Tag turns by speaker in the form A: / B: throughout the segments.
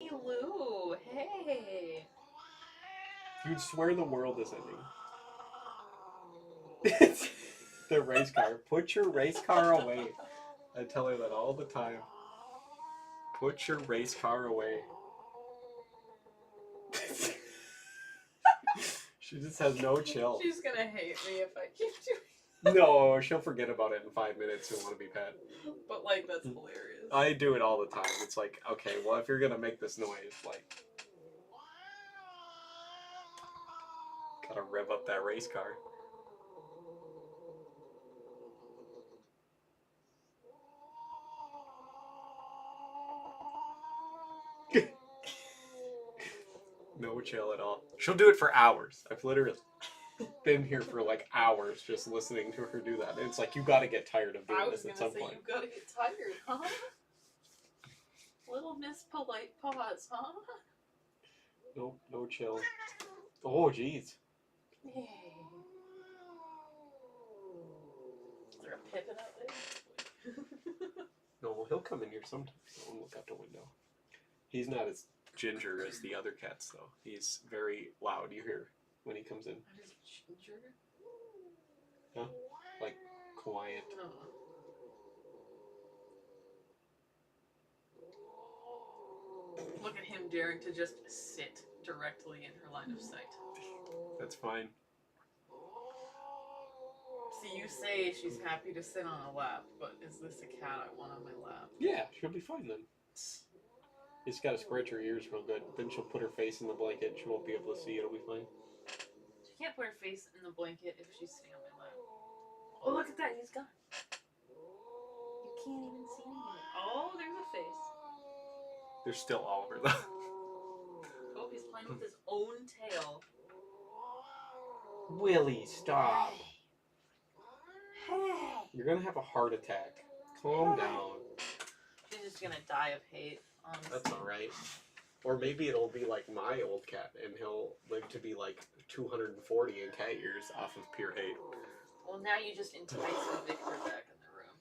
A: Tiny Lou. Hey.
B: You'd swear the world is ending. The race car. Put your race car away. I tell her that all the time. Put your race car away. She just has no chill.
A: She's gonna hate me if I keep doing.
B: No, she'll forget about it in 5 minutes and want to be pet.
A: But like, that's hilarious.
B: I do it all the time. It's like, okay, well, if you're gonna make this noise, like, gotta rev up that race car. No chill at all. She'll do it for hours. I've literally been here for like hours just listening to her do that. And it's like, you gotta get tired of doing this at some point.
A: You gotta get tired, huh? Little Miss Polite Paws, huh?
B: Nope, no chill. Oh, jeez.
A: Yay. Is there a Pippin out there?
B: No, he'll come in here sometimes. Don't look out the window. He's not as ginger as the other cats, though. He's very loud. You hear when he comes in.
A: What is ginger?
B: Huh? Like quiet.
A: No. Look at him daring to just sit directly in her line of sight.
B: That's fine.
A: See, you say she's happy to sit on a lap, but is this a cat I want on my lap?
B: Yeah, she'll be fine then. You just gotta scratch her ears real good. Then she'll put her face in the blanket. She won't be able to see. It'll be fine.
A: She can't put her face in the blanket if she's sitting on my lap. Oh, look at that. He's gone. You can't even see him. Oh, there's a face.
B: There's still Oliver, though.
A: Oh, he's playing with his own tail.
B: Willie, stop.
A: Hey.
B: You're gonna have a heart attack. Calm down.
A: She's just gonna die of hate, honestly.
B: That's alright. Or maybe it'll be like my old cat, and he'll live to be like 240 in cat years off of pure hate.
A: Well, now you just enticed Victor back in the room.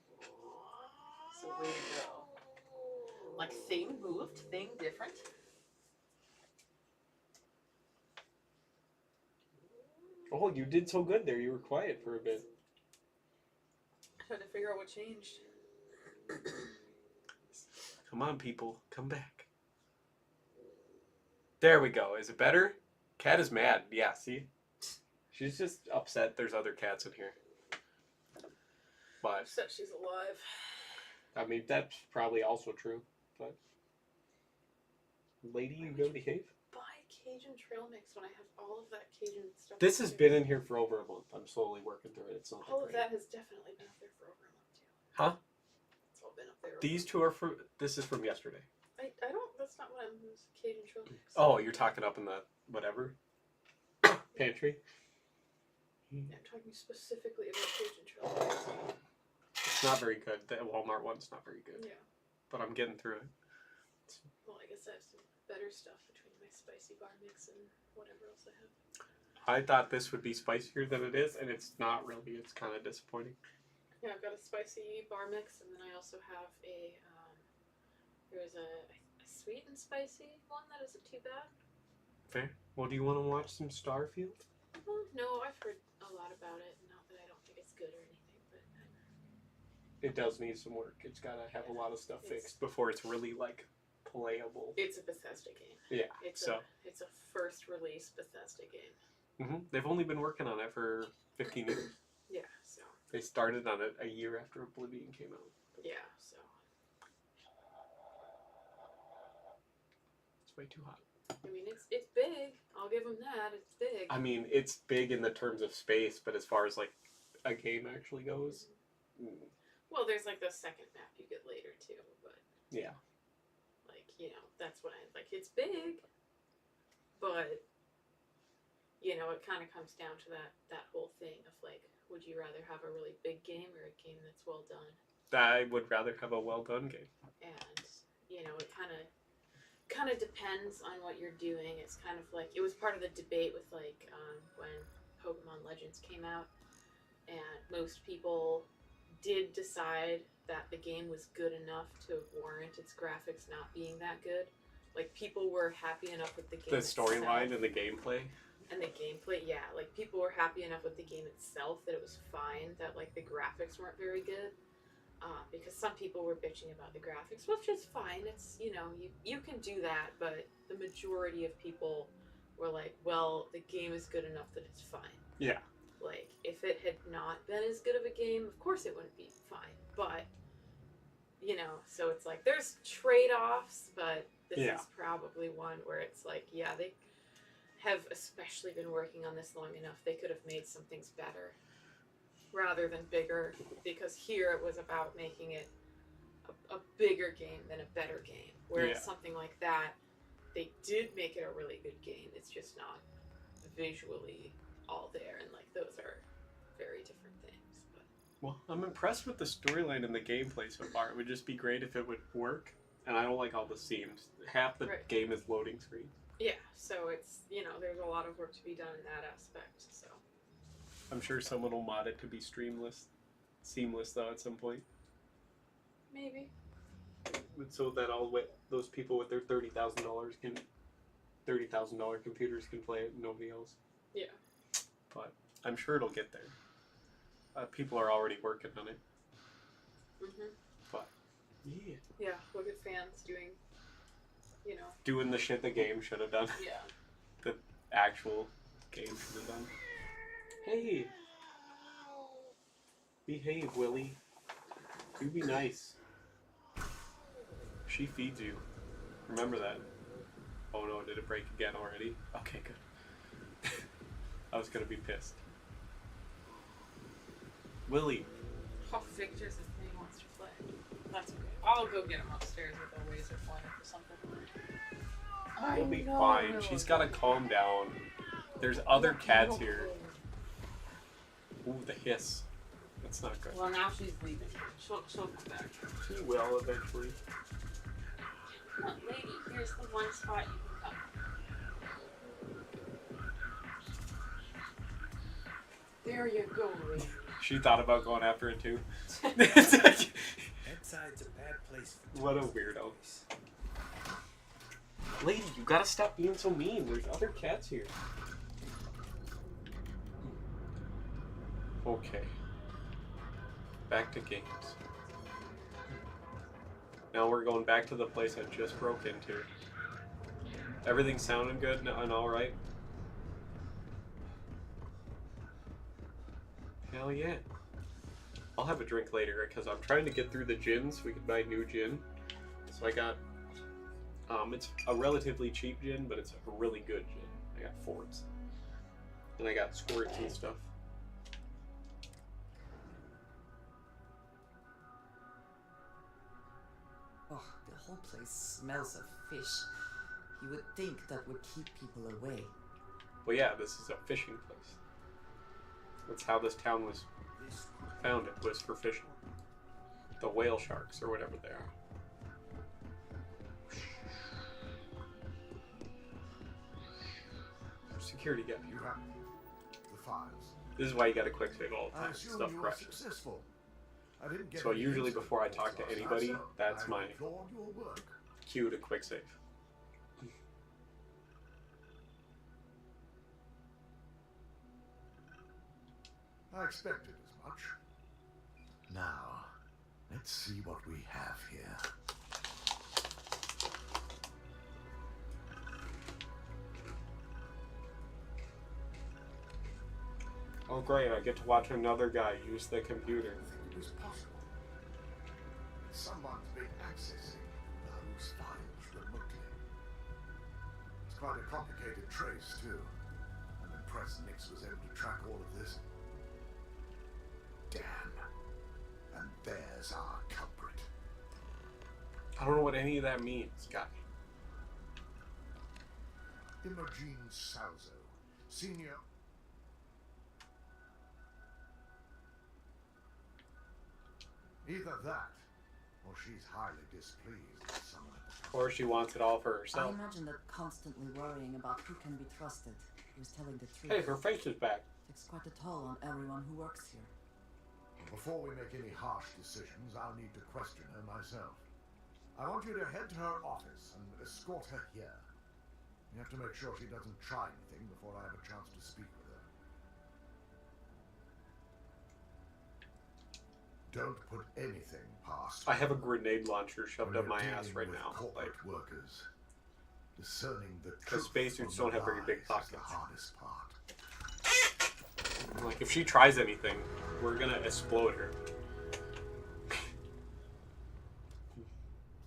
A: So way to go. Like, thing moved, thing different.
B: Oh, you did so good there. You were quiet for a bit.
A: Trying to figure out what changed.
B: Come on, people. Come back. There we go. Is it better? Cat is mad. Yeah, see? She's just upset there's other cats in here. But
A: Upset she's alive.
B: I mean, that's probably also true. But lady, you gonna behave?
A: Buy Cajun trail mix when I have all of that Cajun stuff.
B: This has been in here for over a month. I'm slowly working through it. It's not
A: all of
B: great.
A: that has definitely been up there for over a month too.
B: Huh?
A: It's all been up there.
B: These two are from. This is from yesterday.
A: I don't. That's not what I'm. Cajun trail mix.
B: Oh, you're talking up in the whatever pantry.
A: I'm talking specifically about Cajun trail mix.
B: It's not very good. The Walmart one's not very good.
A: Yeah.
B: But I'm getting through it.
A: Well, I guess I have some better stuff between my spicy bar mix and whatever else I have.
B: I thought this would be spicier than it is, and it's not really. It's kind of disappointing.
A: Yeah, I've got a spicy bar mix, and then I also have a. There's a sweet and spicy one that isn't too bad.
B: Fair. Well, do you want to watch some Starfield?
A: Well, no, I've heard a lot about it. Not that I don't think it's good or anything, but
B: It does need some work. It's got to have a lot of stuff fixed before it's really like playable.
A: It's a Bethesda game.
B: Yeah.
A: It's
B: so.
A: It's a first release Bethesda game.
B: They've only been working on it for 15 years.
A: Yeah. So.
B: They started on it a year after Oblivion came out.
A: Yeah. So.
B: It's way too hot.
A: I mean, it's big. I'll give them that. It's big.
B: I mean, it's big in the terms of space, but as far as like a game actually goes,
A: well, there's like the second map you get later too, but
B: yeah,
A: like that's what I like. It's big, but it kind of comes down to that whole thing of like, would you rather have a really big game or a game that's well done?
B: I would rather have a well done game.
A: And it kind of depends on what you're doing. It's kind of like, it was part of the debate with like when Pokemon Legends came out, and most people did decide that the game was good enough to warrant its graphics not being that good. like people were happy enough with the game.
B: The storyline and the gameplay.
A: And the gameplay, yeah, like people were happy enough with the game itself that it was fine. That like the graphics weren't very good. Because some people were bitching about the graphics, which is fine. It's, you know, you can do that, but the majority of people were like, well, the game is good enough that it's fine.
B: Yeah.
A: Like, if it had not been as good of a game, of course it wouldn't be fine. But, you know, so it's like, there's trade-offs, but this is probably one where it's like, yeah, they have especially been working on this long enough. They could have made some things better rather than bigger, because here it was about making it a bigger game than a better game. Whereas something like that, they did make it a really good game. It's just not visually all there, and like those are very different things. But
B: well, I'm impressed with the storyline and the gameplay so far. It would just be great if it would work, and I don't like all the seams. Half the game is loading screens.
A: Yeah, so it's, you know, there's a lot of work to be done in that aspect. So
B: I'm sure someone will mod it to be seamless though at some point.
A: Maybe.
B: So that all those people with their $30,000 computers can play it, and nobody else.
A: Yeah.
B: But I'm sure it'll get there. People are already working on it.
A: Mhm.
B: But yeah.
A: Yeah, look at fans doing, you know,
B: doing the shit the game should have done.
A: Yeah.
B: The actual game should have done. Hey. Behave, Willie. You be nice. She feeds you. Remember that. Oh no, did it break again already? Okay, good. I was gonna be pissed. Willie.
A: Oh, Victor's if he wants to play. That's okay. I'll go get him upstairs with a laser pointer or something.
B: We'll be fine. She's gotta calm down. There's other cats here. Ooh, the hiss. That's not good.
A: Well, now she's leaving. She'll come back.
B: She will eventually.
A: Come on, lady, here's the one spot you can come. There you go, lady.
B: She thought about going after it too.
C: Outside's a bad place.
B: What a weirdo. Lady, you gotta stop being so mean. There's other cats here. Okay. Back to games. Now we're going back to the place I just broke into. Everything sounding good and alright? Hell yeah. I'll have a drink later because I'm trying to get through the gin so we can buy new gin. So I got, it's a relatively cheap gin, but it's a really good gin. I got Fords. And I got squirts and stuff.
D: Oh, the whole place smells of fish. You would think that would keep people away.
B: Well, yeah, this is a fishing place. That's how this town was founded, was for fishing. The whale sharks, or whatever they are. Security guy.
E: You have the files.
B: This is why you gotta quick save all the
E: I
B: time.
E: assume
B: Stuff
E: you were
B: crashes.
E: successful. I didn't get
B: So
E: any
B: usually
E: insight
B: before I
E: reports
B: talk to
E: last
B: anybody,
E: night, so
B: that's
E: I
B: my
E: applaud your work.
B: cue to quick save.
E: I expected as much. Now, let's see what we have here.
B: Oh great, I get to watch another guy use the computer.
E: I think it was possible. Someone's been accessing those files remotely. It's quite a complicated trace, too. I'm impressed Nix was able to track all of this. Damn. And there's our culprit.
B: I don't know what any of that means, guy.
E: Imogen Salzo, senior. Either that, or she's highly displeased with someone at the top.
B: Or she wants it all for
D: I
B: herself.
D: imagine that constantly worrying about who can be trusted, who's telling the truth,
B: Hey, her face is back.
D: takes quite a toll on everyone who works here.
E: Before we make any harsh decisions, I'll need to question her myself. I want you to head to her office and escort her here. You have to make sure she doesn't try anything before I have a chance to speak with her. Don't put anything past
B: I have a grenade launcher shoved
E: when
B: up my
E: you're
B: ass
E: dealing
B: right
E: with
B: now.
E: corporate
B: Like,
E: workers. Discerning the
B: because
E: truth
B: spacesuits
E: from
B: don't
E: the
B: have very big
E: lies is
B: pockets.
E: the hardest part.
B: Like, if she tries anything, we're gonna explode her.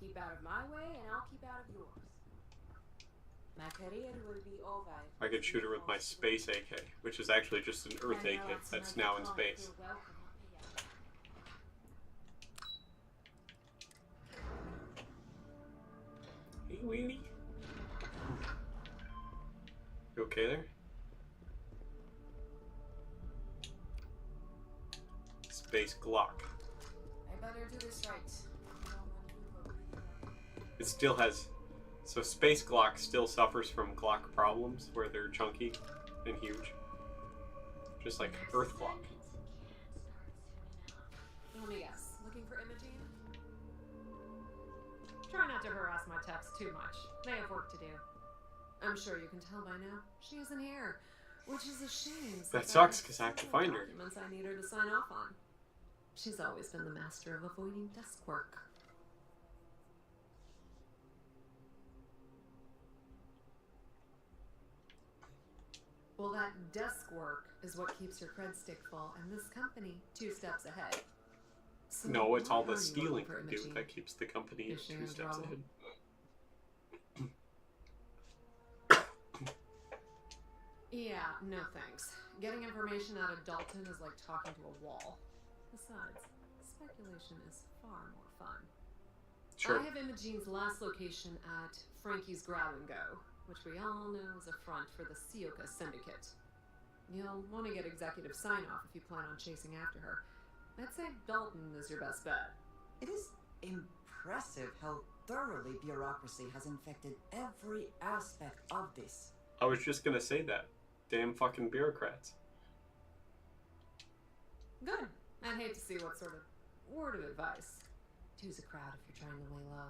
F: Keep out of my way, and I'll keep out of yours. My career will be over.
B: I could shoot her with my space AK, which is actually just an Earth AK that's now in space.
F: You're welcome. I'll pay you.
B: Hey, Weenie. You okay there? Space Glock.
F: I better do this right. I don't want to
B: It still has... So Space Glock still suffers from Glock problems, where they're chunky and huge. Just like Earth Glock.
F: Let me guess. Looking for Imogene? Try not to harass my techs too much. They have work to do. I'm sure you can tell by now. She isn't here, which is a shame.
B: That
F: since
B: sucks,
F: have
B: 'cause I have to
F: several
B: find her.
F: Documents I need her to sign off on. She's always been the master of avoiding desk work. Well, that desk work is what keeps your cred stick full, and this company 2 steps ahead. So
B: No, it's
F: why
B: all the
F: are you
B: stealing
F: looking for
B: you do
F: Imogene?
B: that keeps the company
F: Is she
B: 2
F: in
B: steps
F: trouble?
B: ahead.
F: Yeah, no thanks. Getting information out of Dalton is like talking to a wall. Besides, speculation is far more fun.
B: Sure.
F: I have Imogene's last location at Frankie's Grab and Go, which we all know is a front for the Sioka Syndicate. You'll want to get executive sign-off if you plan on chasing after her. I'd say Dalton is your best bet.
D: It is impressive how thoroughly bureaucracy has infected every aspect of this.
B: I was just gonna say that. Damn fucking bureaucrats.
F: Good. I'd hate to see what sort of word of advice. Two's a crowd if you're trying to lay low.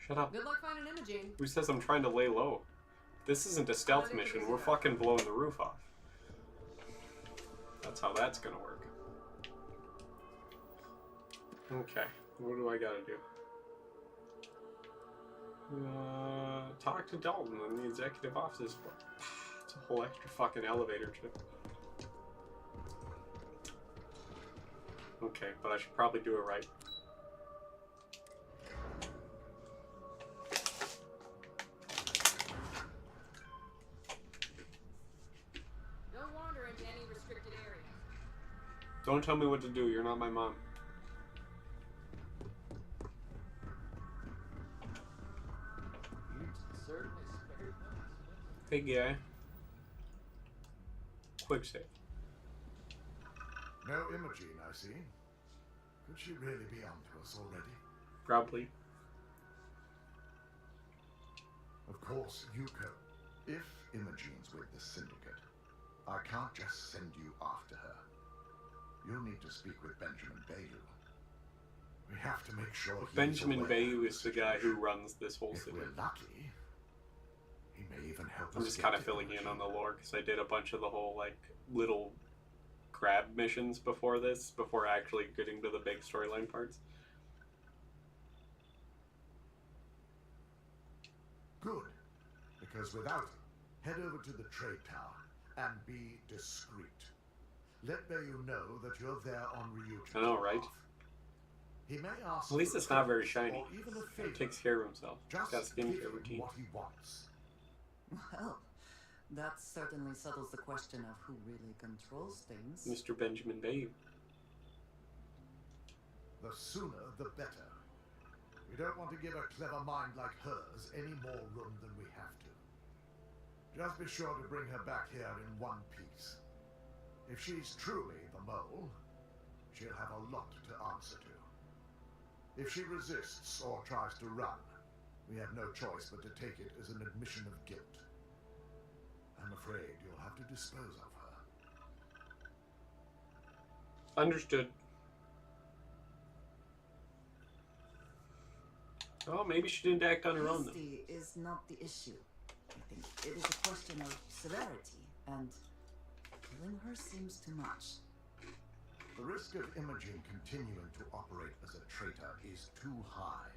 B: Shut up.
F: Good luck finding Imogene.
B: Who says I'm trying to lay low? This isn't a stealth mission. We're fucking blowing the roof off. That's how that's gonna work. Okay. What do I gotta do? Talk to Dalton in the executive office. It's a whole extra fucking elevator trip. Okay, but I should probably do it right.
F: Don't wander into any restricted area.
B: Don't tell me what to do. You're not my mom. Hey, guy. Quick save.
E: No Imogene, I see. Could she really be onto us already?
B: Probably.
E: Of course, you could. If Imogene's with the Syndicate, I can't just send you after her. You'll need to speak with Benjamin Bayou. We have to make sure he's
B: Benjamin
E: aware
B: Bayou
E: of
B: is the guy who
E: situation.
B: runs this whole
E: If
B: city.
E: we're lucky, he may even help
B: I'm
E: us
B: just
E: get
B: kind of
E: to
B: filling in
E: Imogene.
B: on the lore because I did a bunch of the whole like little crab missions before this, before actually getting to the big storyline parts.
E: Good, because without him, head over to the trade tower and be discreet. Let Bayou know that you're there on Ryuji's
B: I know, right?
E: behalf. He may ask
B: At least
E: for
B: it's not very
E: favors
B: shiny.
E: or even a
B: He
E: favor.
B: takes care of himself. He's
E: Just
B: got a
E: give
B: skincare
E: him
B: routine.
E: what he wants.
D: Well, that certainly settles the question of who really controls things.
B: Mr. Benjamin Bayou.
E: The sooner, the better. We don't want to give a clever mind like hers any more room than we have to. Just be sure to bring her back here in one piece. If she's truly the mole, she'll have a lot to answer to. If she resists or tries to run, we have no choice but to take it as an admission of guilt. I'm afraid you'll have to dispose of her.
B: Understood. Oh, maybe she didn't act on her own then.
D: Honesty is not the issue. I think it is a question of severity, and killing her seems too much.
E: The risk of Imogen continuing to operate as a traitor is too high.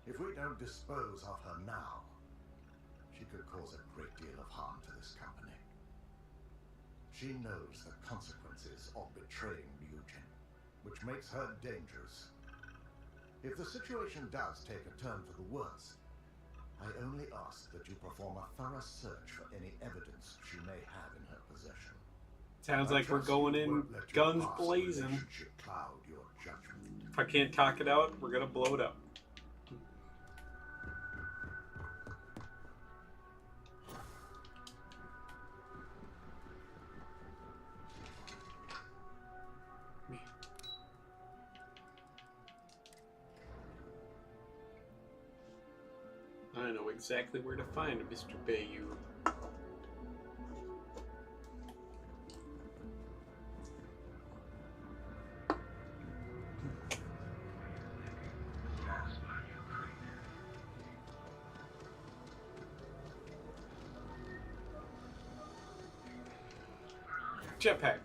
E: If we don't dispose of her now, she could cause a great deal of harm to this company. She knows the consequences of betraying Ryujin, which makes her dangerous. If the situation does take a turn for the worse, I only ask that you perform a thorough search for any evidence she may have in her possession.
B: Sounds like we're going in guns blazing.
E: Cloud your judgment.
B: If I can't talk it out, we're gonna blow it up. I know exactly where to find Mr. Bayou. Jetpack.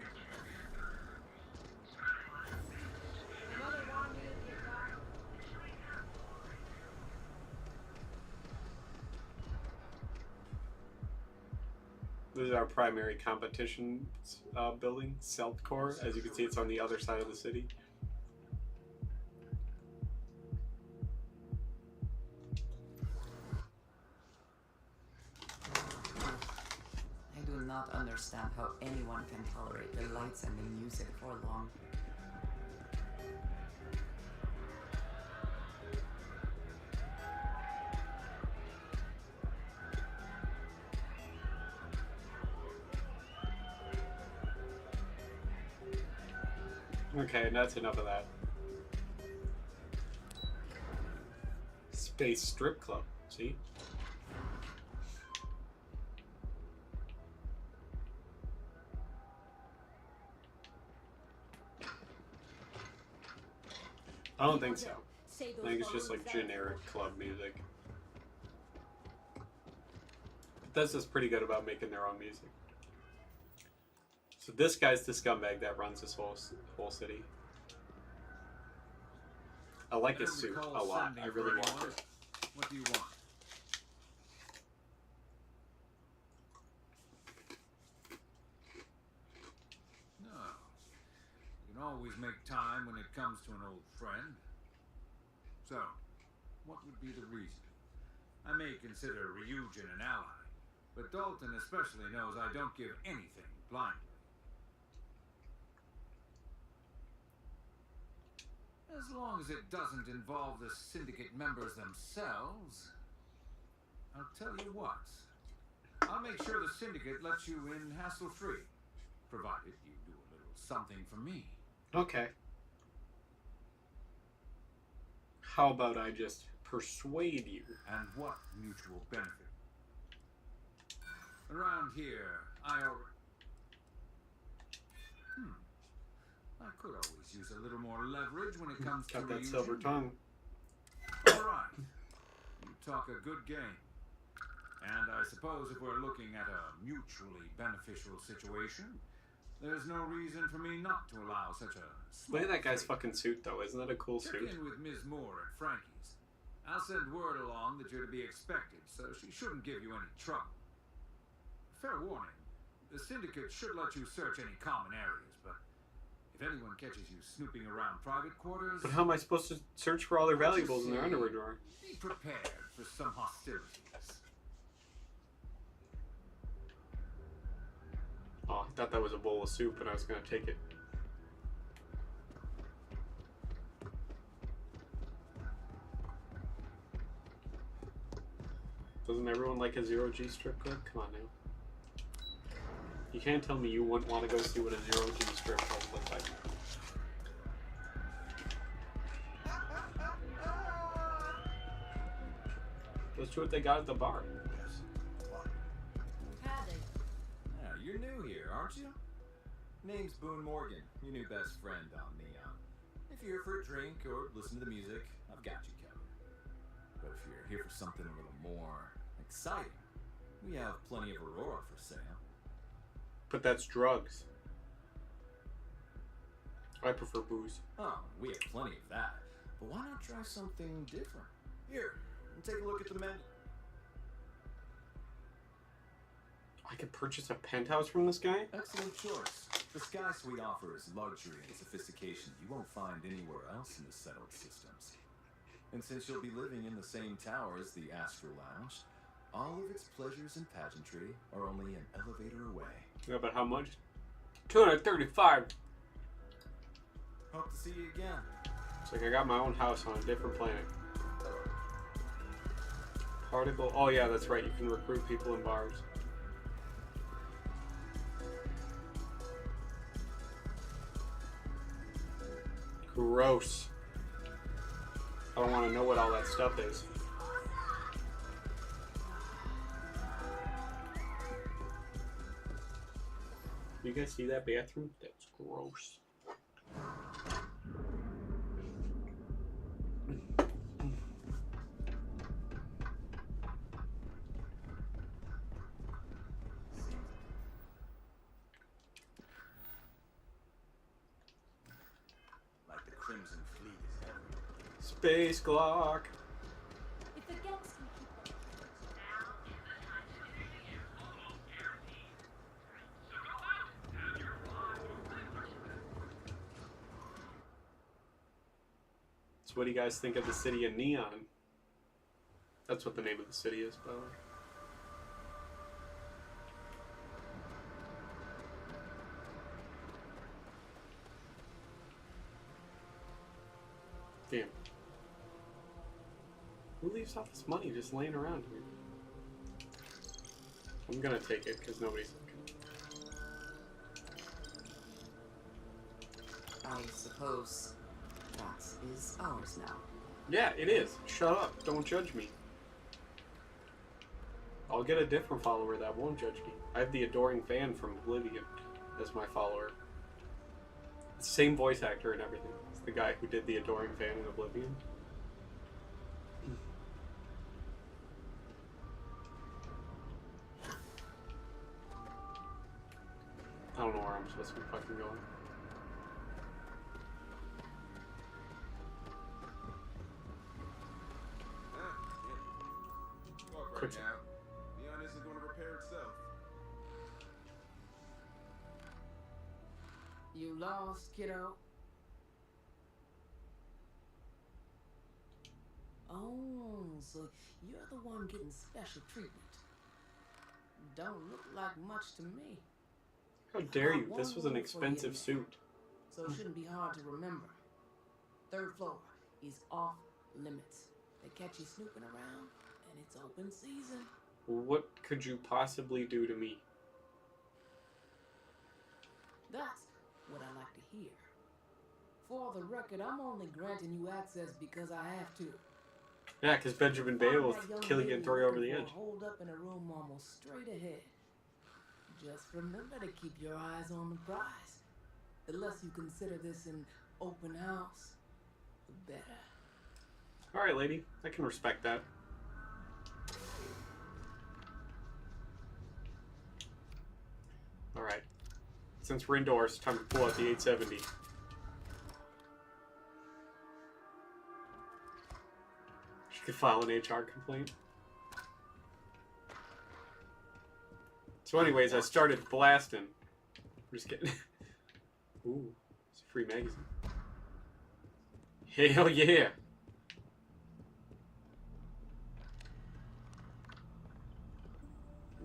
B: This is our primary competition building, Celt Core. As you can see, it's on the other side of the city.
D: I do not understand how anyone can tolerate the lights and the music for long.
B: Okay, and that's enough of that. Space Strip Club, see? I don't think so. I think it's just like generic club music. Bethesda's pretty good about making their own music. So this guy's the scumbag that runs this whole city. I like his suit a lot. I really want it.
C: What do you want? No. You can always make time when it comes to an old friend. So, what would be the reason? I may consider Ryujin an ally, but Dalton especially knows I don't give anything blindly. As long as it doesn't involve the syndicate members themselves. I'll tell you what. I'll make sure the syndicate lets you in hassle-free, provided you do a little something for me.
B: Okay. How about I just persuade you?
C: And what mutual benefit? Around here, I could always use a little more leverage when it comes to
B: Got that
C: Ryujin.
B: silver tongue.
C: All right. You talk a good game. And I suppose if we're looking at a mutually beneficial situation, there's no reason for me not to allow such a
B: Look at that guy's
C: favor.
B: fucking suit, though. Isn't that a cool
C: Check
B: suit?
C: in with Ms. Moore at Frankie's. I'll send word along that you're to be expected, so she shouldn't give you any trouble. Fair warning, the syndicate should let you search any common areas, but if anyone catches you snooping around private quarters,
B: But how am I supposed to search for all their valuables in their underwear drawer?
C: be prepared for some hostilities.
B: Oh, I thought that was a bowl of soup and I was going to take it. Doesn't everyone like a zero-G strip club? Come on now. You can't tell me you wouldn't want to go see what a zero-G strip club looks like. Let's see what they got at the bar.
G: Howdy.
H: Yeah, you're new here, aren't you? Name's Boone Morgan, your new best friend on Neon. If you're here for a drink or listen to the music, I've got you covered. if you're here for something a little more exciting, we have plenty of Aurora for sale.
B: But that's drugs. I prefer booze.
H: Oh, we have plenty of that. But why not try something different? Here, take a look at the menu.
B: I could purchase a penthouse from this guy?
H: Excellent choice. The Sky Suite offers luxury and sophistication you won't find anywhere else in the settled systems. And since you'll be living in the same tower as the Astral Lounge, all of its pleasures and pageantry are only an elevator away.
B: Yeah, but how much? 235.
H: Hope to see you again.
B: It's like I got my own house on a different planet. Particle. Oh yeah, that's right. You can recruit people in bars. Gross. I don't want to know what all that stuff is. You guys see that bathroom? That's gross.
H: Like the Crimson Fleet is everywhere.
B: Space Glock.
G: If the gangs can keep them.
B: So what do you guys think of the city of Neon? That's what the name of the city is, by the way. Damn. Who leaves all this money just laying around here? I'm gonna take it because nobody's looking.
D: I suppose that is ours now.
B: Yeah, it is. Shut up. Don't judge me. I'll get a different follower that won't judge me. I have the adoring fan from Oblivion as my follower. Same voice actor and everything. It's the guy who did the adoring fan in Oblivion. I don't know where I'm supposed to be fucking going.
I: Walk
B: Quick.
I: right now. Neon isn't going to repair itself.
J: You lost, kiddo? Oh, so you're the one getting special treatment. Don't look like much to me.
B: How dare you? This was an expensive suit.
J: So it shouldn't be hard to remember. Third floor is off limits. They catch you snooping around, and it's open season.
B: What could you possibly do to me?
J: That's what I like to hear. For the record, I'm only granting you access because I have to.
B: Yeah, because Benjamin Bay will
J: Find that young
B: kill you and
J: lady
B: throw you over the
J: looking for
B: edge.
J: a Hold up in a room almost straight ahead. Just remember to keep your eyes on the prize. The less you consider this an open house, the better.
B: Alright, lady. I can respect that. Alright. Since we're indoors, time to pull out the 870. She could file an HR complaint. So anyways, I started blasting. I'm just kidding. Ooh, it's a free magazine. Hell yeah!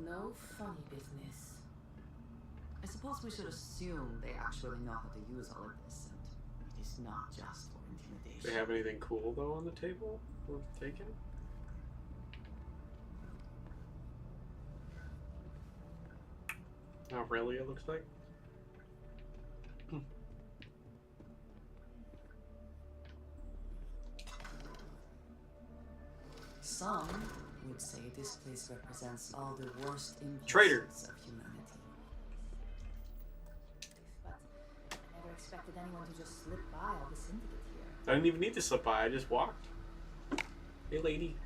J: No funny business.
D: I suppose we should assume they actually know how to use all of this, and it is not just for intimidation.
B: Do they have anything cool though on the table worth taking? Not really, it looks like.
D: Some would say this place represents all the worst
B: Traitor.
D: impulses of humanity.
G: But I never expected anyone to just slip by all the syndicate here.
B: I didn't even need to slip by, I just walked. Hey lady.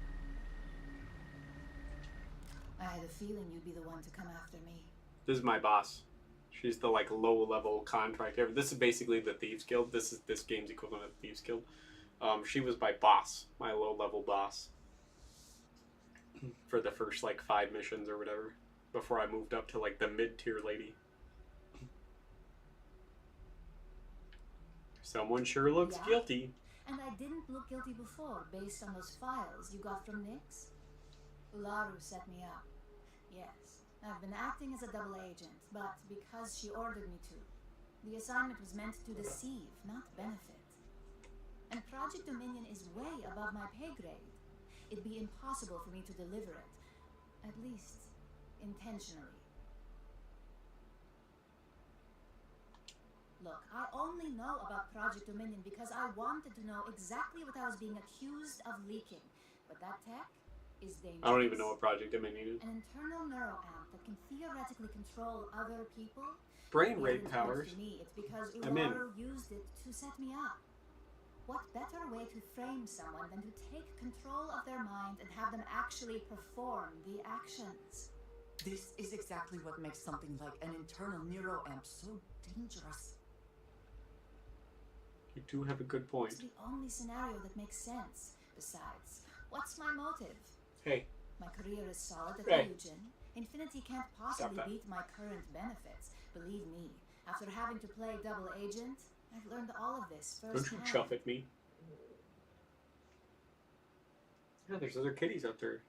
G: I had a feeling you'd be the one to come after me.
B: This is my boss. She's the like low level contractor. This is basically the Thieves Guild. This is this game's equivalent of Thieves Guild. She was my boss, my low level boss, for the first like 5 missions or whatever, before I moved up to like the mid tier lady. Someone sure looks guilty.
G: And I didn't look guilty before, based on those files you got from Nyx. Ularu set me up. Yes, I've been acting as a double agent, but because she ordered me to. The assignment was meant to deceive, not benefit. And Project Dominion is way above my pay grade. It'd be impossible for me to deliver it. At least, intentionally. Look, I only know about Project Dominion because I wanted to know exactly what I was being accused of leaking. But that tech is dangerous.
B: I don't even know what Project Dominion is.
G: An internal neuroamp that can theoretically control other people.
B: Brain rate powers.
G: To me, it's because
B: I'm in.
G: Ularu used it to set me up. What better way to frame someone than to take control of their mind and have them actually perform the actions?
D: This is exactly what makes something like an internal neuroamp so dangerous.
B: You do have a good point.
G: It's the only scenario that makes sense. Besides, what's my motive?
B: Hey.
G: My career is solid at
B: Hey.
G: Illusion. Infinity can't possibly beat my current benefits. Believe me, after having to play double agent, I've learned all of this
B: Don't you
G: firsthand.
B: chuff at me. Yeah, there's other kitties out there.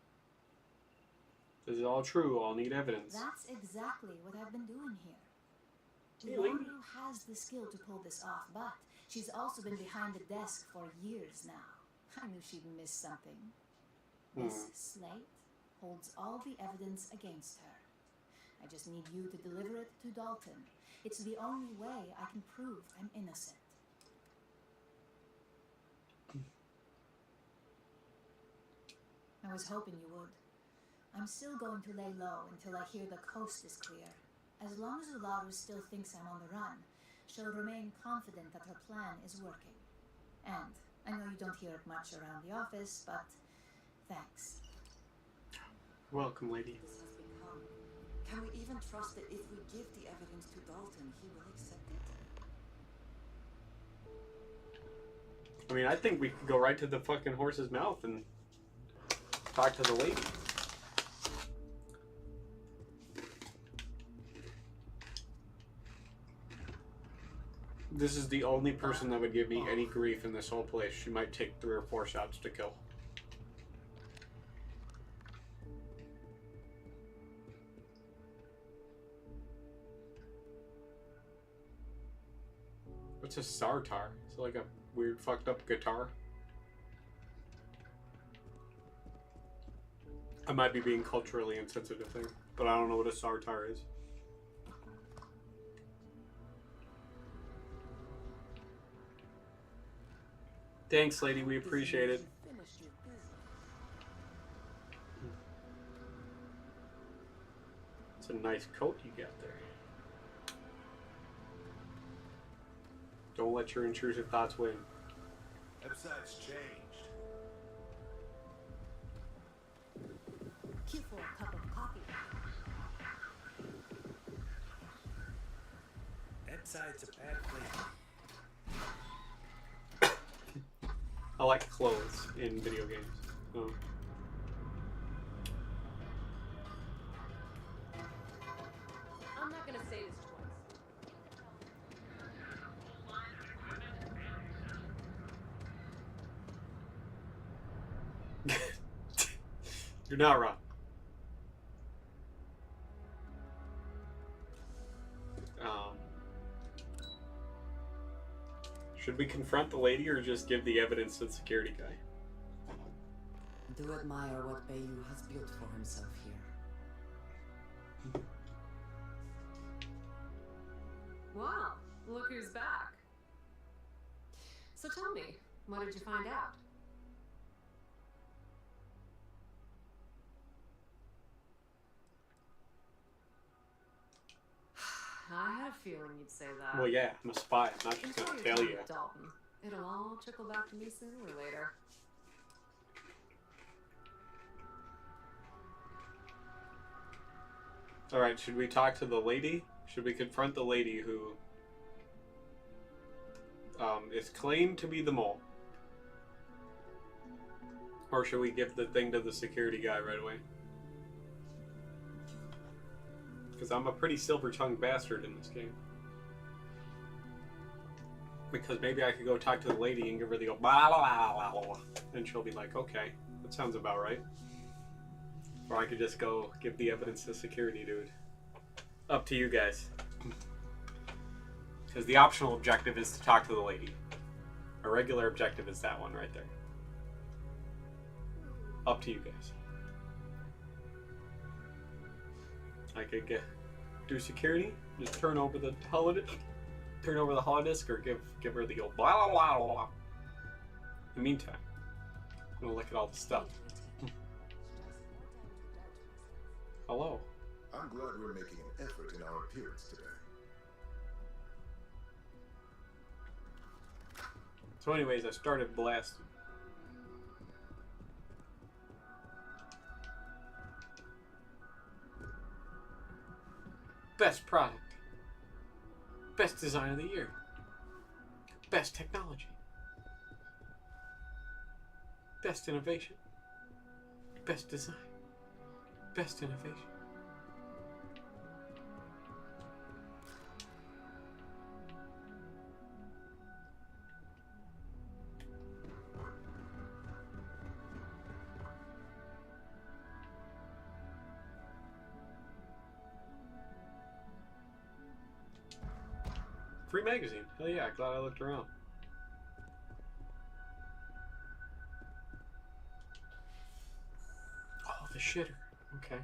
B: This is all true. I'll need evidence.
G: That's exactly what I've been doing here.
B: Really?
G: Ularu has the skill to pull this off, but she's also been behind the desk for years now. I knew she'd miss something. This slate holds all the evidence against her. I just need you to deliver it to Dalton. It's the only way I can prove I'm innocent. I was hoping you would. I'm still going to lay low until I hear the coast is clear. As long as Ularu still thinks I'm on the run, she'll remain confident that her plan is working. And I know you don't hear it much around the office, but thanks.
B: Welcome, lady.
D: This has become. Can we even trust that if we give the evidence to Dalton, he will accept it?
B: I mean, I think we could go right to the fucking horse's mouth and talk to the lady. This is the only person that would give me any grief in this whole place. She might take 3 or 4 shots to kill. What's a sartar? Is it like a weird fucked up guitar? I might be being culturally insensitive thing, but I don't know what a sartar is. Thanks, lady. We appreciate it. It's a nice coat you got there. Don't let your intrusive thoughts win.
E: Website's changed.
G: Cue for a cup of coffee.
I: Website's a bad place.
B: I like clothes in video games. Oh.
F: I'm not gonna say this twice.
B: You're not wrong. Should we confront the lady or just give the evidence to the security guy?
D: Do admire what Bayou has built for himself here.
F: Wow, look who's back. So tell me, what did you find out? I had a feeling you'd say that.
B: Well, yeah, I'm a spy. I'm not just
F: Enjoy
B: gonna
F: your
B: tell
F: time
B: you.
F: with Dalton. It'll all trickle back to me sooner or later.
B: Alright, should we talk to the lady? Should we confront the lady who is claimed to be the mole? Or should we give the thing to the security guy right away? Because I'm a pretty silver-tongued bastard in this game. Because maybe I could go talk to the lady and give her the old blah, blah, blah, blah, blah, and she'll be like, okay, that sounds about right. Or I could just go give the evidence to security dude. Up to you guys. Because the optional objective is to talk to the lady. A regular objective is that one right there. Up to you guys. I could do security, just turn over the holodisk, or give her the old blah blah blah blah. In the meantime, I'm gonna look at all the stuff. Hello.
E: I'm glad we're making an effort in our appearance today.
B: So anyways, I started blasting. Best product. Best design of the year. Best technology. Best innovation. Best design. Best innovation. Free magazine. Hell yeah, glad I looked around. Oh, the shitter. Okay.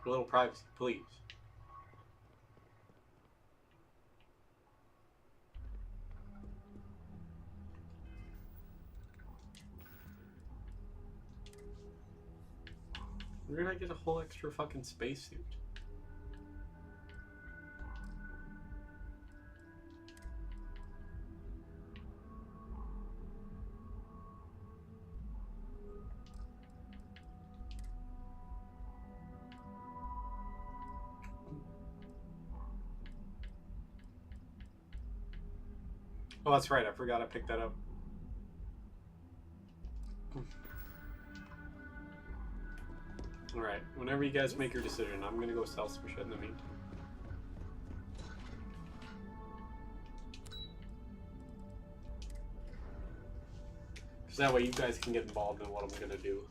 B: A little privacy, please. Where did I get a whole extra fucking spacesuit? Oh, that's right. I forgot I picked that up. Alright, whenever you guys make your decision, I'm gonna go sell some shit in the meantime. Because that way you guys can get involved in what I'm gonna do.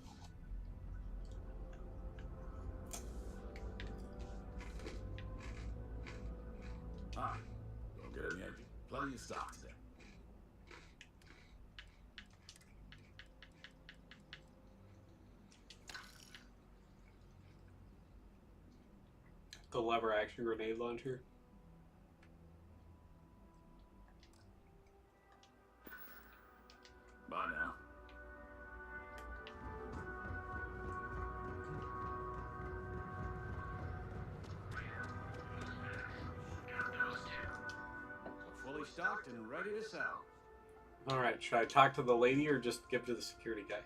C: Ah, don't get any envy. Plenty of stock today.
B: The lever action grenade launcher.
C: Bye now. We're fully stocked and ready to sell.
B: Alright, should I talk to the lady or just give to the security guy?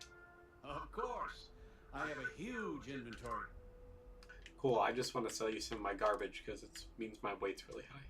C: Of course. I have a huge inventory.
B: Cool, I just want to sell you some of my garbage because it means my weight's really high.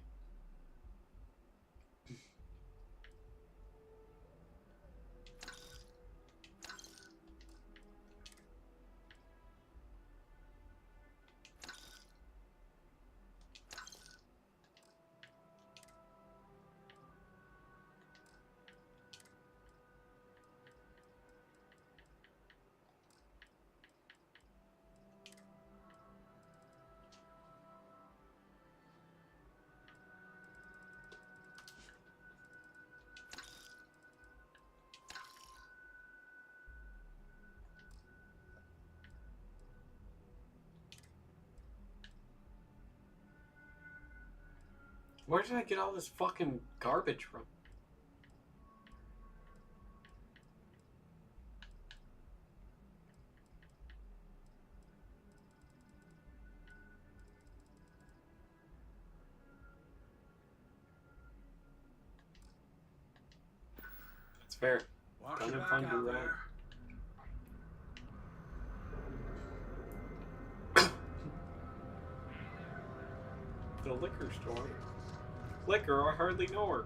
B: Where did I get all this fucking garbage from? That's fair.
C: Watch
B: Done
C: your
B: and
C: back
B: fun,
C: out
B: do right.
C: there.
B: The liquor store. Liquor, I hardly know her.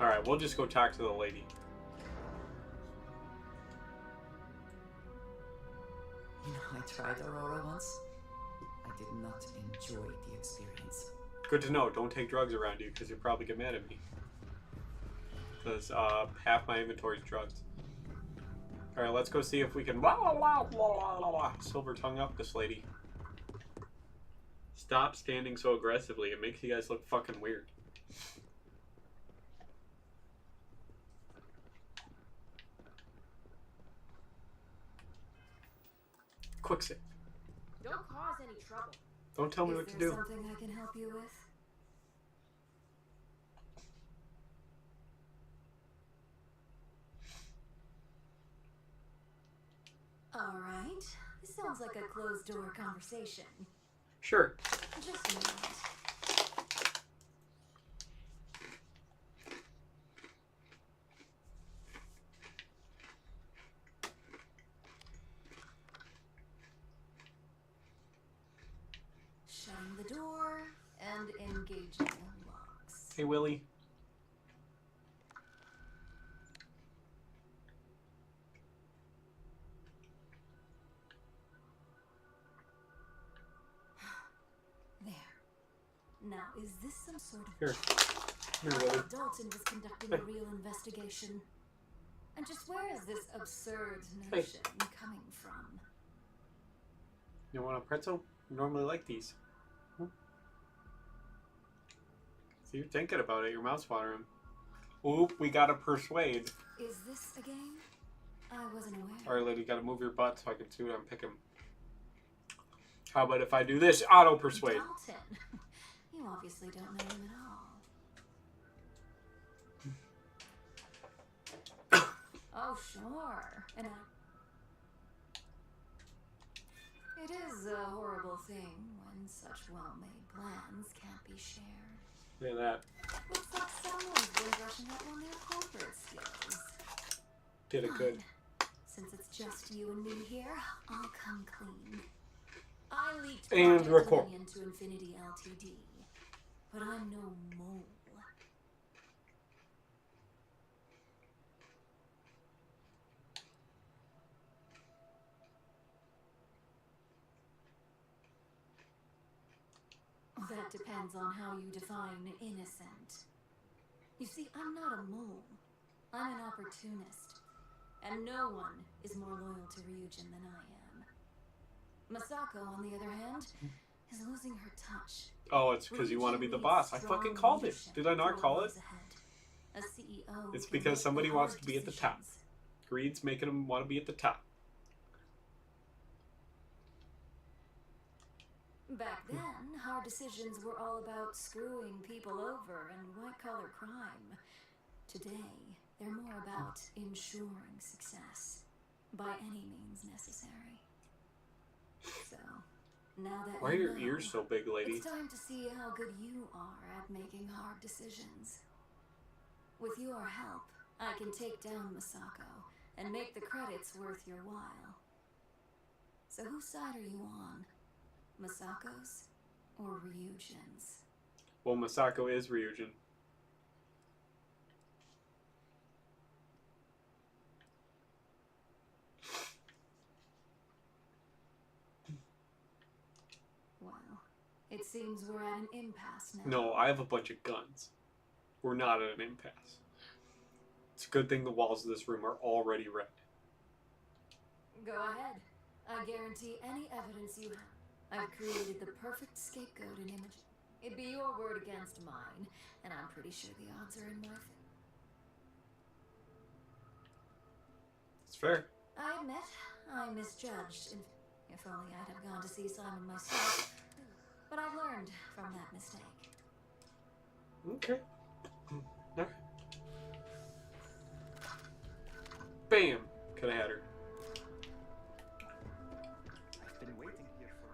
B: Alright, we'll just go talk to the lady.
D: You know, I tried Aurora once. I did not enjoy the experience.
B: Good to know. Don't take drugs around you, because you'll probably get mad at me. Because half my inventory is drugs. Alright, let's go see if we can silver tongue up this lady. Stop standing so aggressively. It makes you guys look fucking weird. Quick save.
F: Don't cause any trouble.
B: Don't tell me what to do.
D: Is there something I can help you with? All right. This sounds like a closed-door conversation.
B: Sure.
D: Just a moment. Shutting the door and engaging locks.
B: Hey, Willie.
D: There. Now, is this some sort of...
B: Here. Here,
D: I
B: Willie.
D: thought Dalton was conducting a real investigation. And just where is this absurd notion coming from?
B: You want a pretzel? You normally like these. So you're thinking about it. Your mouth's watering. Oop, we gotta persuade.
D: Is this a game? I wasn't aware.
B: Alright, lady, you gotta move your butt so I can see what I'm picking. How about if I do this? Auto persuade.
D: Dalton. You obviously don't know him at all. Oh, sure. And it is a horrible thing when such well-made plans can't be shared.
B: Look at that.
D: Looks like someone's been brushing up on their corporate skills.
B: Did it good.
D: Since it's just you and me here, I'll come clean. I leaked
B: And
D: Project
B: record.
D: Dominion to Infinity Ltd, but I'm no mole. That depends on how you define innocent. You see, I'm not a mole. I'm an opportunist. And no one is more loyal to Ryujin than I am. Masako, on the other hand, is losing her touch.
B: Oh, it's because you want to be the boss. I fucking called it. Did I not call it?
D: A CEO
B: It's
D: can
B: because
D: make
B: somebody
D: hard
B: wants to be at the top.
D: decisions.
B: Greed's making him want to be at the top.
D: Back then, hard decisions were all about screwing people over and white-collar crime. Today, they're more about ensuring success by any means necessary. So, now that
B: Why are
D: you
B: your
D: know,
B: ears so big, lady?
D: it's time to see how good you are at making hard decisions. With your help, I can take down Masako and make the credits worth your while. So whose side are you on? Masako's or Ryujin's?
B: Well, Masako is Ryujin.
D: Well, it seems we're at an impasse now.
B: No, I have a bunch of guns. We're not at an impasse. It's a good thing the walls of this room are already red.
D: Go ahead. I guarantee any evidence you have. I've created the perfect scapegoat in Imogen. It'd be your word against mine, and I'm pretty sure the odds are in my favor.
B: It's fair.
D: I admit, I misjudged. If only I'd have gone to see Simon myself. But I've learned from that mistake.
B: Okay. Okay. Bam! Could have had her.
K: I've been waiting here for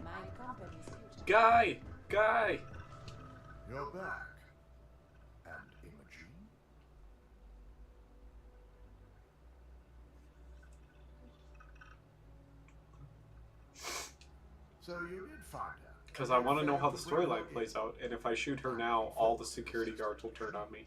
D: My company's future
B: Guy! Guy!
E: You're back. And Imogene? So you did find her.
B: Because I want to know how the storyline plays out, and if I shoot her now, all the security guards will turn on me.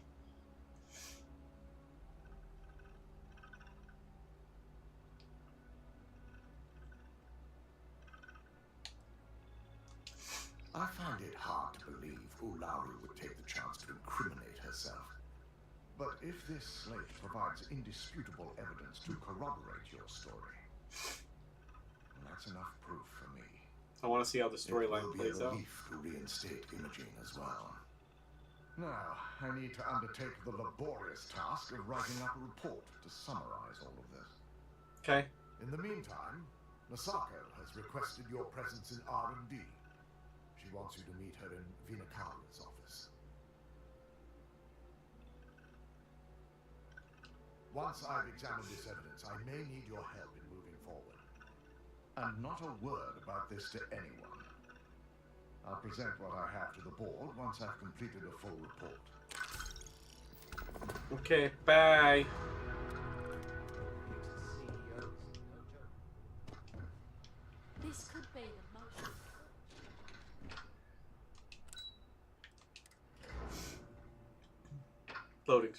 E: I find it hard to believe Ularu would take the chance to incriminate herself. But if this slate provides indisputable evidence to corroborate your story, that's enough proof for me.
B: I want to see how the storyline plays out.
E: It will be a relief to reinstate Imogene as well. Now, I need to undertake the laborious task of writing up a report to summarize all of this.
B: Okay.
E: In the meantime, Masako has requested your presence in R&D. She wants you to meet her in Vinakawa's office. Once I've examined this evidence, I may need your help in moving forward. And not a word about this to anyone. I'll present what I have to the board once I've completed a full report.
B: Okay, bye.
K: This could be the most.
B: Loading.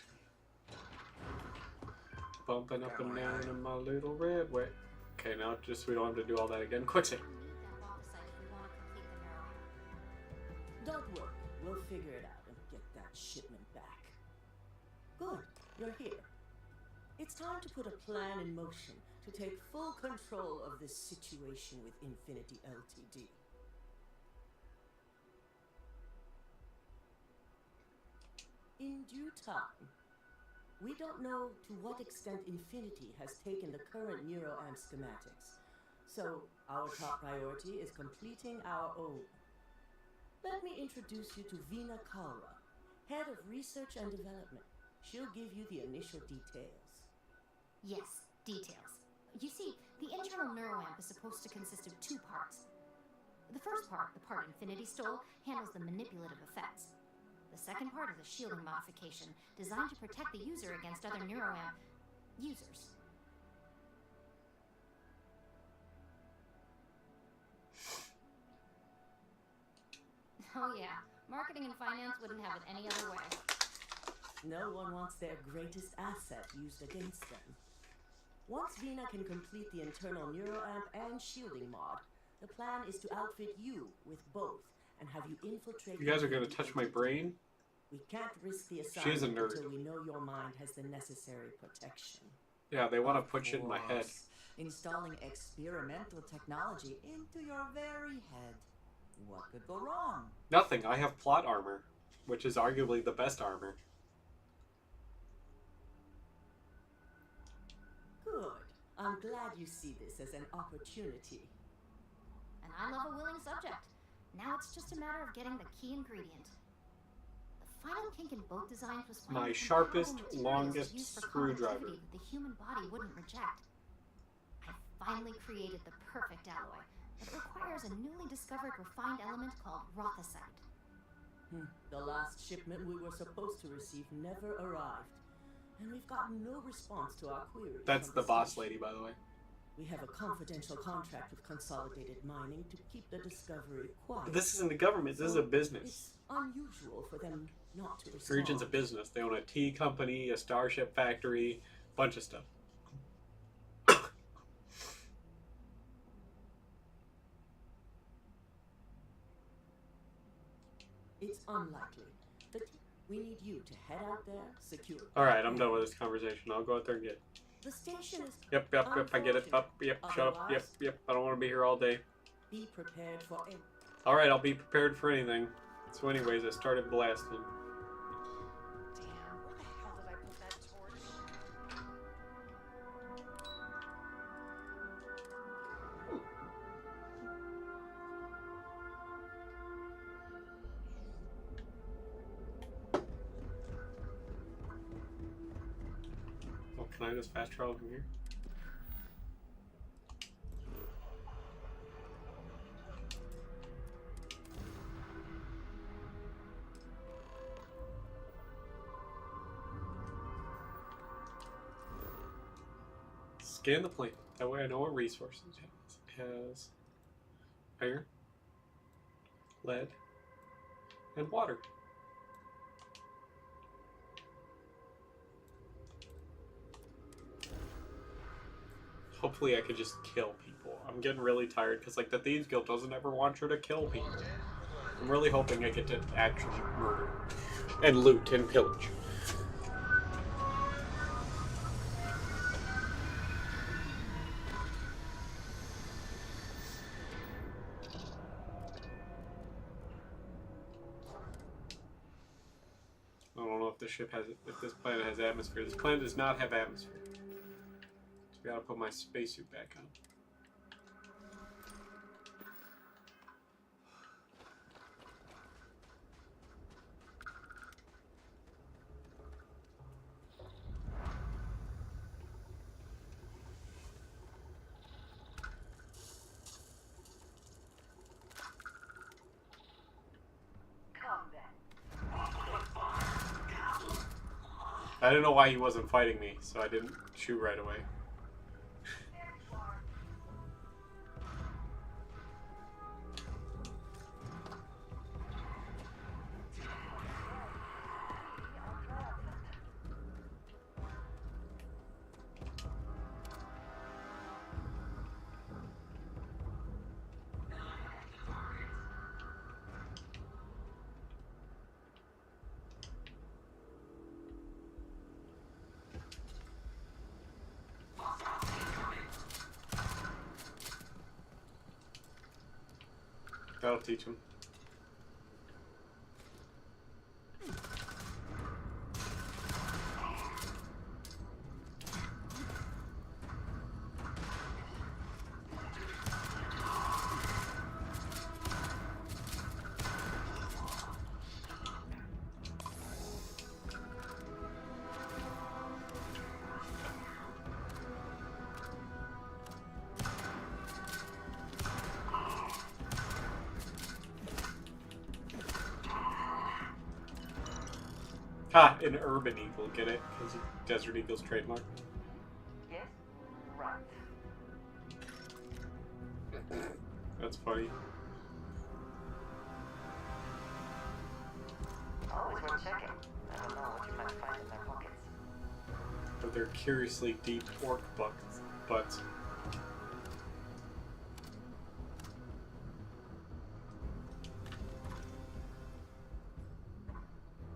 B: Bumping up and down in my little red way. Okay, now just we don't have to do all that again. Quick save.
K: Don't worry, we'll figure it out and get that shipment back. Good, you're here. It's time to put a plan in motion to take full control of this situation with Infinity Ltd. In due time. We don't know to what extent Infinity has taken the current neuroamp schematics, so our top priority is completing our own. Let me introduce you to Vina Kalra, Head of Research and Development. She'll give you the initial details.
L: Yes, details. You see, the internal neuroamp is supposed to consist of two parts. The first part, the part Infinity stole, handles the manipulative effects. The second part is a shielding modification designed to protect the user against other neuroamp users. Oh yeah, marketing and finance wouldn't have it any other way.
K: No one wants their greatest asset used against them. Once Vina can complete the internal neuroamp and shielding mod, the plan is to outfit you with both and have you infiltrate...
B: You guys are going to touch my brain?
K: We can't risk the
B: She is a
K: assignment
B: nerd.
K: until we know your mind has the necessary protection.
B: Yeah, they want to put shit in my head.
M: Installing experimental technology into your very head. What could go wrong?
B: Nothing. I have plot armor, which is arguably the best armor.
K: Good. I'm glad you see this as an opportunity.
L: And I love a willing subject. Now it's just a matter of getting the key ingredient. The final kink in both designs was
B: My
L: finding
B: sharpest,
L: compatible materials
B: longest
L: used for
B: screwdriver.
L: conductivity that the human body wouldn't reject. I finally created the perfect alloy, but it requires a newly discovered refined element called rothosite.
K: The last shipment we were supposed to receive never arrived, and we've gotten no response to our queries.
B: That's
K: from
B: the boss
K: station.
B: lady, by the way.
K: We have a confidential contract with Consolidated Mining to keep the discovery quiet.
B: But this isn't the government. This is a business.
K: It's unusual for them not to respond.
B: Region's a business. They own a tea company, a Starship factory, bunch of stuff.
K: It's unlikely. But we need you to head out there, secure.
B: Alright, I'm done with this conversation. I'll go out there and get it.
K: The station is.
B: Yep, I get it. Up, yep, shut up. Yep. I don't want to be here all day.
K: Be prepared for it.
B: Alright, I'll be prepared for anything. So anyways, I started blasting.
F: Damn, where the hell did I put that torch?
B: Oh, can I just fast travel from here? Scan the planet. That way I know what resources it has. Iron, lead, and water. Hopefully I could just kill people. I'm getting really tired because like the Thieves Guild doesn't ever want you to kill people. I'm really hoping I get to actually murder and loot and pillage. I don't know if this ship has, if this planet has atmosphere. This planet does not have atmosphere. So I gotta put my spacesuit back on. I didn't know why he wasn't fighting me, so I didn't shoot right away. That'll teach him. Ha! An urban eagle, get it? Because Desert Eagle's trademark.
M: Yes? Right.
B: That's funny.
M: Always worth checking. I don't know what you might find in their pockets.
B: But they're curiously deep orc butts.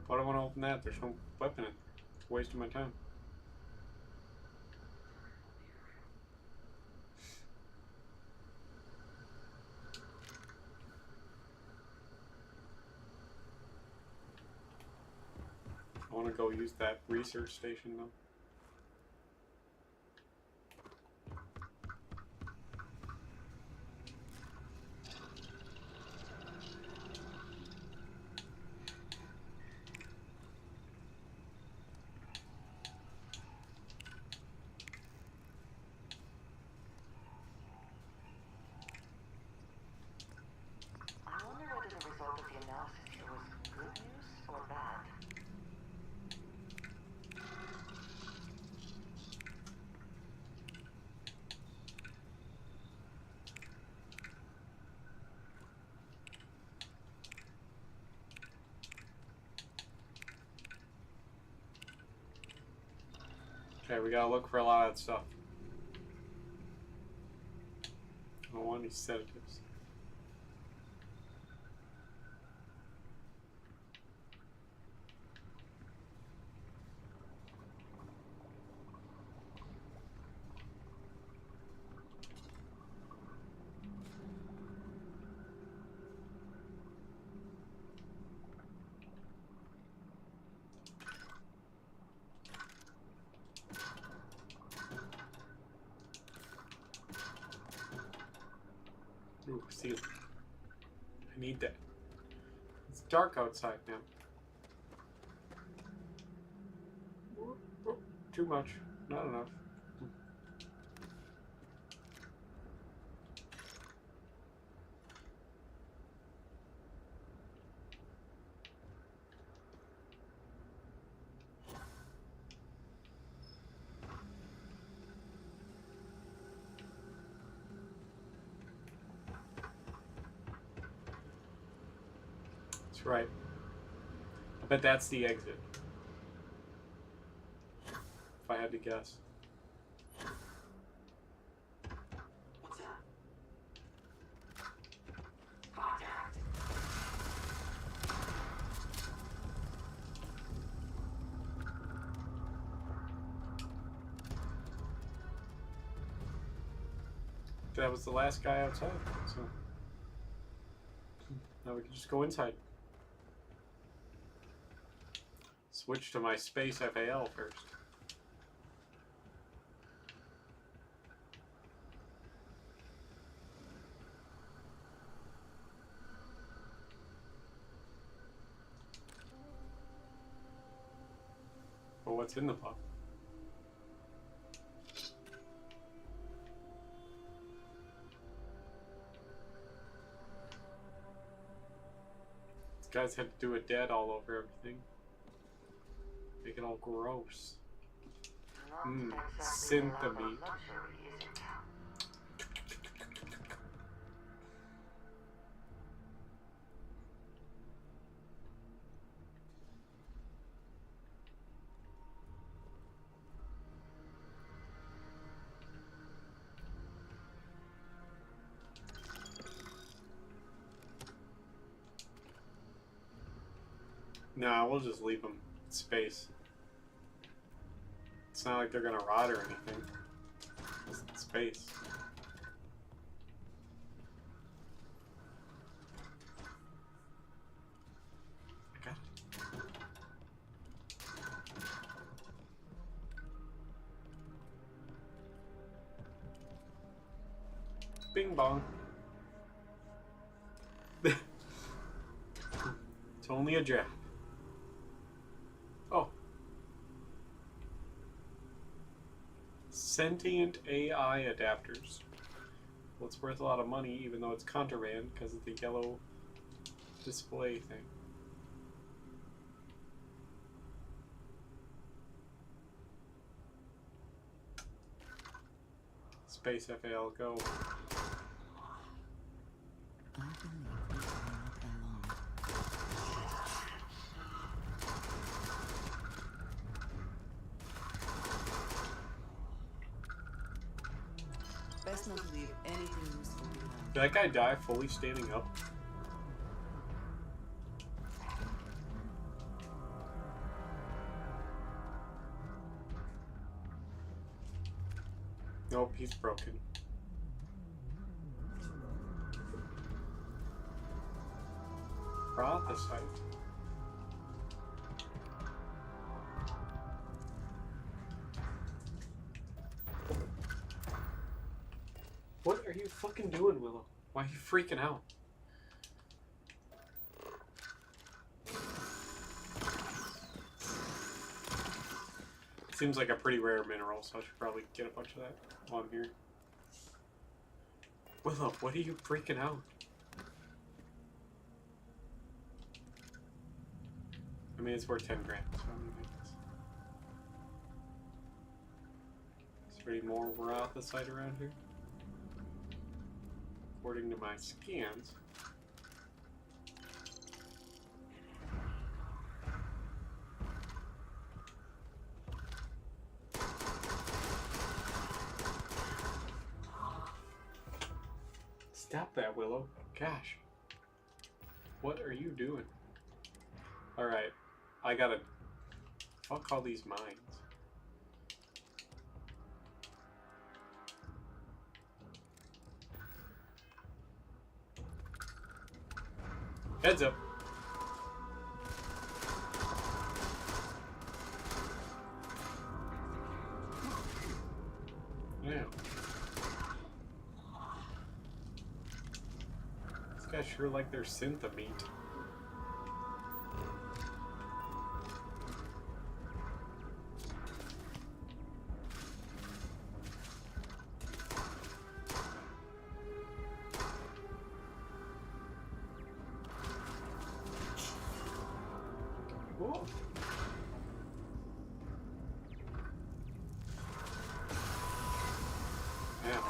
B: Why do I want to open that? There's no weapon in it. It's a waste of my time. I want to go use that research station though.
M: I wonder whether the result of the analysis here was good news or bad.
B: Okay, we gotta look for a lot of that stuff. I don't want any sedatives. Ooh, see, I need that. It's dark outside now. Too much. Not enough. That's right. I bet that's the exit. If I had to guess.
N: What's that? Contact.
B: That was the last guy outside, so now we can just go inside. Switch to my space FAL first. Well, what's in the pod? These guys had to do a dead all over everything. Make it all gross. Synthamine. Nah, we'll just leave them in space. It's not like they're gonna rot or anything. It's in space. I got it. Bing bong. It's only a jab. Oh. Sentient AI adapters. Well, it's worth a lot of money, even though it's contraband because of the yellow display thing. Space FAL, go.
M: Best not to leave anything useful behind.
B: Did that guy die fully standing up? Nope, he's broken. Prophesite. What are you fucking doing, Willow? Why are you freaking out? Seems like a pretty rare mineral, so I should probably get a bunch of that while I'm here. Willow, what are you freaking out? I mean, it's worth 10 grand, so I'm gonna make this. Is there any more Rothicite around here? According to my scans. Stop that, Willow. Gosh. What are you doing? Alright. I gotta... Fuck all these mines. Heads up. Yeah. These guys sure like their synth meat. Cool. Yeah.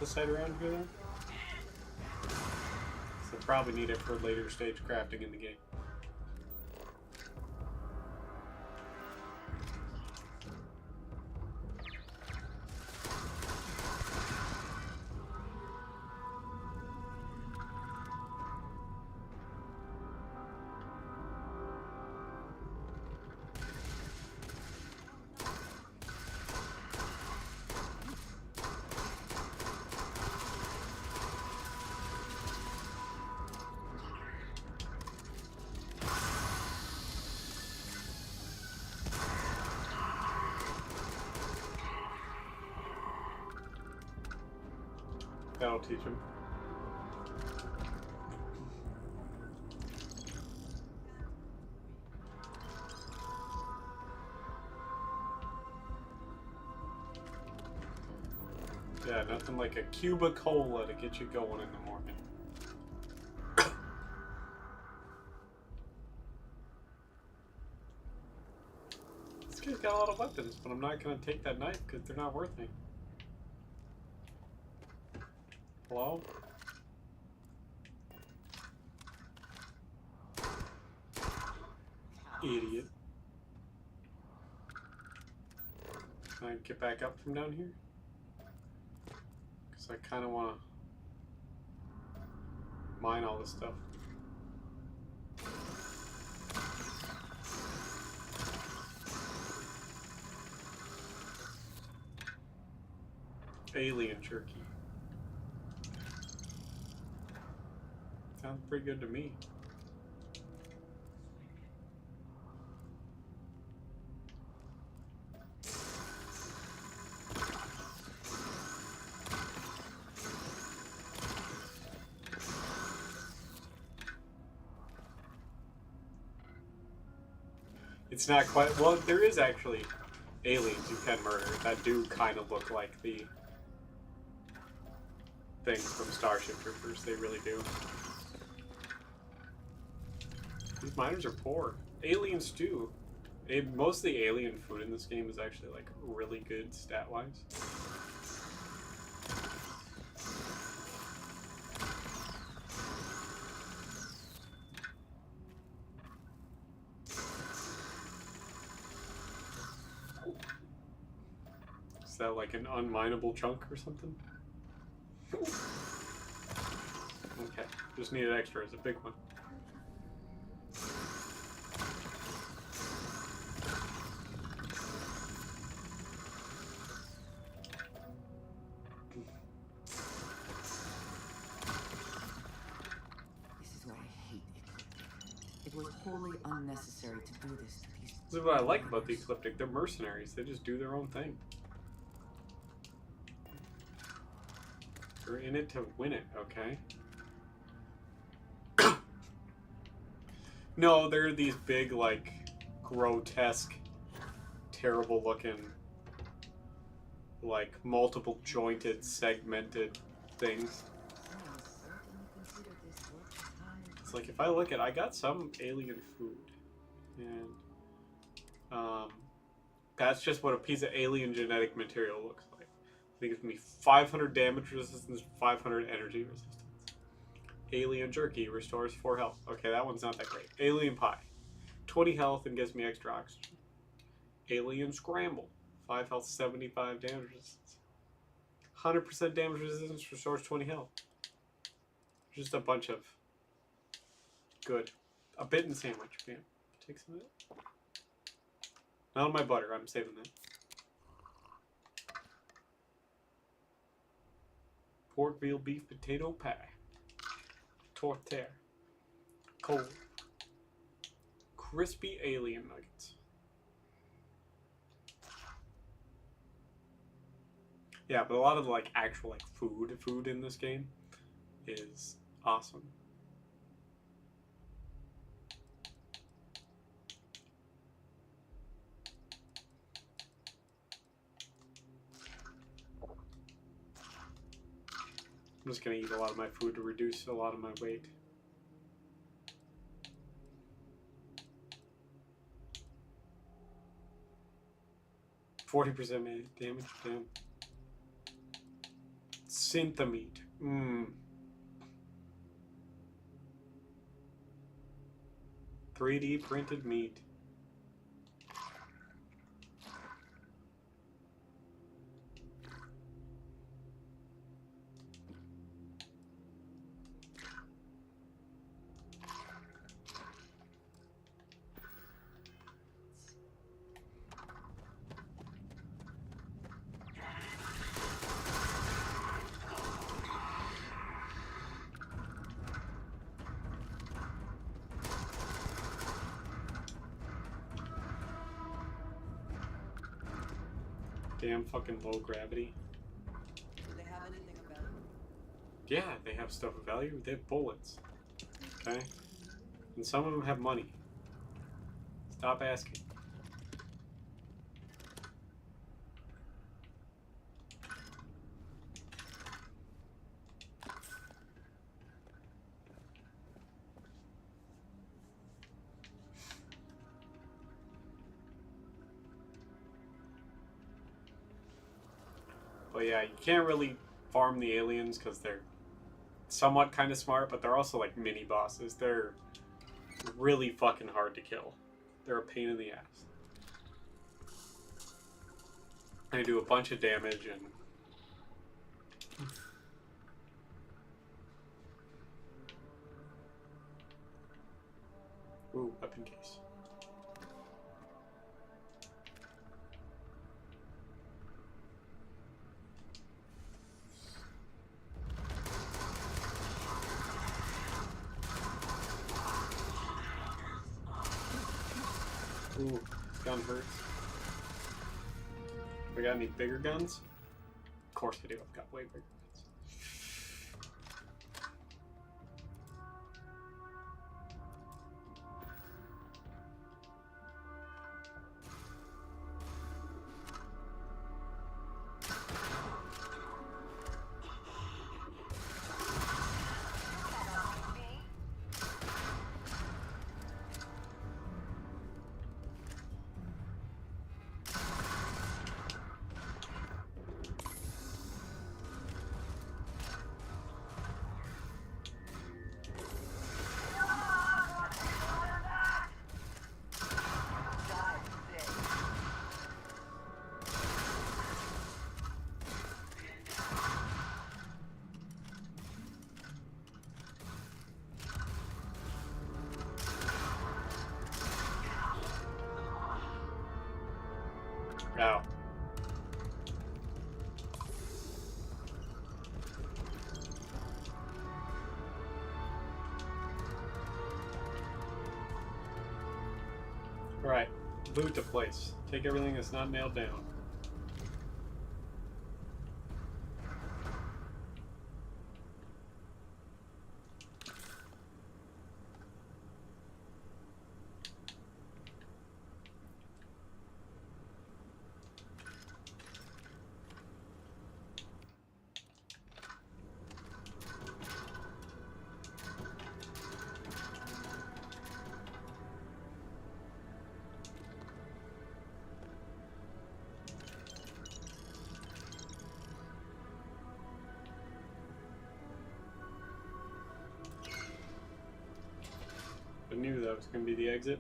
B: anthracite around here then? So probably need it for later stage crafting in the game. That'll teach him. Yeah, nothing like a cube of cola to get you going in the morning. This guy's got a lot of weapons, but I'm not going to take that knife because they're not worth me. Hello? Idiot. Can I get back up from down here? Because I kind of want to mine all this stuff. Alien jerky. Sounds pretty good to me. It's not quite... Well, there is actually aliens you can murder that do kind of look like the things from Starship Troopers. They really do. These miners are poor. Aliens too. Most of the alien food in this game is actually like really good stat-wise. Is that like an unminable chunk or something? Okay, just need an extra as a big one.
M: It was wholly unnecessary to do this to these...
B: This is what I like about the Ecliptic. They're mercenaries. They just do their own thing. They're in it to win it, okay? No, they're these big, like, grotesque, terrible looking, like, multiple jointed, segmented things. It's like, if I look at, I got some alien food, and that's just what a piece of alien genetic material looks like. I think it's gonna be 500 damage resistance, 500 energy resistance. Alien jerky restores 4 health. Okay, that one's not that great. Alien pie, 20 health and gives me extra oxygen. Alien scramble, 5 health, 75 damage resistance. 100% damage resistance restores 20 health. Just a bunch of good. A bitten sandwich, man. Take some of that. Not on my butter, I'm saving that. Pork, veal, beef, potato pie. Tortilla. Cold. Crispy alien nuggets. Yeah, but a lot of the, like, actual, like, food in this game is awesome. I'm just gonna eat a lot of my food to reduce a lot of my weight. $40% damage, damn. Synthamete. 3D printed meat. Damn fucking low gravity.
M: Do they have anything of value?
B: Yeah, they have stuff of value. They have bullets. Okay? And some of them have money. Stop asking. But yeah, you can't really farm the aliens because they're somewhat kind of smart, but they're also like mini bosses. They're really fucking hard to kill. They're a pain in the ass. They do a bunch of damage and... Ooh, weapon case. Ooh, this gun hurts. We got any bigger guns? Of course we do. I've got way bigger guns. Ow. Alright, boot to place. Take everything that's not nailed down. I knew that was going to be the exit.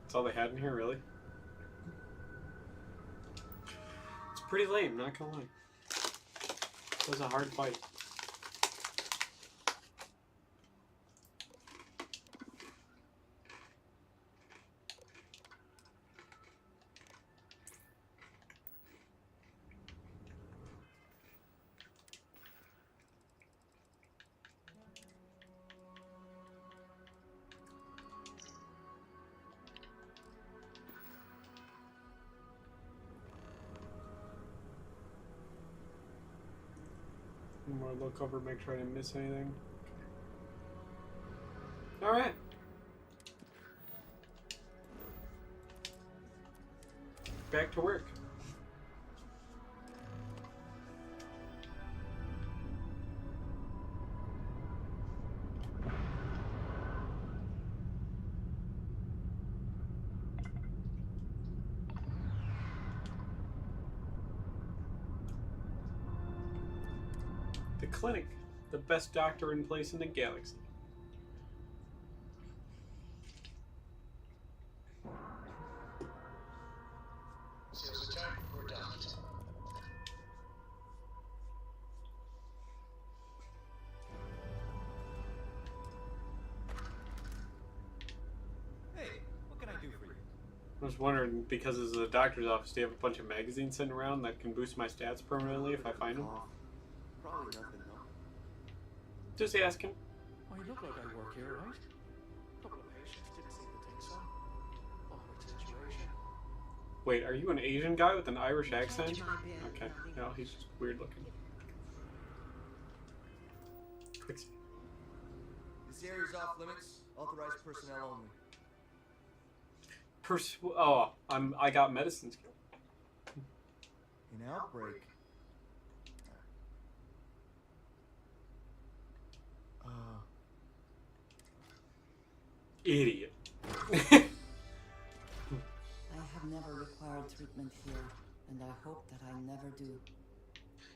B: That's all they had in here, really? It's pretty lame, not gonna lie. It was a hard fight. More look over, make sure I didn't miss anything. Alright. Back to work. clinic. The best doctor in place in the galaxy.
E: Sales attack or not?
H: Hey, what can I do for you?
B: I was wondering, because this is a doctor's office, do you have a bunch of magazines sitting around that can boost my stats permanently if I find them?
I: Probably nothing, though.
B: Just asking.
I: Well, you look like I work here, right? A couple of patients didn't seem to think so. Awkward situation.
B: Wait, are you an Asian guy with an Irish accent? Okay, no, he's just weird looking. Quick.
O: This area's off limits. Authorized personnel only.
B: Oh, I got medicine skill.
O: An outbreak.
B: Idiot.
M: I have never required treatment here, and I hope that I never do.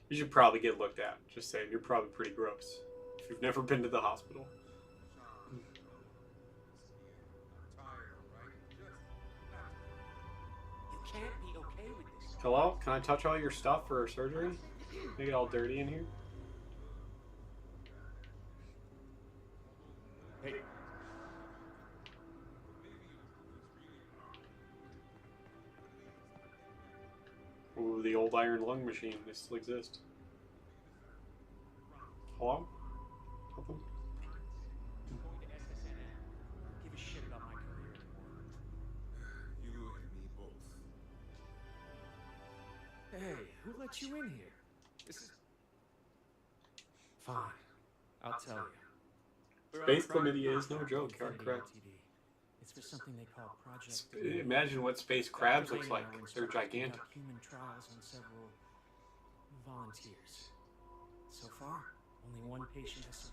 B: You should probably get looked at. Just saying, you're probably pretty gross. If you've never been to the hospital.
I: You can't be okay with this.
B: Hello? Can I touch all your stuff for surgery? Make it all dirty in here?
I: Hey.
B: Ooh, the old iron lung machine. They still exist. Hello? Nothing?
I: Give a shit about my career anymore.
C: You and me both.
I: Hey, who let you in here? This is... Fine. I'll tell you.
B: Space chlamydia is no joke, you're correct.
I: It's for something they call Project...
B: Imagine what space crabs looks like. They're gigantic.
I: Human trials on several volunteers. So far, only one patient has...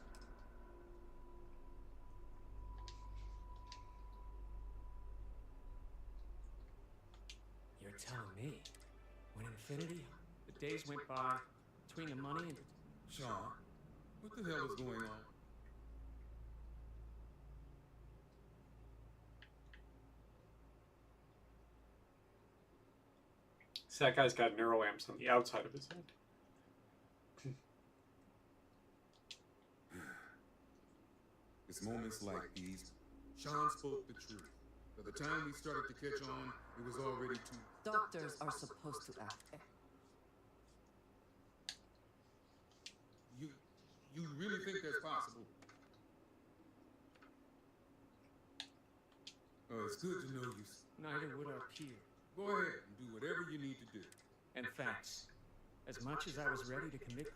I: You're telling me, when Infinity, the days went by between the money and...
C: Sean, what the hell is going on?
B: See, that guy's got neuroamps on the outside of his head.
C: It's moments like these. Sean spoke the truth. By the time we started to catch on, it was already too...
M: Doctors are supposed to act.
C: You really think that's possible? Oh, it's good to know you.
I: Neither would our peer.
C: Go ahead and do whatever you need to do.
I: And thanks. As much as I was ready to commit...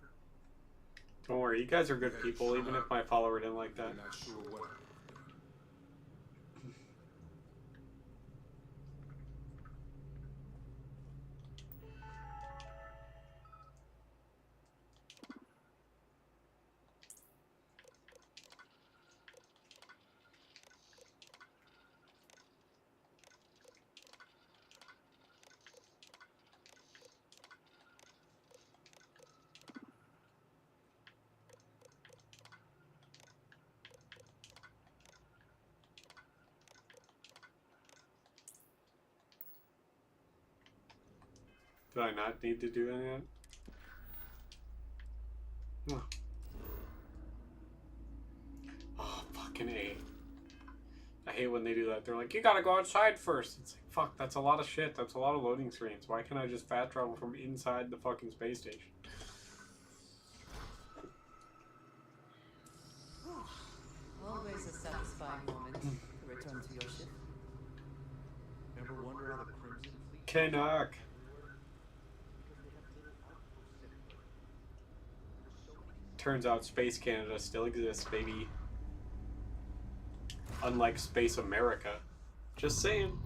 B: Don't worry, you guys are good people, even if my follower didn't like that.
C: I'm not sure what.
B: Do I not need to do any of that? Oh, fucking A. I hate when they do that. They're like, you gotta go outside first. It's like, fuck, that's a lot of shit. That's a lot of loading screens. Why can't I just fast travel from inside the fucking space station?
M: Always a satisfying moment to return to your ship.
O: Ever wonder how the Crimson Fleet...
B: Canuck. Turns out Space Canada still exists, baby. Unlike Space America. Just saying.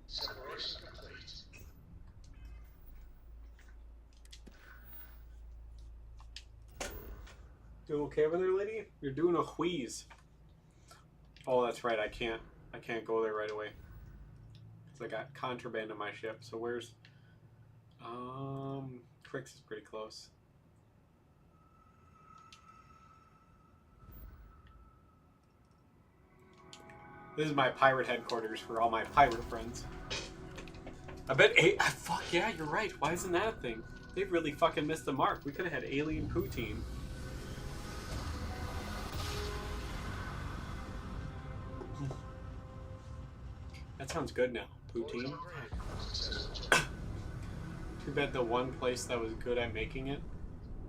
E: Separation complete.
B: You okay over there, lady? You're doing a wheeze. Oh, that's right. I I can't go there right away. Because I got contraband on my ship. So where's... Crix is pretty close. This is my pirate headquarters for all my pirate friends. I bet... fuck yeah, you're right. Why isn't that a thing? They really fucking missed the mark. We could have had alien poutine. That sounds good now. Poutine. Too bad the one place that was good at making it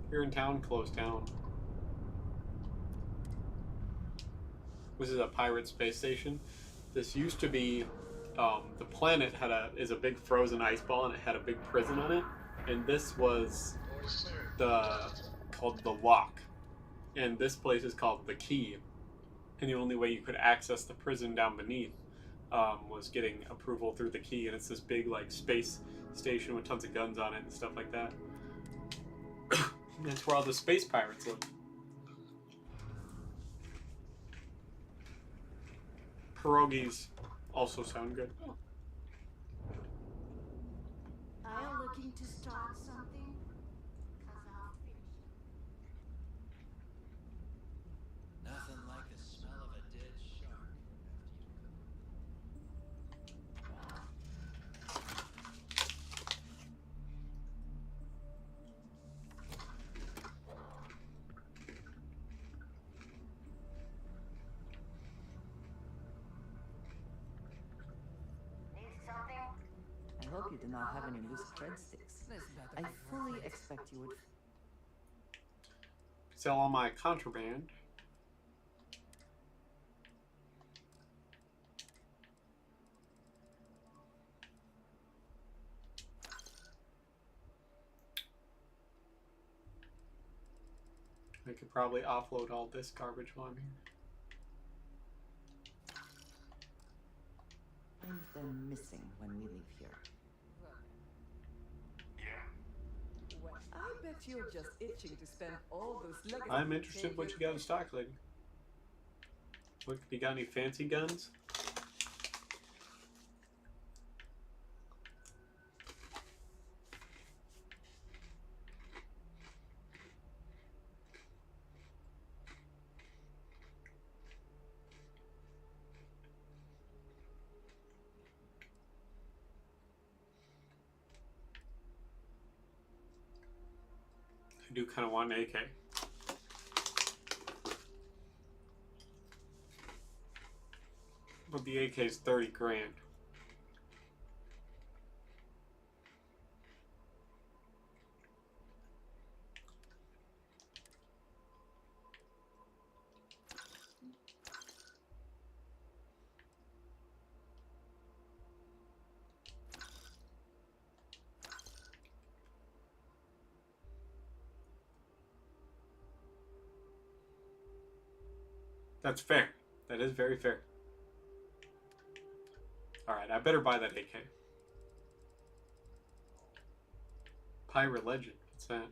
B: here in town closed down. This is a pirate space station. This used to be the planet is a big frozen ice ball and it had a big prison on it. And this was called the Lock. And this place is called the Key. And the only way you could access the prison down beneath was getting approval through the Key. And it's this big like space station with tons of guns on it and stuff like that. That's where all the space pirates live. Pierogies also sound good. Oh.
K: Are you looking to start something? 'Cause I'll finish it.
P: Nothing like the smell of a dead shark
M: I hope you do not have any loose breadsticks. I fully expect you would.
B: Sell all my contraband. I could probably offload all this garbage while I'm here.
M: I've been missing when we leave here.
Q: I bet you're just itching to spend all those legacy.
B: I'm interested in what you got in stock, lady. What, you got any fancy guns? I do kind of want an AK. But the AK is 30 grand. That's fair. That is very fair. Alright, I better buy that AK. Pirate Legend. What's that?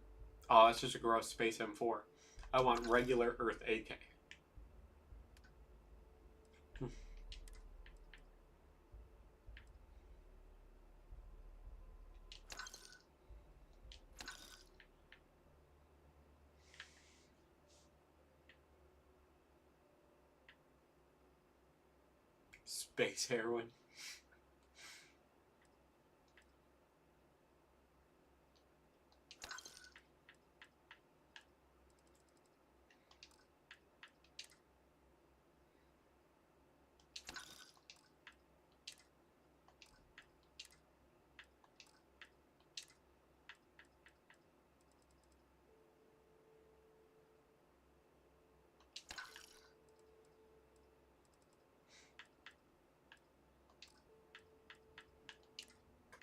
B: Oh, that's just a gross Space M4. I want regular Earth AK. Space heroin.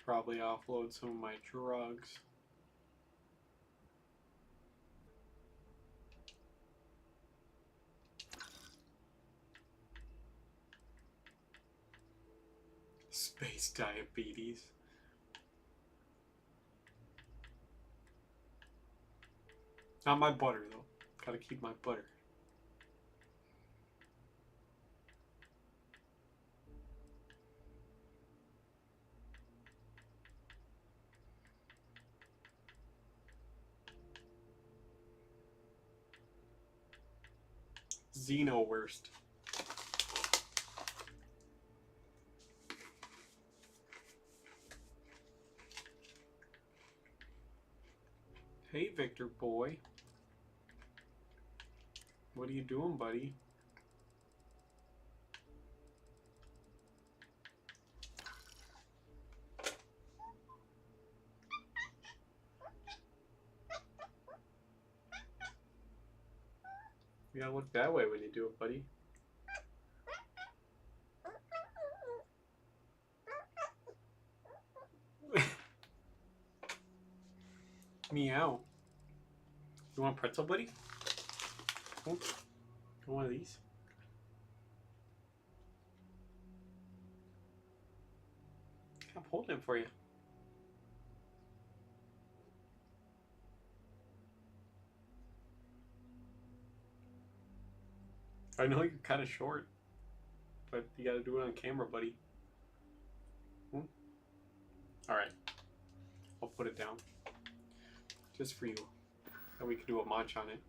B: Probably offload some of my drugs. Space diabetes. Not my butter though. Gotta keep my butter. Xeno worst. Hey, Victor boy. What are you doing, buddy? You gotta look that way when you do it, buddy. Meow. You want a pretzel, buddy? Oh, one of these. I'm holding it for you. I know you're kind of short, but you gotta do it on camera, buddy. Alright. I'll put it down. Just for you. And we can do a munch on it.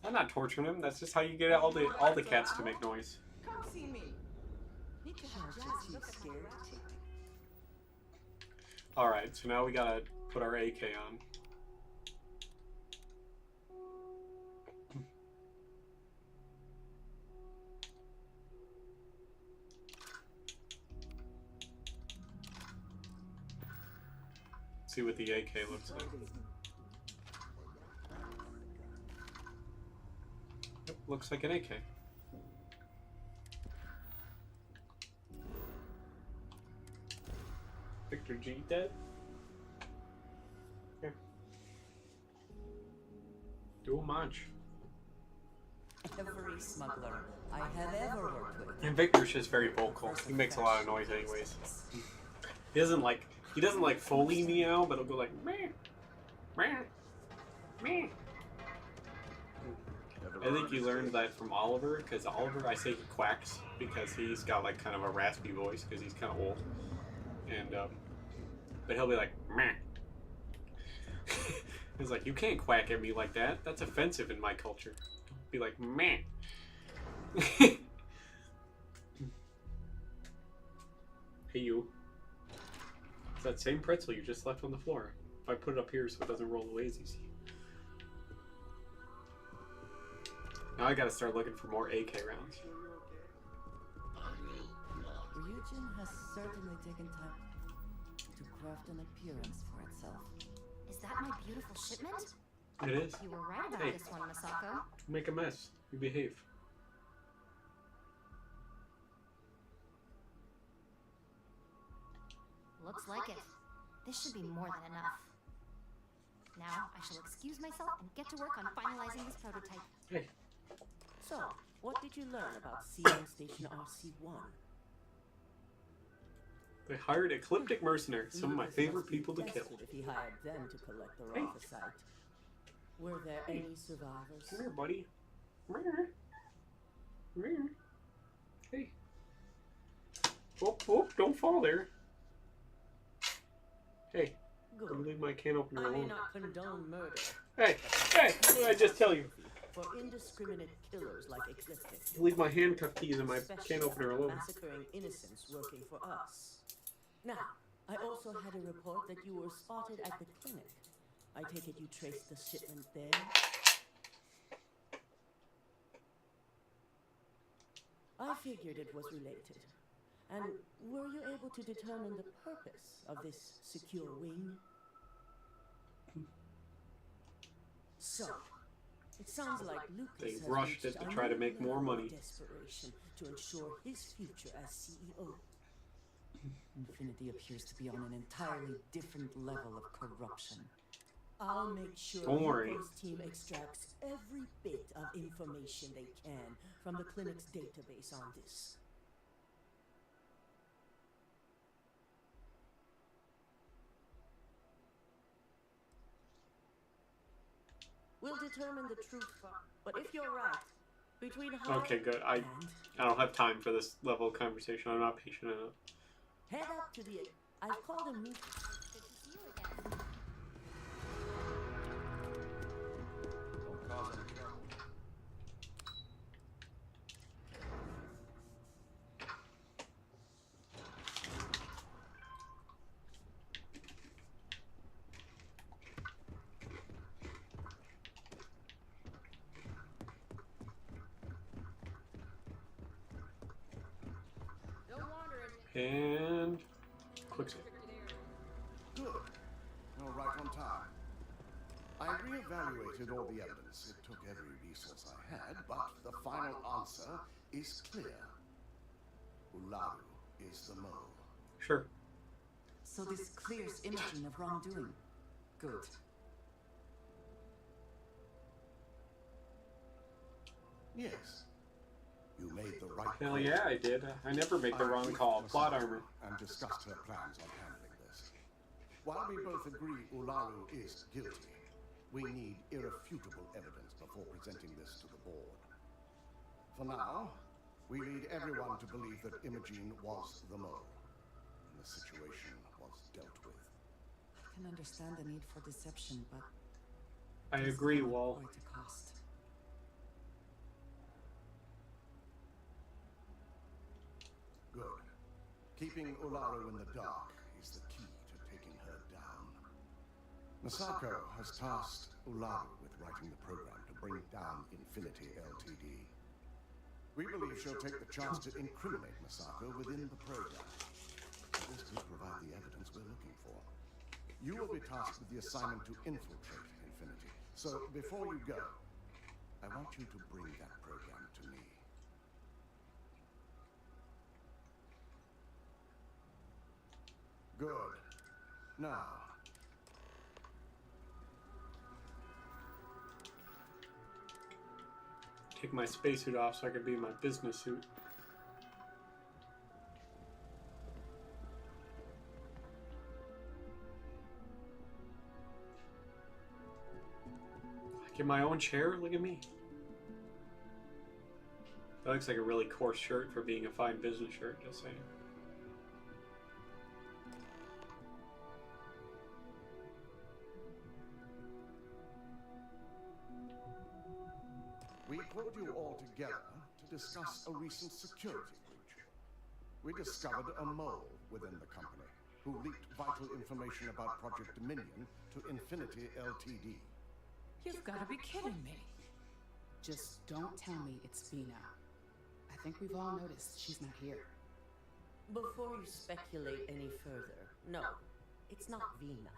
B: I'm not torturing him. That's just how you get all the cats to make noise.
M: Come see me. Need to have just too scared to take.
B: Alright, so now we gotta put our AK on. See what the AK looks like. Yep, looks like an AK. Victor G dead? Here. Do a munch.
M: Every smuggler I have ever worked with.
B: And Victor's just very vocal. He makes a lot of noise anyways. He doesn't like fully meow, but he'll go like meh, meh, meh. I think you learned that from Oliver, because Oliver, I say he quacks because he's got like kind of a raspy voice because he's kind of old, and but he'll be like meh. He's like, you can't quack at me like that. That's offensive in my culture. Be like meh. Hey you. It's that same pretzel you just left on the floor. If I put it up here so it doesn't roll away as easy. Now I gotta start looking for more AK rounds.
M: Ryujin has certainly taken time to craft an appearance for itself.
L: Is that my beautiful shipment?
B: It is.
L: You were right about this one, Masako.
B: Make a mess. You behave.
L: Looks like it. This should be more than enough. Now, I shall excuse myself and get to work on finalizing this prototype.
B: Hey.
K: So, what did you learn about CM Station RC-1?
B: They hired ecliptic mercenaries, some of my favorite people to kill.
K: If he hired them to collect the Rothicite. Were there any survivors?
B: Come here, buddy. Hey. Oh, don't fall there. Hey, don't leave my can opener
K: I may
B: alone.
K: not condone murder.
B: Hey, what did I just tell you?
K: For indiscriminate killers like Ecliptic.
B: Leave my handcuff keys in my can opener alone.
K: Massacring innocents working for us. Now, I also had a report that you were spotted at the clinic. I take it you traced the shipment there? I figured it was related. And were you able to determine the purpose of this secure wing? So, it sounds like Lucas
B: They
K: has
B: rushed
K: reached
B: it to try to make more money.
K: Desperation to ensure his future as CEO. Infinity appears to be on an entirely different level of corruption. I'll make sure
B: Don't worry.
K: Luca's team extracts every bit of information they can from the clinic's database on this. We'll determine the truth, but if you're right, between her
B: Okay, good. I don't have time for this level of conversation. I'm not patient enough.
K: head up to the... I've called him...
L: Good to see you again.
O: Don't cause any trouble.
B: And quick save.
E: Good. You're right on time. I re-evaluated all the evidence. It took every resource I had, but the final answer is clear. Ularu is the mole.
B: Sure.
M: So this clears Imogen of wrongdoing. Good.
E: Yes. You made the right
B: Hell
E: call.
B: yeah, I did. I never make the wrong call. Plot armor.
E: And discussed her plans on handling this. While we both agree Ularu is guilty, we need irrefutable evidence before presenting this to the board. For now, we lead everyone to believe that Imogen was the mole, and the situation was dealt with.
M: I can understand the need for deception, but
B: I agree, Wall.
M: quite a cost.
E: Good. Keeping Ularu in the dark is the key to taking her down. Masako has tasked Ularu with writing the program to bring down Infinity Ltd. We believe she'll take the chance to incriminate Masako within the program. This could provide the evidence we're looking for. You will be tasked with the assignment to infiltrate Infinity. So, before you go, I want you to bring that program to me. Good. Now,
B: Take my spacesuit off so I can be in my business suit. I get my own chair? Look at me. That looks like a really coarse shirt for being a fine business shirt, just saying.
E: we pulled you all together to discuss a recent security breach. We discovered a mole within the company who leaked vital information about Project Dominion to Infinity Ltd.
R: You've got to be kidding me. Just don't tell me it's Vina. I think we've all noticed she's not here.
K: Before you speculate any further, no, it's not Vina.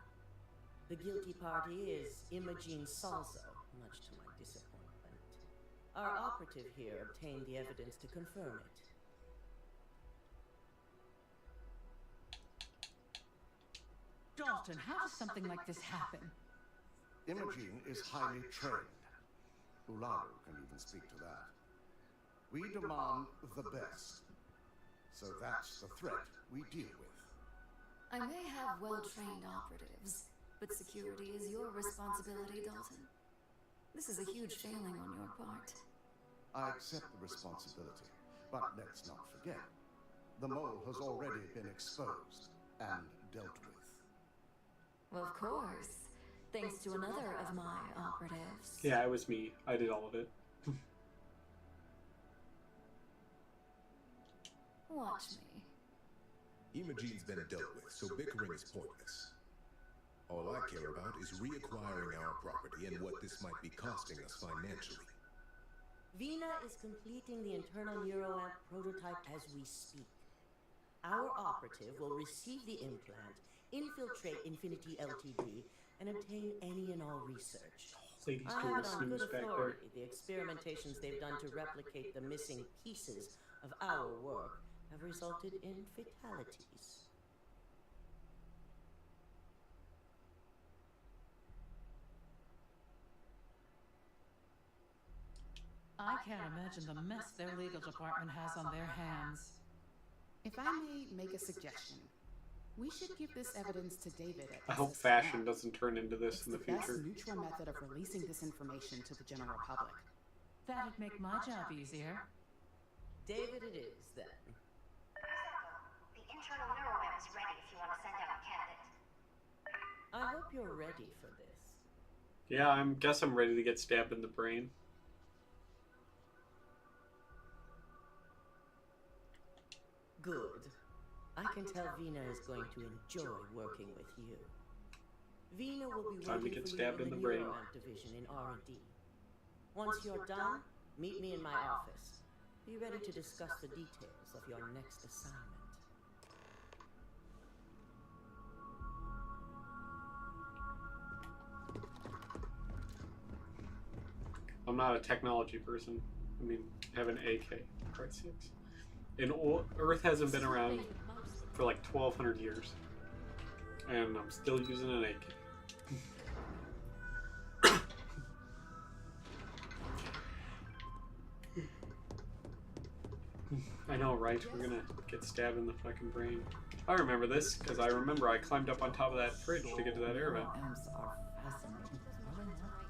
K: The guilty party is Imogen Salzo, much to my disappointment. Our operative here obtained the evidence to confirm it.
J: Dalton, how does something like this happen?
E: Imogen is highly trained. Ularu can even speak to that. We demand the best. So that's the threat we deal with.
D: I may have well-trained operatives, but security is your responsibility, Dalton. This is a huge failing on your part.
E: I accept the responsibility, but let's not forget, the mole has already been exposed and dealt with.
D: Well, of course. Thanks to another of my operatives.
B: Yeah, it was me. I did all of it.
D: Watch me.
S: Imogen's been dealt with, so bickering is pointless. All I care about is reacquiring our property and what this might be costing us financially.
K: Vina is completing the internal neuroamp prototype as we speak. Our operative will receive the implant, infiltrate Infinity Ltd, and obtain any and all research.
B: Ladies
K: I
B: doing
K: have
B: the
K: it on good
B: snooze back there.
K: authority the experimentations they've done to replicate the missing pieces of our work have resulted in fatalities.
J: I can't imagine the mess their legal department has on their hands.
R: If I may make a suggestion, we should give this evidence to David at
B: I hope
R: SSM.
B: fashion doesn't turn into this
R: It's
B: in the
R: the best
B: future.
R: neutral method of releasing this information to the general public.
J: That'd make my job easier.
K: David it is, then.
L: The internal neuroamp is ready if you want to send out a candidate.
K: I hope you're ready for this.
B: Yeah, guess I'm ready to get stabbed in the brain.
K: Good. I can tell Vina is going to enjoy working with you. Vina will be
B: Time to
K: working
B: get
K: for
B: stabbed
K: you
B: in
K: in
B: the
K: the
B: brain.
K: neuroamp division in R&D. Once you're done, meet me in my office. Be ready to discuss the details of your next assignment.
B: I'm not a technology person. I mean, I have an AK, for Christ's sakes. And Earth hasn't been around for like 1,200 years. And I'm still using an AK. I know, right? We're gonna get stabbed in the fucking brain. I remember this, because I remember I climbed up on top of that fridge to get to that air vent.
M: Amps are fascinating. Are they not?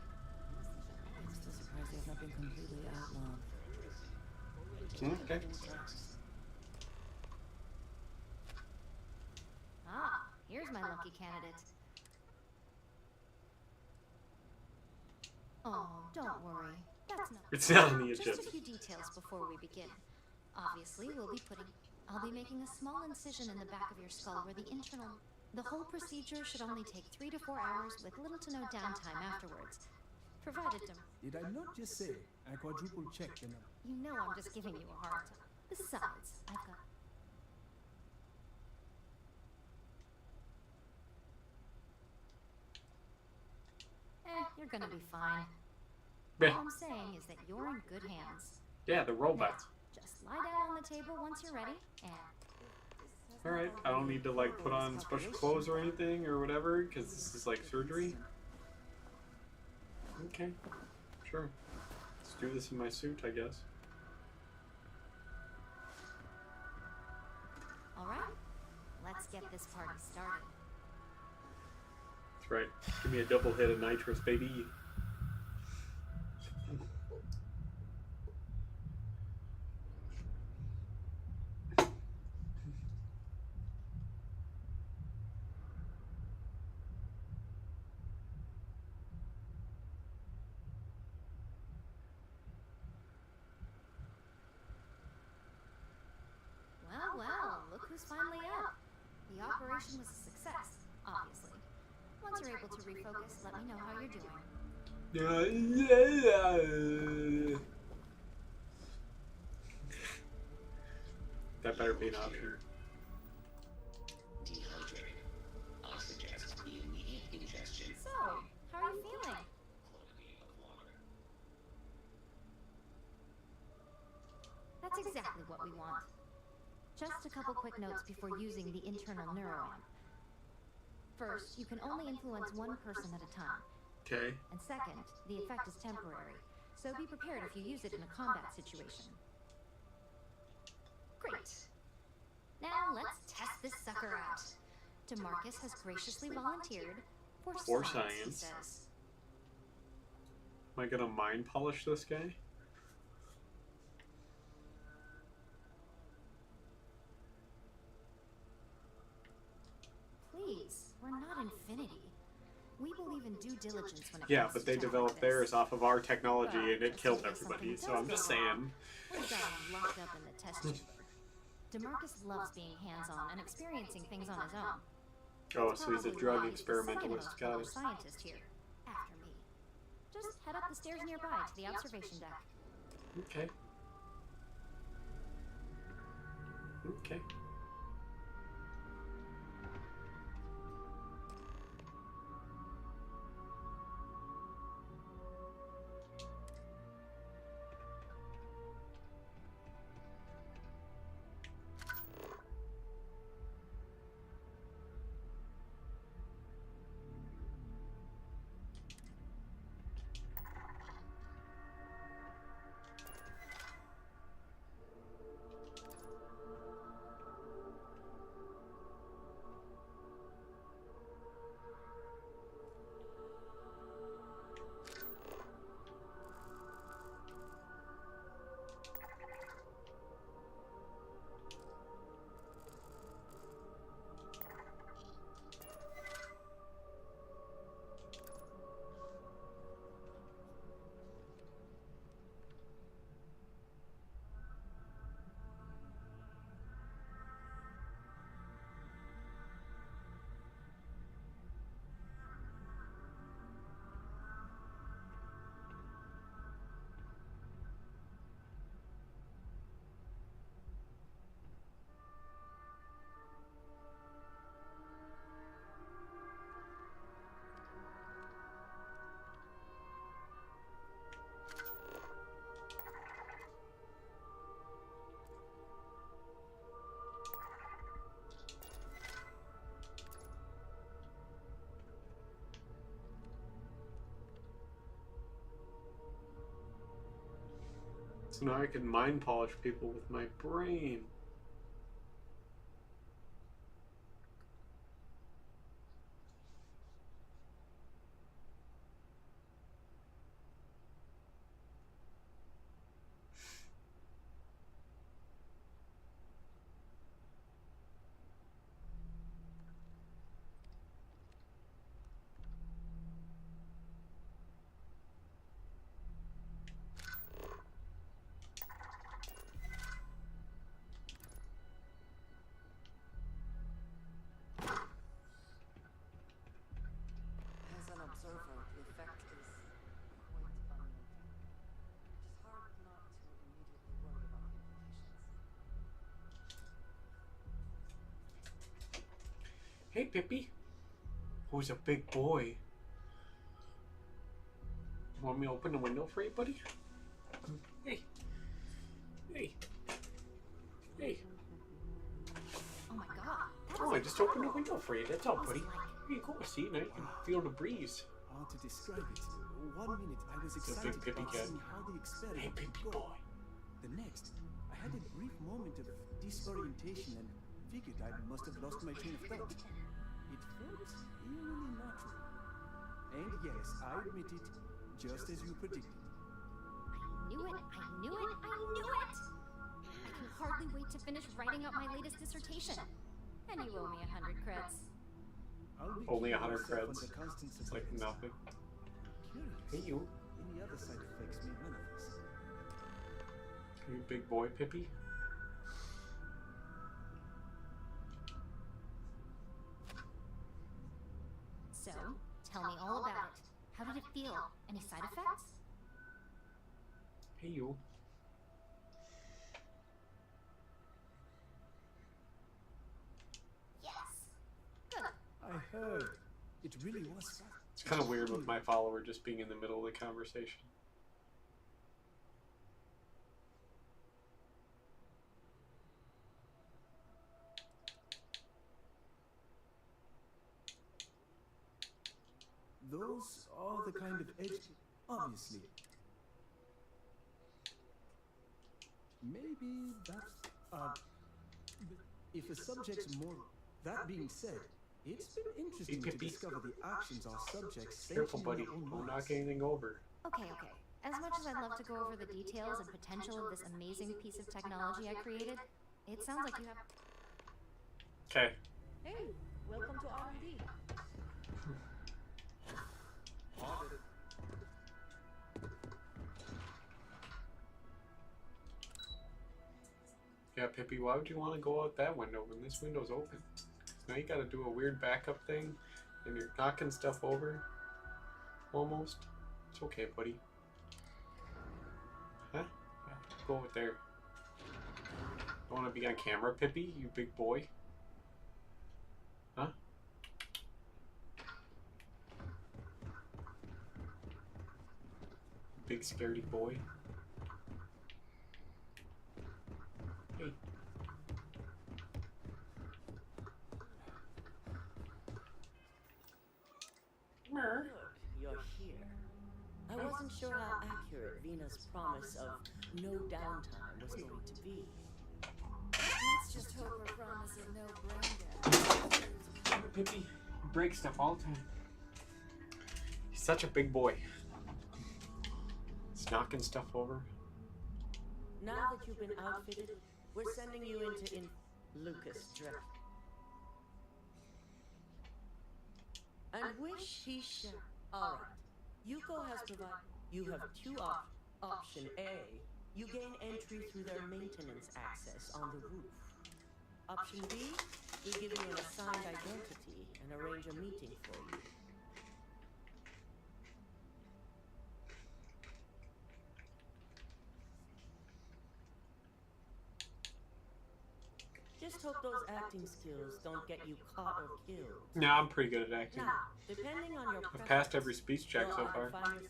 M: I'm still surprised they have not been completely outlawed.
B: Okay.
L: Ah, here's my lucky candidate. Oh, don't worry. That's not.
B: It's not on the
L: Just
B: agenda.
L: a few details before we begin. Obviously, I'll be making a small incision in the back of your skull where the whole procedure should only take 3 to 4 hours with little to no downtime afterwards. Provided
I: Did I not just say I quadruple checked and
L: you know I'm just giving you a hard time. Besides, I've got... you're gonna be fine.
B: Yeah.
L: All I'm saying is that you're in good hands.
B: Yeah, the robots.
L: Just lie down on the table once you're ready, and...
B: Alright, I don't need to like put on special clothes or anything or whatever, because this is like surgery. Okay, sure. Let's do this in my suit, I guess.
L: Alright, let's get this party started.
B: That's right. Give me a double hit of nitrous, baby.
L: Well, look who's finally up. The operation was a success, obviously. Once you're able to refocus, let me know how you're doing.
B: That better be an option.
N: Dehydrated. I'll suggest immediate ingestion.
L: So, how are you feeling?
N: Quantity of water.
L: That's exactly what we want. Just a couple quick notes before using the internal neuroamp. First, you can only influence one person at a time.
B: Okay.
L: And second, the effect is temporary, so be prepared if you use it in a combat situation. Great. Now let's test this sucker out. DeMarcus has graciously volunteered for science, he says.
B: Am I gonna mind polish this guy?
L: Please, we're not Infinity. We believe in due diligence when it
B: Yeah,
L: comes
B: but
L: to
B: they
L: stuff like
B: developed
L: this.
B: theirs off of our technology
L: But
B: and it
L: just
B: killed
L: in case
B: everybody,
L: something
B: so I'm
L: does
B: just
L: go wrong,
B: saying.
L: We've got him locked up in the test chamber. DeMarcus loves being hands-on and experiencing things on his own.
B: Oh, so he's a
L: Probably
B: drug
L: why he's the
B: experimentalist.
L: second
B: Got it.
L: most scientist here, after me. Just head up the stairs nearby to the observation deck.
B: Okay. Okay. So now I can mind polish people with my brain.
M: As an observer, the effect is quite unknown. It is hard not to immediately worry about the implications.
B: Hey, Pippi. Who's a big boy? Want me to open the window for you, buddy? Hey. Hey. Hey.
L: Oh my god.
B: Oh, I just opened the window for you. That's all, buddy. Here you go. See, now you can feel the breeze.
I: How to describe it? 1 minute I was
B: It's a
I: excited
B: big Pippi
I: about
B: cat.
I: seeing how the experiment
B: Hey,
I: would
B: Pippi
I: go.
B: boy.
I: The next, I had a brief moment of disorientation and figured I must have lost my train of thought. It felt eerily natural. And yes, I admit it, just as you predicted.
L: I knew it. I knew it. I knew it. I can hardly wait to finish writing up my latest dissertation. And you owe me 100 creds.
I: I'll be
B: Only
I: keeping
B: 100
I: myself
B: creds.
I: under constant
B: It's like
I: surveillance.
B: nothing.
I: Curious.
B: Hey, you.
I: Any other side effects may manifest.
B: Are you big boy, Pippi?
L: So, tell me all about it. How did it feel? Any side effects?
B: Hey, you.
L: Yes. Good.
I: I heard. It really was fun.
B: It's kind of weird with my follower just being in the middle of the conversation.
I: Those are the kind of edge. Obviously. Maybe that's. If a subject's more. That being said, it's been interesting to
B: Pippi.
I: discover the actions our subjects
B: Careful,
I: sanction in
B: buddy.
I: their own
B: Don't
I: minds.
B: knock anything over.
L: Okay. As much as I'd love to go over the details and potential of this amazing piece of technology I created, it sounds like you have.
B: Okay.
K: Hey, welcome to R&D.
B: Yeah, Pippi, why would you want to go out that window when this window's open? Now you gotta do a weird backup thing, and you're knocking stuff over. Almost. It's okay, buddy. Huh? Go over there. You wanna be on camera, Pippi, you big boy? Huh? Big scaredy boy. Hey.
K: Look, you're here. I wasn't sure how accurate Vina's promise of no downtime was going to be.
D: Let's just hope her promise of no brain death.
B: Pippi, you break stuff all the time. He's such a big boy. He's knocking stuff over.
K: Now that you've been outfitted, we're sending you into Lucas Drek. And wish he shall. Alright. Yuko has provided. You have two option A. You gain entry through their maintenance access on the roof. Option B. We give you an assigned identity and arrange a meeting for you. Just hope those acting skills don't get you caught or killed.
B: Nah, I'm pretty good at acting.
K: Now, depending on your
B: I've passed every speech check so
K: you'll
B: far.
K: find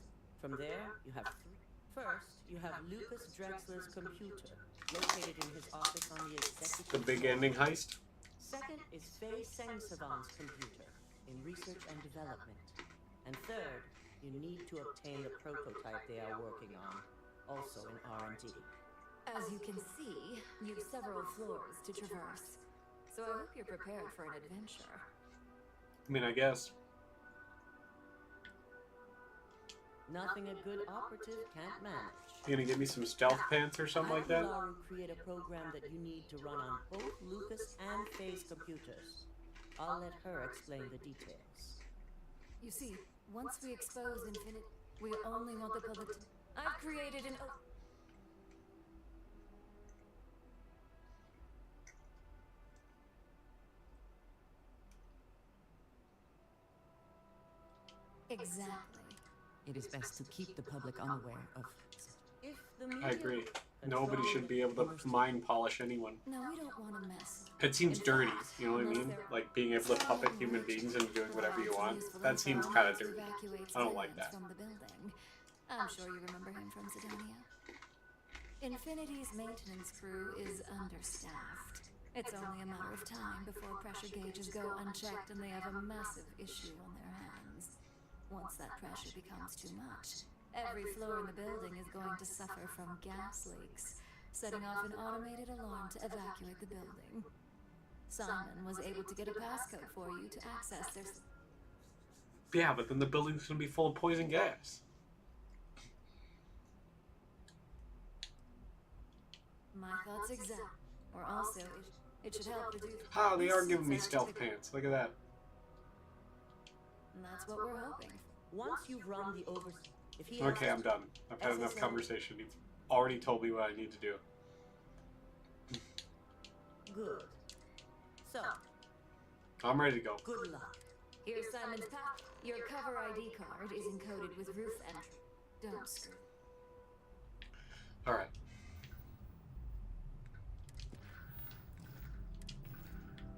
K: From there, you have three. First, you have Lucas Drexler's computer, located in his office on the executive.
B: The big ending heist.
K: Second is Faye Sengsavan's computer, in research and development. And third, you need to obtain the prototype they are working on, also in R&D.
D: As you can see, you've several floors to traverse. So I hope you're prepared for an adventure.
B: I mean, I guess.
K: Nothing a good operative can't manage.
B: You gonna give me some stealth pants or something like that?
K: Laru create a program that you need to run on both Lucas and Faye's computers. I'll let her explain the details.
D: You see, once we expose Infinite, we only want the public to... I've created an... Exactly.
R: It is best to keep the public unaware of...
K: If the
B: I agree. Nobody should be able to mind polish anyone.
D: No, we don't want to mess.
B: It seems dirty, you know what I mean? Like being able to puppet human beings and doing whatever you want. That seems kind of dirty. I don't like that.
D: From the building. I'm sure you remember him from Sidonia. Infinity's maintenance crew is understaffed. It's only a matter of time before pressure gauges go unchecked and they have a massive issue on their hands. Once that pressure becomes too much, every floor in the building is going to suffer from gas leaks, setting off an automated alarm to evacuate the building. Simon was able to get a passcode for you to access their...
B: Yeah, but then the building's gonna be full of poison gas.
D: My thoughts exact. Or also, it should help reduce...
B: Ah, they are giving me stealth pants. Look at that.
D: And that's what we're hoping.
K: Once you've run the over... If he
B: Okay, I'm done. I've had enough conversation. You've already told me what I need to do.
K: Good. So,
B: I'm ready to go.
K: good luck.
D: Here's Simon's pack. Your cover ID card is encoded with roof entry. Don't screw.
B: Alright.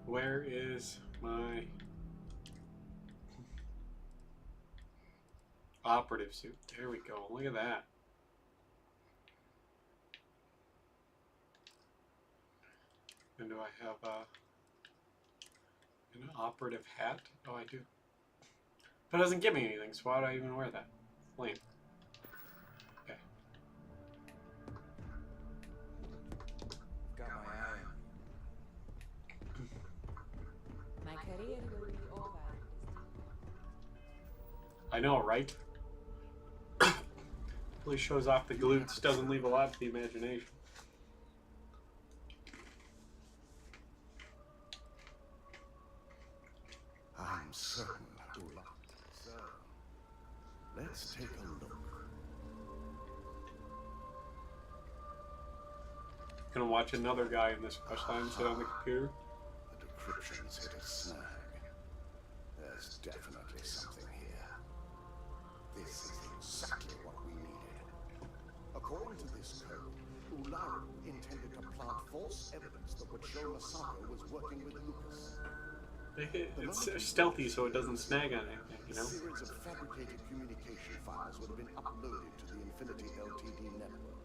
B: Where is my operative suit? There we go. Look at that. And do I have an operative hat? Oh, I do. But it doesn't give me anything, so why would I even wear that? Lame. Okay.
O: Got my eye on.
F: My career will be over.
B: I know, right? Really shows off the glutes, doesn't leave a lot to the imagination.
E: I'm certain, Ula. So, let's take a look.
B: Gonna watch another guy in this quest line sit on the computer.
E: The decryptions hit a snag. There's definitely something here. This is exactly what we needed. According to this code, Ularu intended to plant false evidence that would show Masako was working with Lucas.
B: It's stealthy so it doesn't snag on anything, you know?
E: A series of fabricated communication files would have been uploaded to the Infinity LTD network.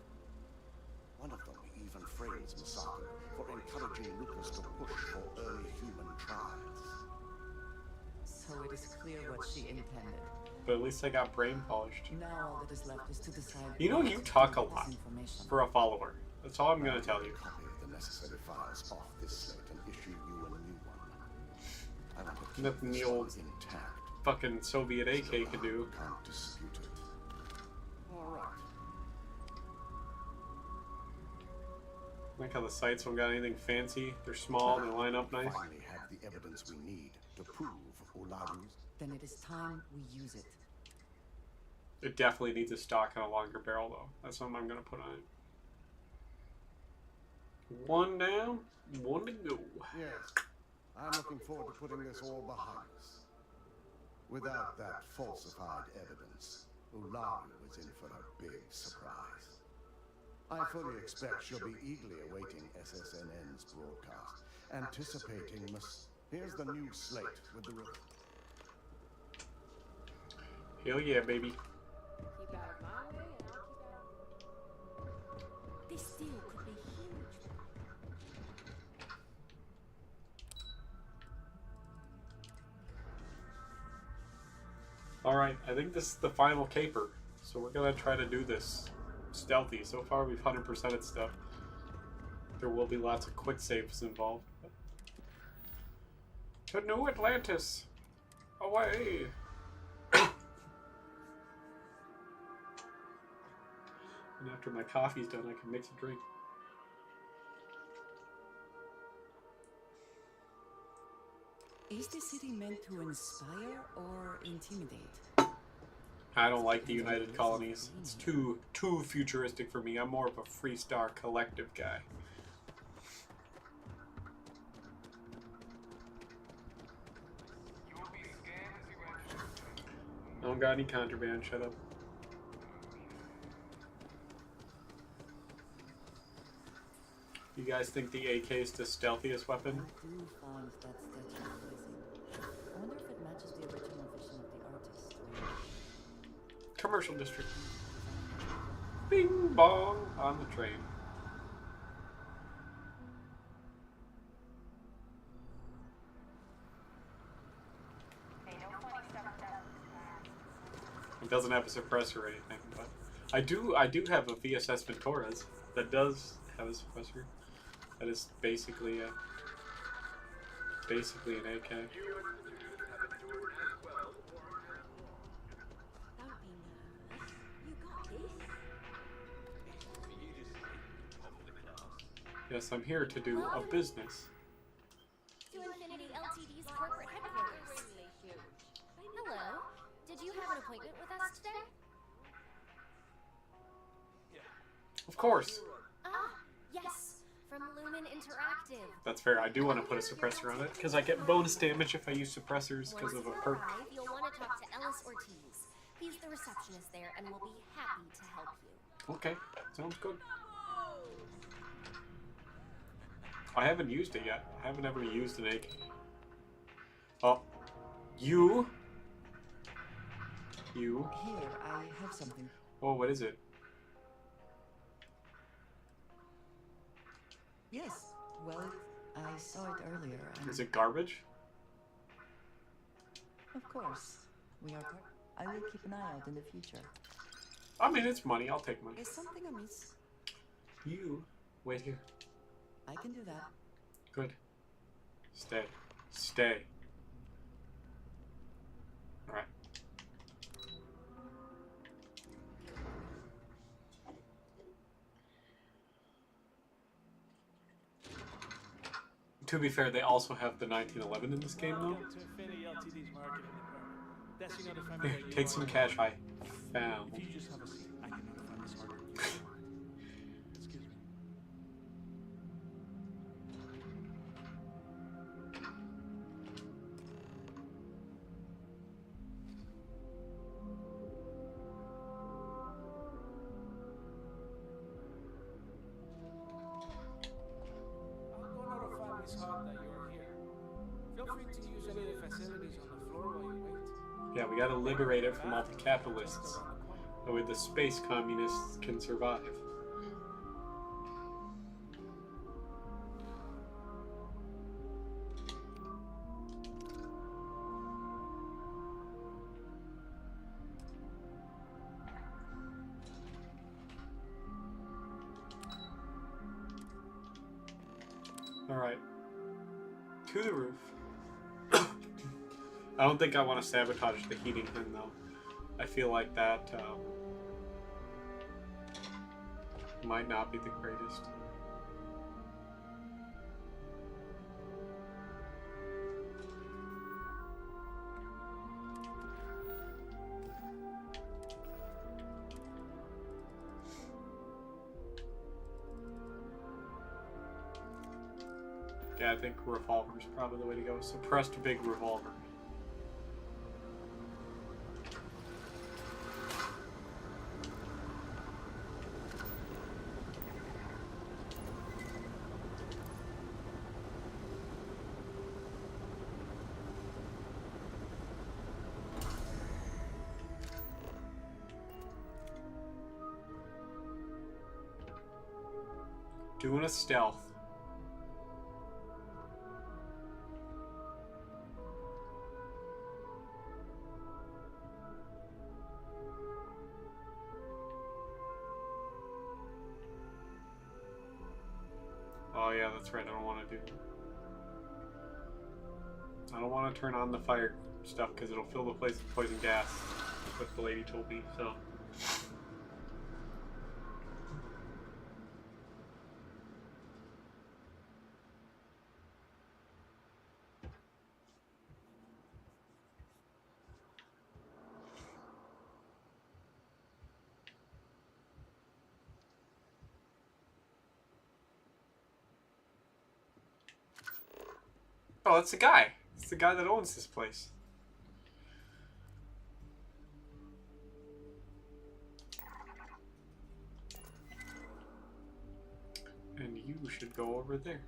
E: One of them even frames Masako for encouraging Lucas to push for early human trials.
R: So it is clear what she intended.
B: But at least I got brain polished.
R: Now all that is left is to decide...
B: You know, you talk a lot for a follower. That's all I'm gonna tell you.
E: Copy the necessary files off this slate and issue you a new one. I want to keep
B: Nothing the
E: this
B: old
E: one intact.
B: fucking Soviet AK can do.
E: Can't dispute it. All right.
B: Like how the sights don't got anything fancy. They're small, they line up nice.
E: Finally have the evidence we need to prove Ularu's.
R: Then it is time we use it.
B: It definitely needs a stock and a longer barrel, though. That's something I'm gonna put on it. One down, one to go.
E: Yes, I'm looking forward to putting this all behind us. Without that falsified evidence, Ularu is in for a big surprise. I fully expect she'll be eagerly awaiting SSNN's broadcast, anticipating Here's the new slate with the ribbon.
B: Hell yeah, baby.
F: Keep out of my way and I'll keep out.
K: This deal could be huge.
B: Alright, I think this is the final caper. So we're gonna try to do this stealthy. So far we've 100%ed stuff. There will be lots of quick saves involved. To New Atlantis! Away! And after my coffee's done, I can mix a drink.
R: Is the city meant to inspire or intimidate?
B: I don't like the United Colonies. It's too futuristic for me. I'm more of a Freestar Collective guy. I don't got any contraband. Shut up. You guys think the AK is the stealthiest weapon?
M: I do find that statue pleasing. I wonder if it matches the original vision of the artist.
B: Commercial district. Bing bong on the train. It doesn't have a suppressor or anything, but I do have a VSS Venturas that does have a suppressor. That is basically an AK. Yes, I'm here to do a business.
L: To Infinity Ltd's corporate headquarters. Hello. Did you have an appointment with us today?
B: Of course.
L: Ah, yes. From Lumen Interactive.
B: That's fair. I do want to put a suppressor on it because I get bonus damage if I use suppressors because of a perk.
L: Once you arrive, you'll want to talk to Ellis Ortiz. He's the receptionist there and will be happy to help you.
B: Okay, sounds good. I haven't used it yet. I haven't ever used an AK. Oh, you.
M: Here, I have something.
B: Oh, what is it?
M: Yes. Well, I saw it earlier.
B: Is it garbage?
M: Of course. We are. I will keep an eye out in the future.
B: I mean, it's money. I'll take money.
M: Is something amiss?
B: You wait here.
M: I can do that.
B: Good. Stay. Stay. All right. To be fair, they also have the 1911 in this game, though. Here, take some cash I found.
I: If you just have a seat, I can notify Miss Harder. Excuse me. I'll go notify Miss Hart that you're here. Feel free to use any of the facilities on the floor while you wait.
B: Yeah, we gotta liberate it from all the capitalists. That way the space communists can survive. Alright. To the roof. I don't think I want to sabotage the heating thing, though. I feel like that might not be the greatest. Yeah, I think revolver's probably the way to go. Suppressed big revolver. Doing a stealth. yeah, that's right. I don't want to do. I don't want to turn on the fire stuff because it'll fill the place with poison gas. That's what the lady told me. So. Oh, that's the guy. It's the guy that owns this place. And you should go over there.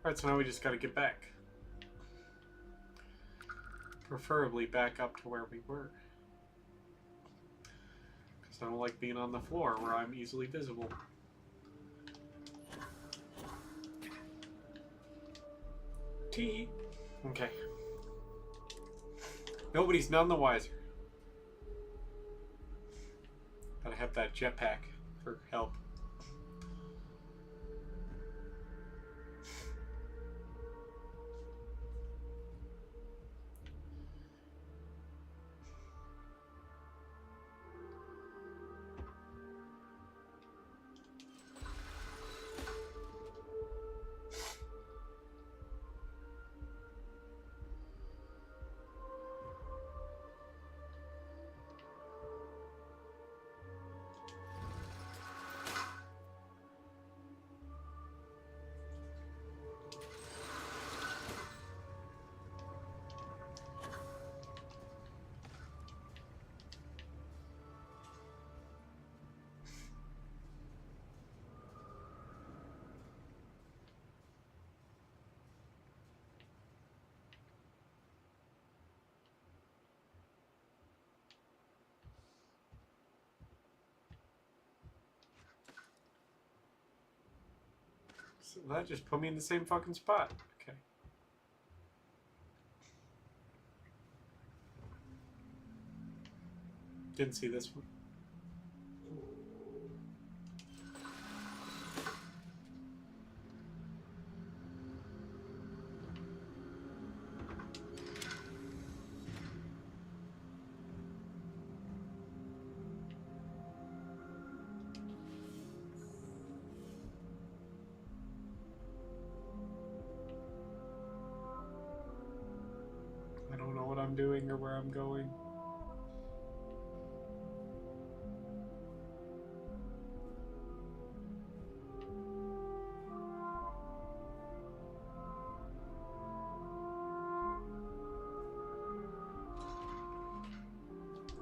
B: Alright, so now we just gotta get back. Preferably back up to where we were. Because I don't like being on the floor where I'm easily visible. Tee. Okay. Nobody's none the wiser. Gotta have that jetpack for help. So that just put me in the same fucking spot. Okay. Didn't see this one. I don't know what I'm doing or where I'm going.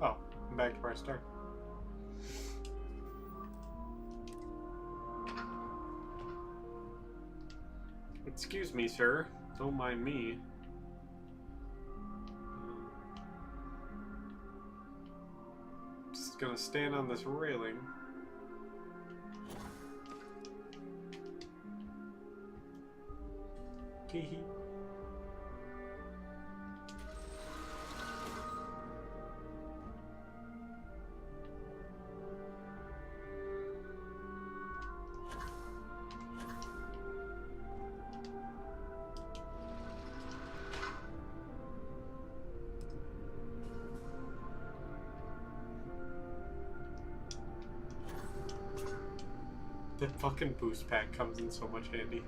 B: Oh, I'm back to where I started. Excuse me, sir. Don't mind me. Just gonna stand on this railing. Hee. That fucking boost pack comes in so much handy.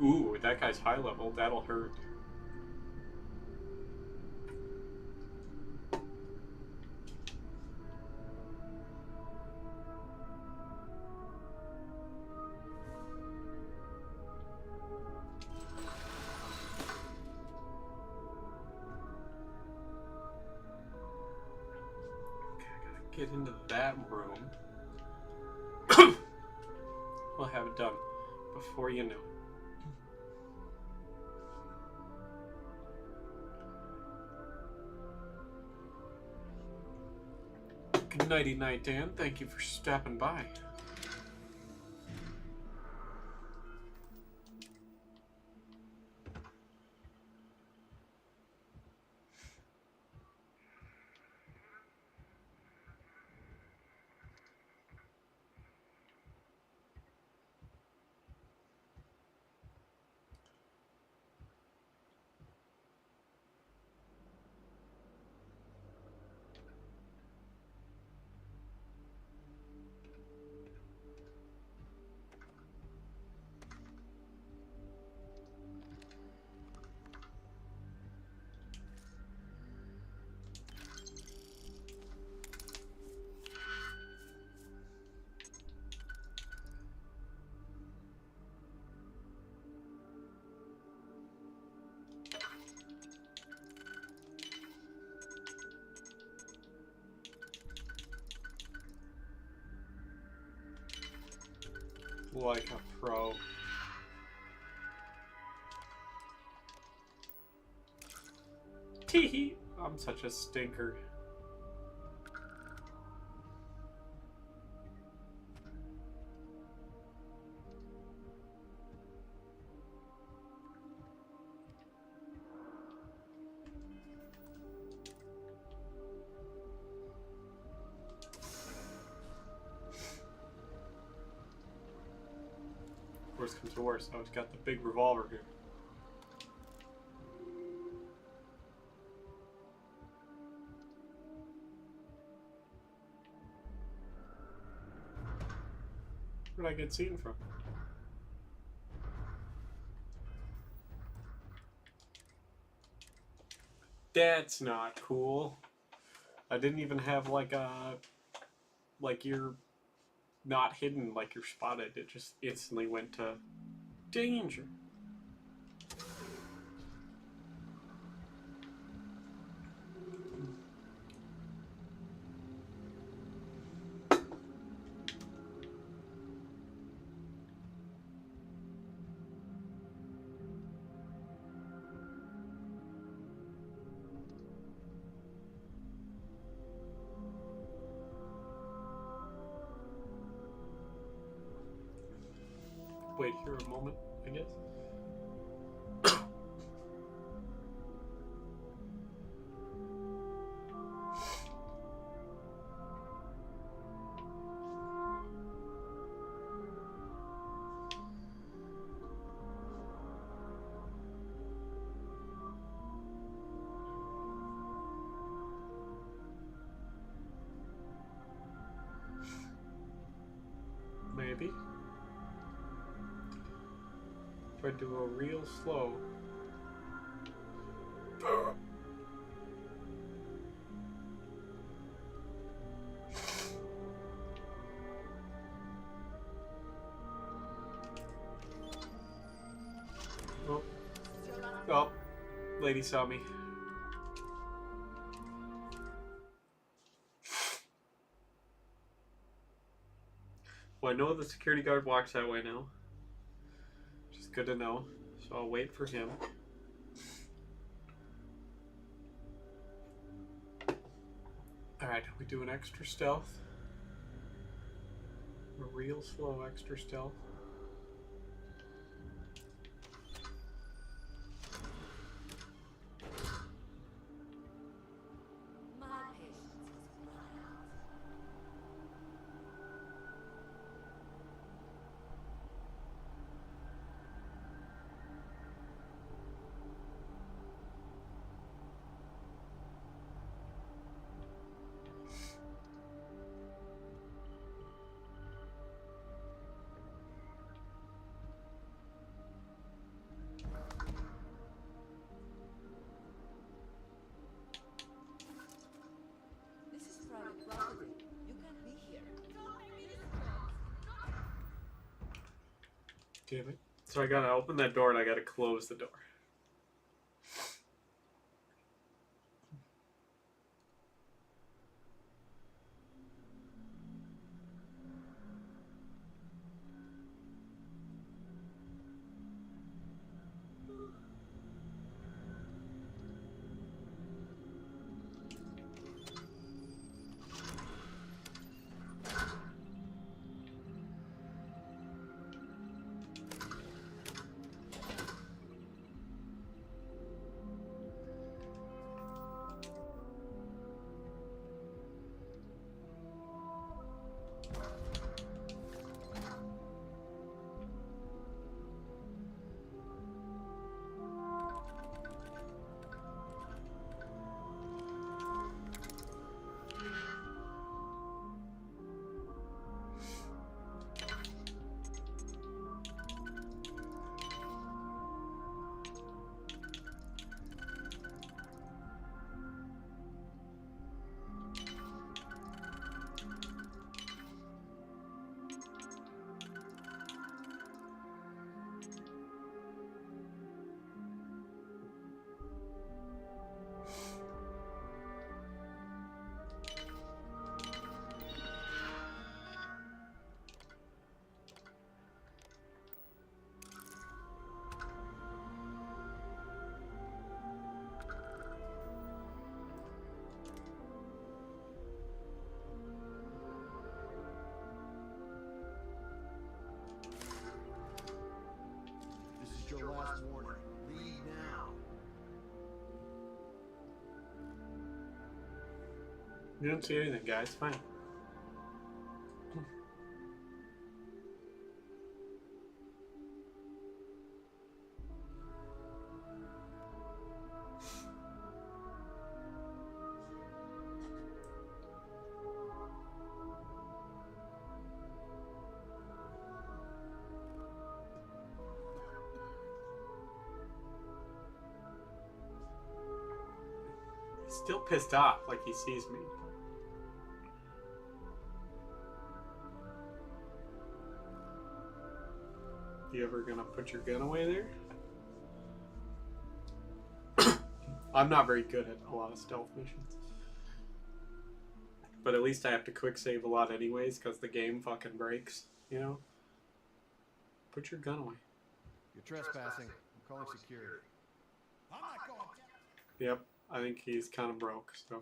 B: Ooh, that guy's high level. That'll hurt. Get into that room. We'll have it done before you know it. Good nighty night, Dan. Thank you for stopping by. Like a pro. Teehee! I'm such a stinker. Worst comes to worst, I've got the big revolver here. Where'd I get seen from? That's not cool. I didn't even have like a... like you're not hidden, like you're spotted. It just instantly went to danger. Wait here a moment, I guess. Maybe. If I do a real slow. Oh. Oh. Lady saw me. Well, I know the security guard walks that way now. Which is good to know. So I'll wait for him. Alright, we do an extra stealth. A real slow extra stealth. Damn it. So I gotta open that door and I gotta close the door.
O: This is your last warning. Leave now.
B: You don't see anything, guys. Fine. He's still pissed off, like he sees me. You ever gonna put your gun away there? I'm not very good at a lot of stealth missions. But at least I have to quick save a lot anyways, because the game fucking breaks, you know? Put your gun away.
O: You're trespassing. I'm calling security. I'm not going to.
B: Yep, I think he's kind of broke, so.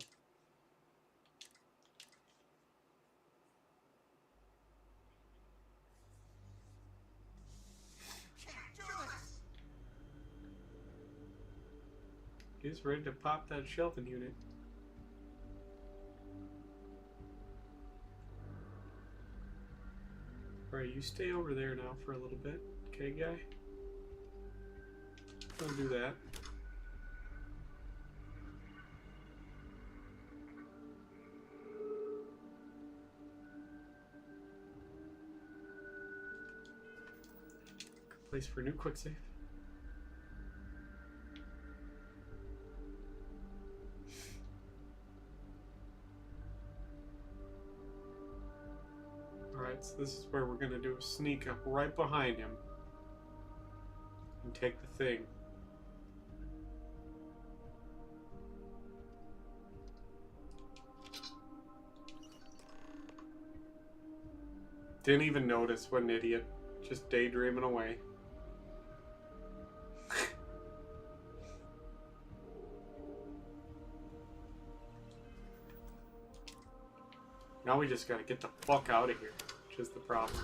B: He's ready to pop that shelving unit. Alright, you stay over there now for a little bit, okay, guy? Don't do that. Good place for a new quick save. Alright, so this is where we're gonna do a sneak up right behind him and take the thing. Didn't even notice, what an idiot. Just daydreaming away. Now we just gotta get the fuck out of here, which is the problem.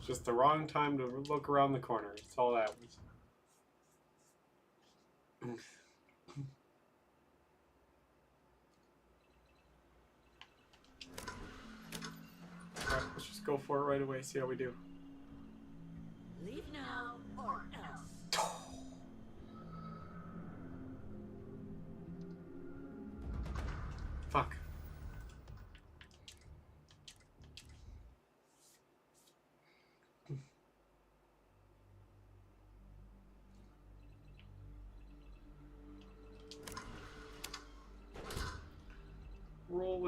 B: Just the wrong time to look around the corner. That's all that was. Alright, let's just go for it right away, see how we do.
K: Leave now or else.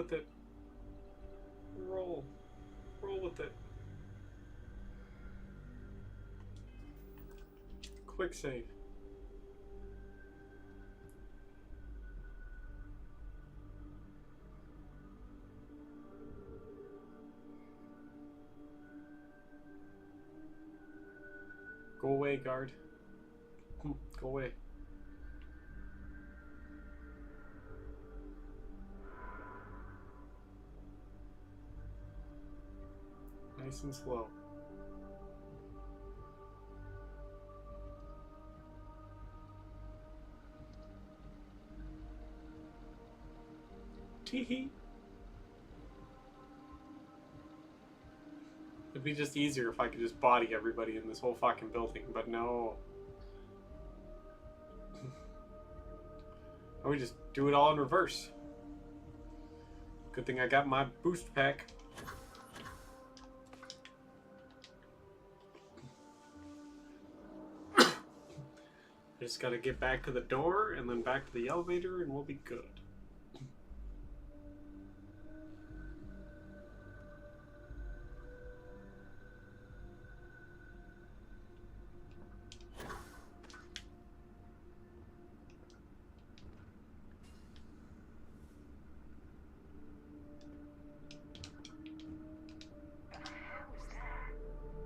B: with it. Roll. Roll with it. Quick save. Go away, guard. Go away. Nice and slow. Tee-hee. It'd be just easier if I could just body everybody in this whole fucking building, but no. Or we just do it all in reverse. Good thing I got my boost pack. Just gotta get back to the door and then back to the elevator and we'll be good.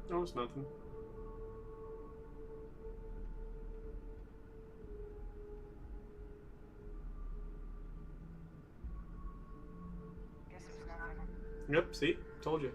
B: No, it's nothing. Yep, see? Told you.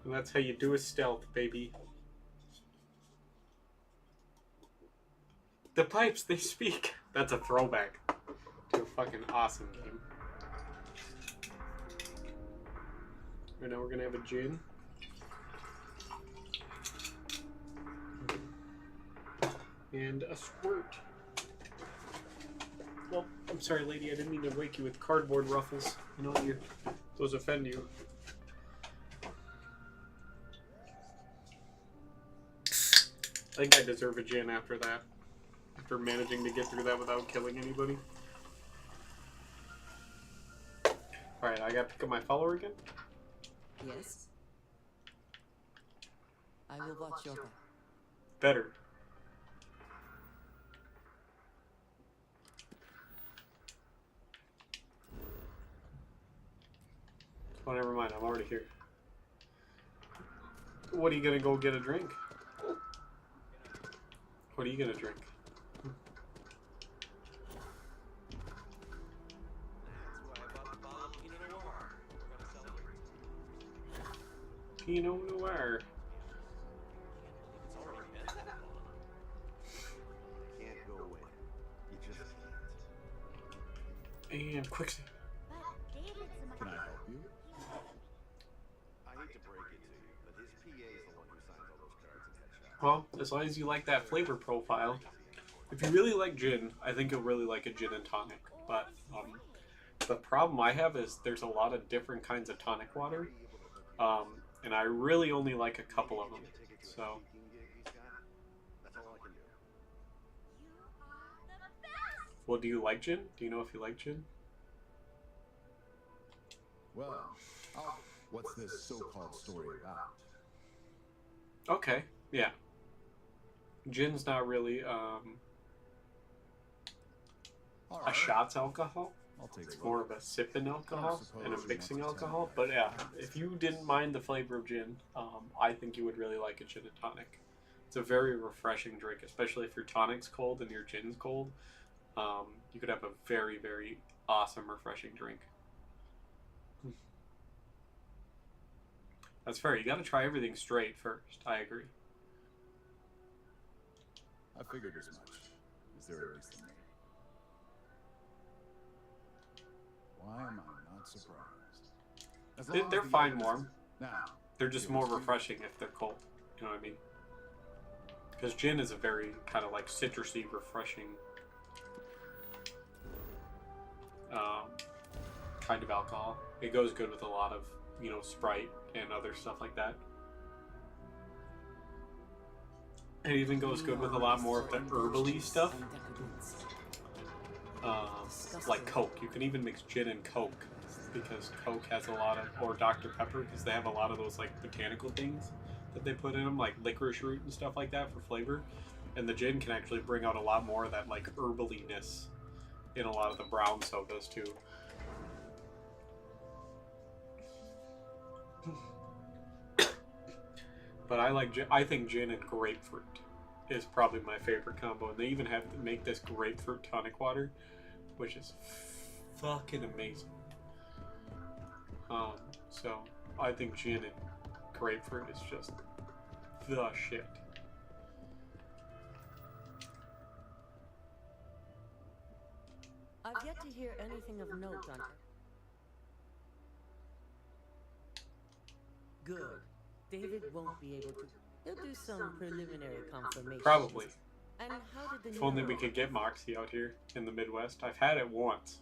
B: And that's how you do a stealth, baby. The pipes, they speak. That's a throwback to a fucking awesome game. Right now we're gonna have a gin. And a squirt. Well, I'm sorry, lady. I didn't mean to wake you with cardboard ruffles. You know, those offend you. I think I deserve a gin after that. After managing to get through that without killing anybody. Alright, I gotta pick up my follower again?
J: Yes. I will watch your back.
B: Better. Oh, never mind. I'm already here. What are you gonna go get a drink? What are you gonna drink? Pinot Noir.
E: Can't go away. You just can't.
B: And quick save.
H: Can I help you?
E: I hate to break it to you, but his PA is the one who signs all those cards and headshots.
B: Well, as long as you like that flavor profile. If you really like gin, I think you'll really like a gin and tonic. But the problem I have is there's a lot of different kinds of tonic water. And I really only like a couple of them. So. Well, do you like gin? Do you know if you like gin?
H: Well, what's this so-called story about?
B: Okay, yeah. Gin's not really a shots alcohol. It's more of a sipping alcohol and a mixing alcohol. But yeah, if you didn't mind the flavor of gin, I think you would really like a gin and tonic. It's a very refreshing drink, especially if your tonic's cold and your gin's cold. You could have a very, very awesome, refreshing drink. That's fair. You got to try everything straight first. I agree.
O: I figured as much. Is there at least a name? Why am I not surprised? As long
B: They're
O: as the
B: fine
O: evidence
B: warm.
O: is- Now,
B: They're just more refreshing if they're cold. You know what I mean? Because gin is a very kind of like citrusy, refreshing kind of alcohol. It goes good with a lot of, you know, Sprite and other stuff like that. It even goes good with a lot more of the herbally stuff. Like Coke. You can even mix gin and Coke because Coke has a lot of, or Dr. Pepper, because they have a lot of those like botanical things that they put in them, like licorice root and stuff like that for flavor. And the gin can actually bring out a lot more of that like herbaliness in a lot of the brown sodas too. But I think gin and grapefruit is probably my favorite combo. And they even have to make this grapefruit tonic water, which is fucking amazing. So I think gin and grapefruit is just the shit.
K: I've yet to hear anything of note on it. Good. David won't be able to. He'll do some preliminary confirmation.
B: Probably.
K: And how did the
B: If only we could get Moxie out here in the Midwest. I've had it once.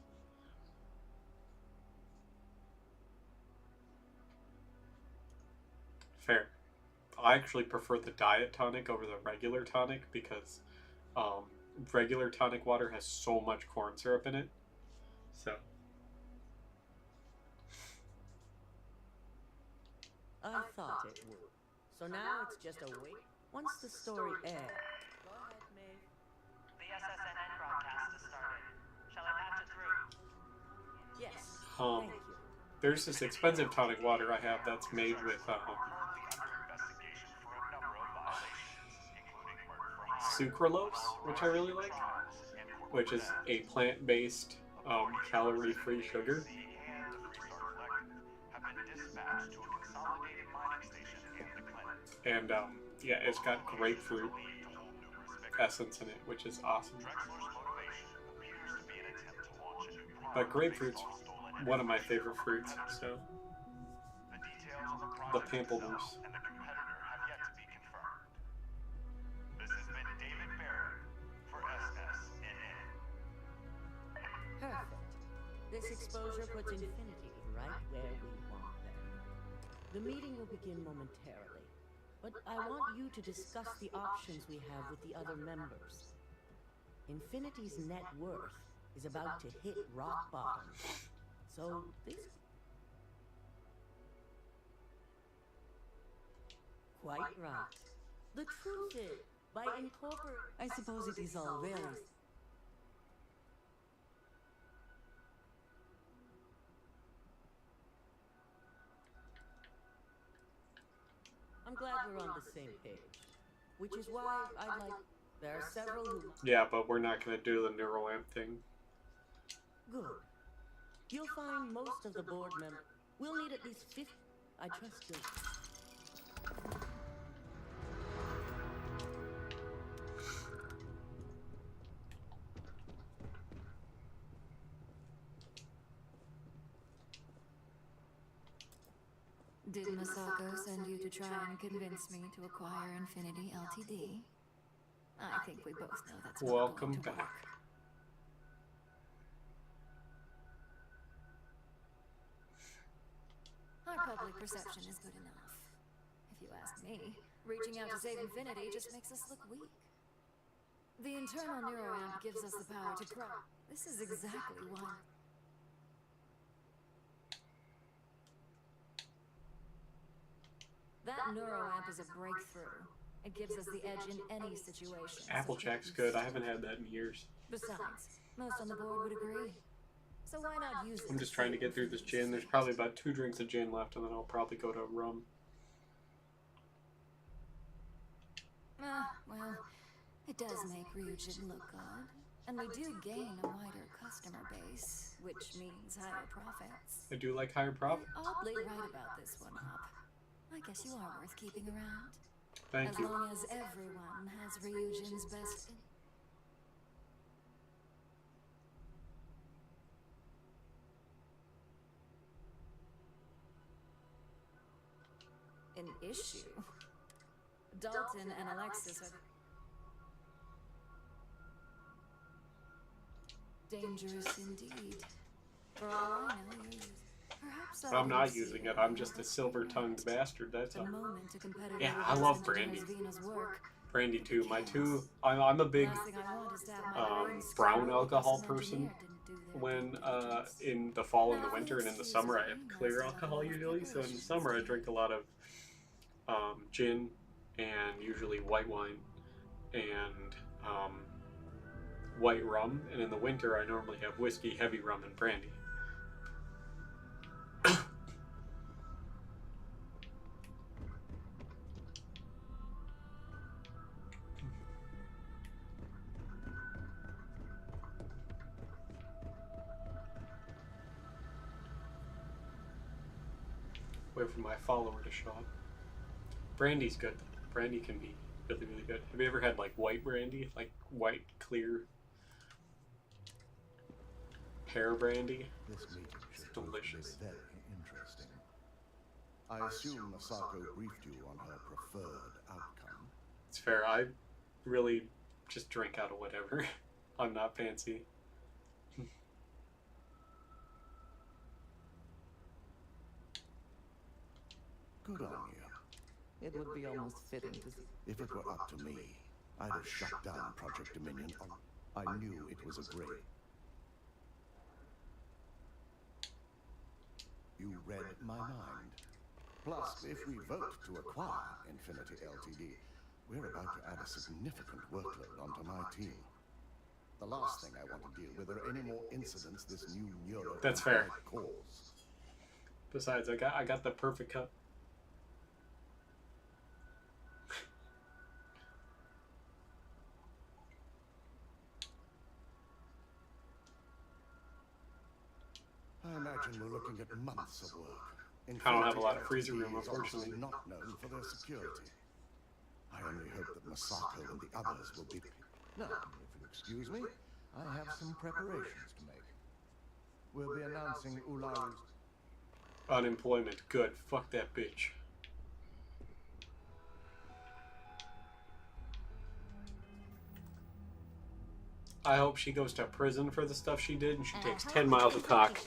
B: Fair. I actually prefer the diet tonic over the regular tonic because regular tonic water has so much corn syrup in it. So.
K: I thought it would. So now it's just a wait. Once the story airs. Go ahead, Maeve.
T: The SSNN broadcast has started. Shall I patch it through?
K: Yes.
B: Thank you. There's this expensive tonic water I have that's made with sucralose, which I really like, which is a plant-based, calorie-free sugar. And yeah, it's got grapefruit essence in it, which is awesome. But grapefruit's one of my favorite fruits, so the pamplemousse.
K: Perfect. This exposure puts Infinity right where we want them. The meeting will begin momentarily, but I want you to discuss the options we have with the other members. Infinity's net worth is about to hit rock bottom. So this... Quite right. The truth is, by incorporating...
J: I suppose it is all very...
K: I'm glad we're on the same page. Which is why I'd like... There are several who...
B: Yeah, but we're not going to do the neuroamp thing.
K: Good. You'll find most of the board members. We'll need at least 50... I trust you.
D: Did Masako send you to try and convince me to acquire Infinity Ltd? I think we both know that's not
B: Welcome
D: going to
B: back.
D: work. Our public perception is good enough. If you ask me, reaching out to save Infinity just makes us look weak. The internal neuroamp gives us the power to This is exactly why. That neuroamp is a breakthrough. It gives us the edge in any situation.
B: Applejack's good. I haven't had that in years.
D: Besides, most on the board would agree. So why not use it?
B: I'm just trying to get through this gin. There's probably about 2 drinks of gin left, and then I'll probably go to rum.
D: Well, it does make Ryujin look good. And we do gain a wider customer base, which means higher profits.
B: I do like higher profit.
D: Oddly right about this one, Hop. I guess you are worth keeping around.
B: Thank
D: as
B: you.
D: long as everyone has Ryujin's best. An issue. Dalton and Alexis are dangerous indeed. For all I know, you're using. Perhaps
B: I'm not using it. I'm just a silver-tongued bastard. That's all.
D: moment a competitor
B: Yeah,
D: with
B: I love
D: Vincent
B: Brandy.
D: has Vina's work.
B: Brandy too. I'm a big
D: Last thing I want is to have my brain
B: brown
D: scrambled
B: alcohol
D: because some
B: person.
D: engineer didn't do their
B: When
D: due diligence.
B: in the fall and the
D: Now,
B: winter, and in the
D: let's
B: summer,
D: use
B: I have
D: a
B: clear
D: nice
B: alcohol
D: level of
B: usually. So in the
D: preparation,
B: summer, I drink a lot of gin and usually white wine and white rum. And in the winter, I normally have whiskey, heavy rum, and brandy. Wait for my follower to show up. Brandy's good. Brandy can be really, really good. Have you ever had like white brandy? Like white, clear pear brandy?
E: This meeting
B: It's
E: should prove to be
B: delicious.
E: very interesting. I assume Masako briefed you on her preferred outcome.
B: It's fair. I really just drink out of whatever. I'm not fancy.
E: Good on you.
J: It would be almost fitting to see.
E: If it were up to me, I'd have shut down Project Dominion. I knew it was a great. You read my mind. Plus, if we vote to acquire Infinity Ltd, we're about to add a significant workload onto my team. The last thing I want to deal with are any more incidents this new neuro
B: That's fair.
E: might cause.
B: Besides, I got the perfect cup.
E: I imagine we're looking at months of work.
B: I don't have a lot of
E: Infinity
B: freezer room,
E: Ltd is honestly
B: unfortunately.
E: not known for their security. I only hope that Masako and the others will be. Now, if you excuse me, I have some preparations to make. We'll be announcing Ularu's.
B: Unemployment. Good. Fuck that bitch. I hope she goes to prison for the stuff she did and she takes 10 miles of cock.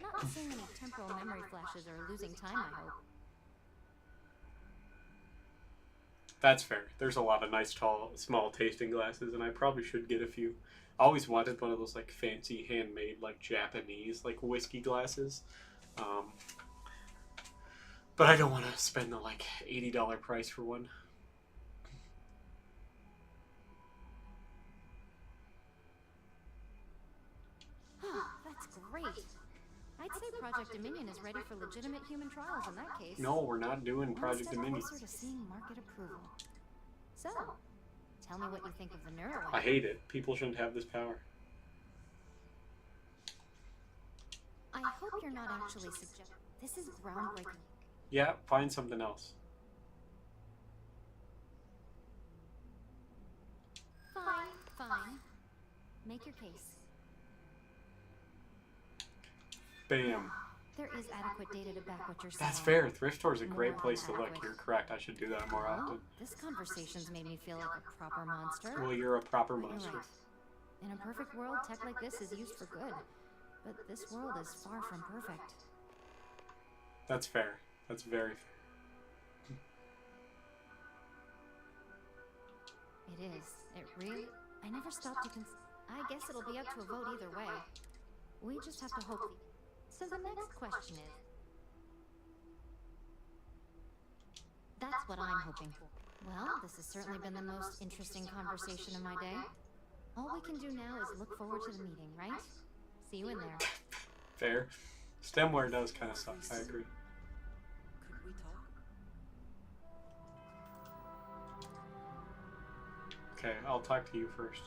L: Not seeing any temporal memory flashes or losing time, I hope.
B: That's fair. There's a lot of nice, tall, small tasting glasses, and I probably should get a few. I always wanted one of those like fancy, handmade, like Japanese, like whiskey glasses. But I don't want to spend the like $80 price for one.
L: That's great. I'd say Project Dominion is ready for legitimate human trials in that case.
B: No, we're not doing
L: One
B: Project
L: step
B: Dominion.
L: closer to seeing market approval. So, tell me what you think of the neuro.
B: I hate it. People shouldn't have this power.
L: I hope you're not actually suggesting this is groundbreaking.
B: Yeah, find something else.
L: Fine. Make your case.
B: Bam.
L: There is adequate data to back what you're saying.
B: That's fair. Thrift store's a great
L: More
B: place to look.
L: adequate.
B: You're correct. I should do that more
L: Well,
B: often.
L: this conversation's made me feel like a proper monster.
B: Well, you're a proper
L: You're
B: monster.
L: right. In a perfect world, tech like this is used for good. But this world is far from perfect.
B: That's fair. That's very fair.
L: It is. It really... I never stopped to I guess it'll be up to a vote either way. We just have to hope... So the next question is... That's what I'm hoping for. Well, this has certainly been the most interesting conversation of my day. All we can do now is look forward to the meeting, right? See you in there.
B: Fair. Stemware does kind of suck. I agree.
M: Could we talk?
B: Okay, I'll talk to you first.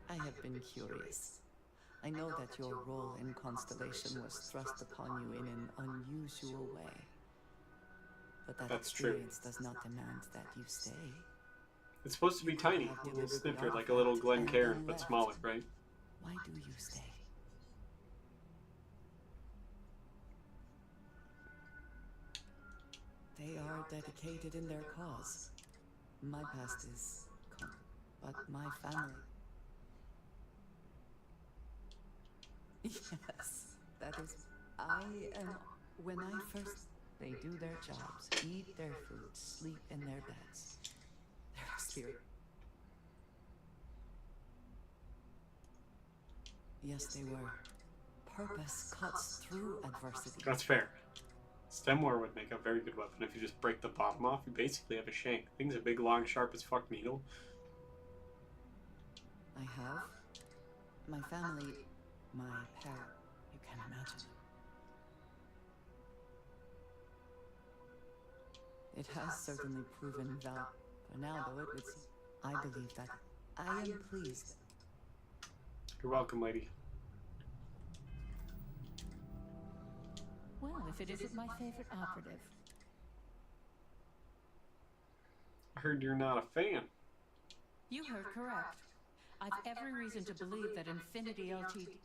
J: I have been curious. I know that your role in Constellation was thrust upon you in an unusual way. But that
B: That's true.
J: experience does not demand that you stay.
B: It's supposed to be tiny, a little snippet, like a little Glencairn, but smaller, right?
J: Why do you stay? They are dedicated in their cause. My past is gone, but my family. Yes, that is. I am. When I first. They do their jobs, eat their food, sleep in their beds. Their spirit. Yes, they were. Purpose cuts through adversity.
B: That's fair. Stem War would make a very good weapon. If you just break the bottom off, you basically have a shank. Thing's a big, long, sharp as fuck needle.
J: I have. My family, my parent, you can imagine. It has certainly proven valid. For now, though, it would seem. I believe that. I am pleased.
B: You're welcome, lady.
G: Well, if it isn't my favorite operative.
B: I heard you're not a fan.
G: You heard correct. I've every reason to believe that Infinity LTD.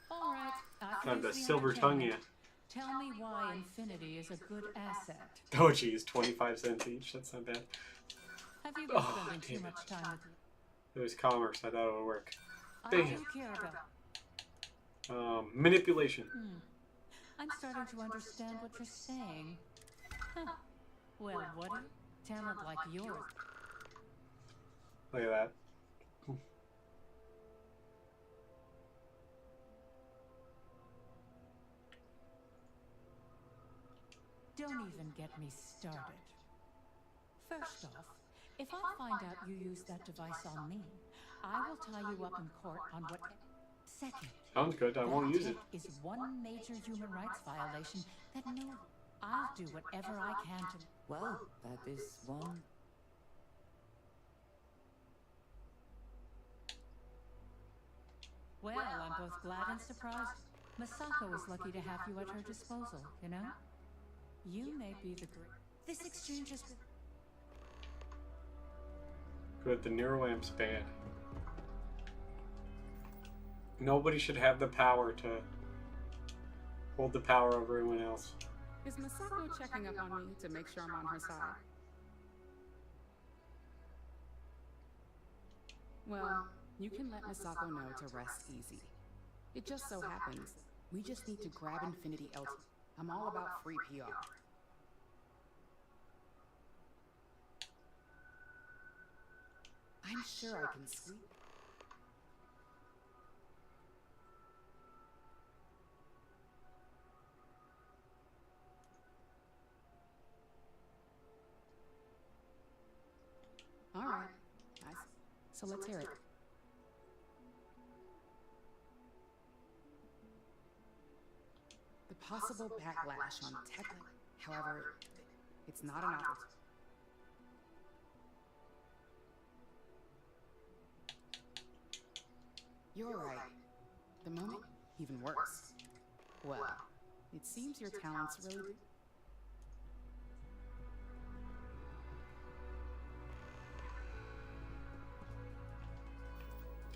G: All right, I
B: Time to silver tongue you.
G: Tell me why Infinity is a good asset.
B: Oh, geez, 25 cents each. That's not bad.
G: Have you been spending too much time with me?
B: It was commerce. I thought it would work.
G: I
B: Damn.
G: do care about.
B: Manipulation.
G: I'm starting to understand what you're saying. Huh. Well, what talent like yours?
B: Look at that.
G: Don't even get me started. First off, if I find out you used that device on me, I will tie you up in court on what. Second.
B: Sounds good. I won't use it.
G: Is one major human rights violation that no. I'll do whatever I can to.
J: Well, that is one.
G: Well, I'm both glad and surprised. Masako is lucky to have you at her disposal, you know? You may be the great. This exchange has been.
B: Good, the neuroamp's bad. Nobody should have the power to hold the power over everyone else.
R: Is Masako checking up on me to make sure I'm on her side? Well, you can let Masako know to rest easy. It just so happens, we just need to grab Infinity LT. I'm all about free PR. I'm sure I can sweep. All right. Nice. So let's hear it. The possible backlash on tech. However, it's not an opportunity. You're right. The moment, even worse. Well, it seems your talents really.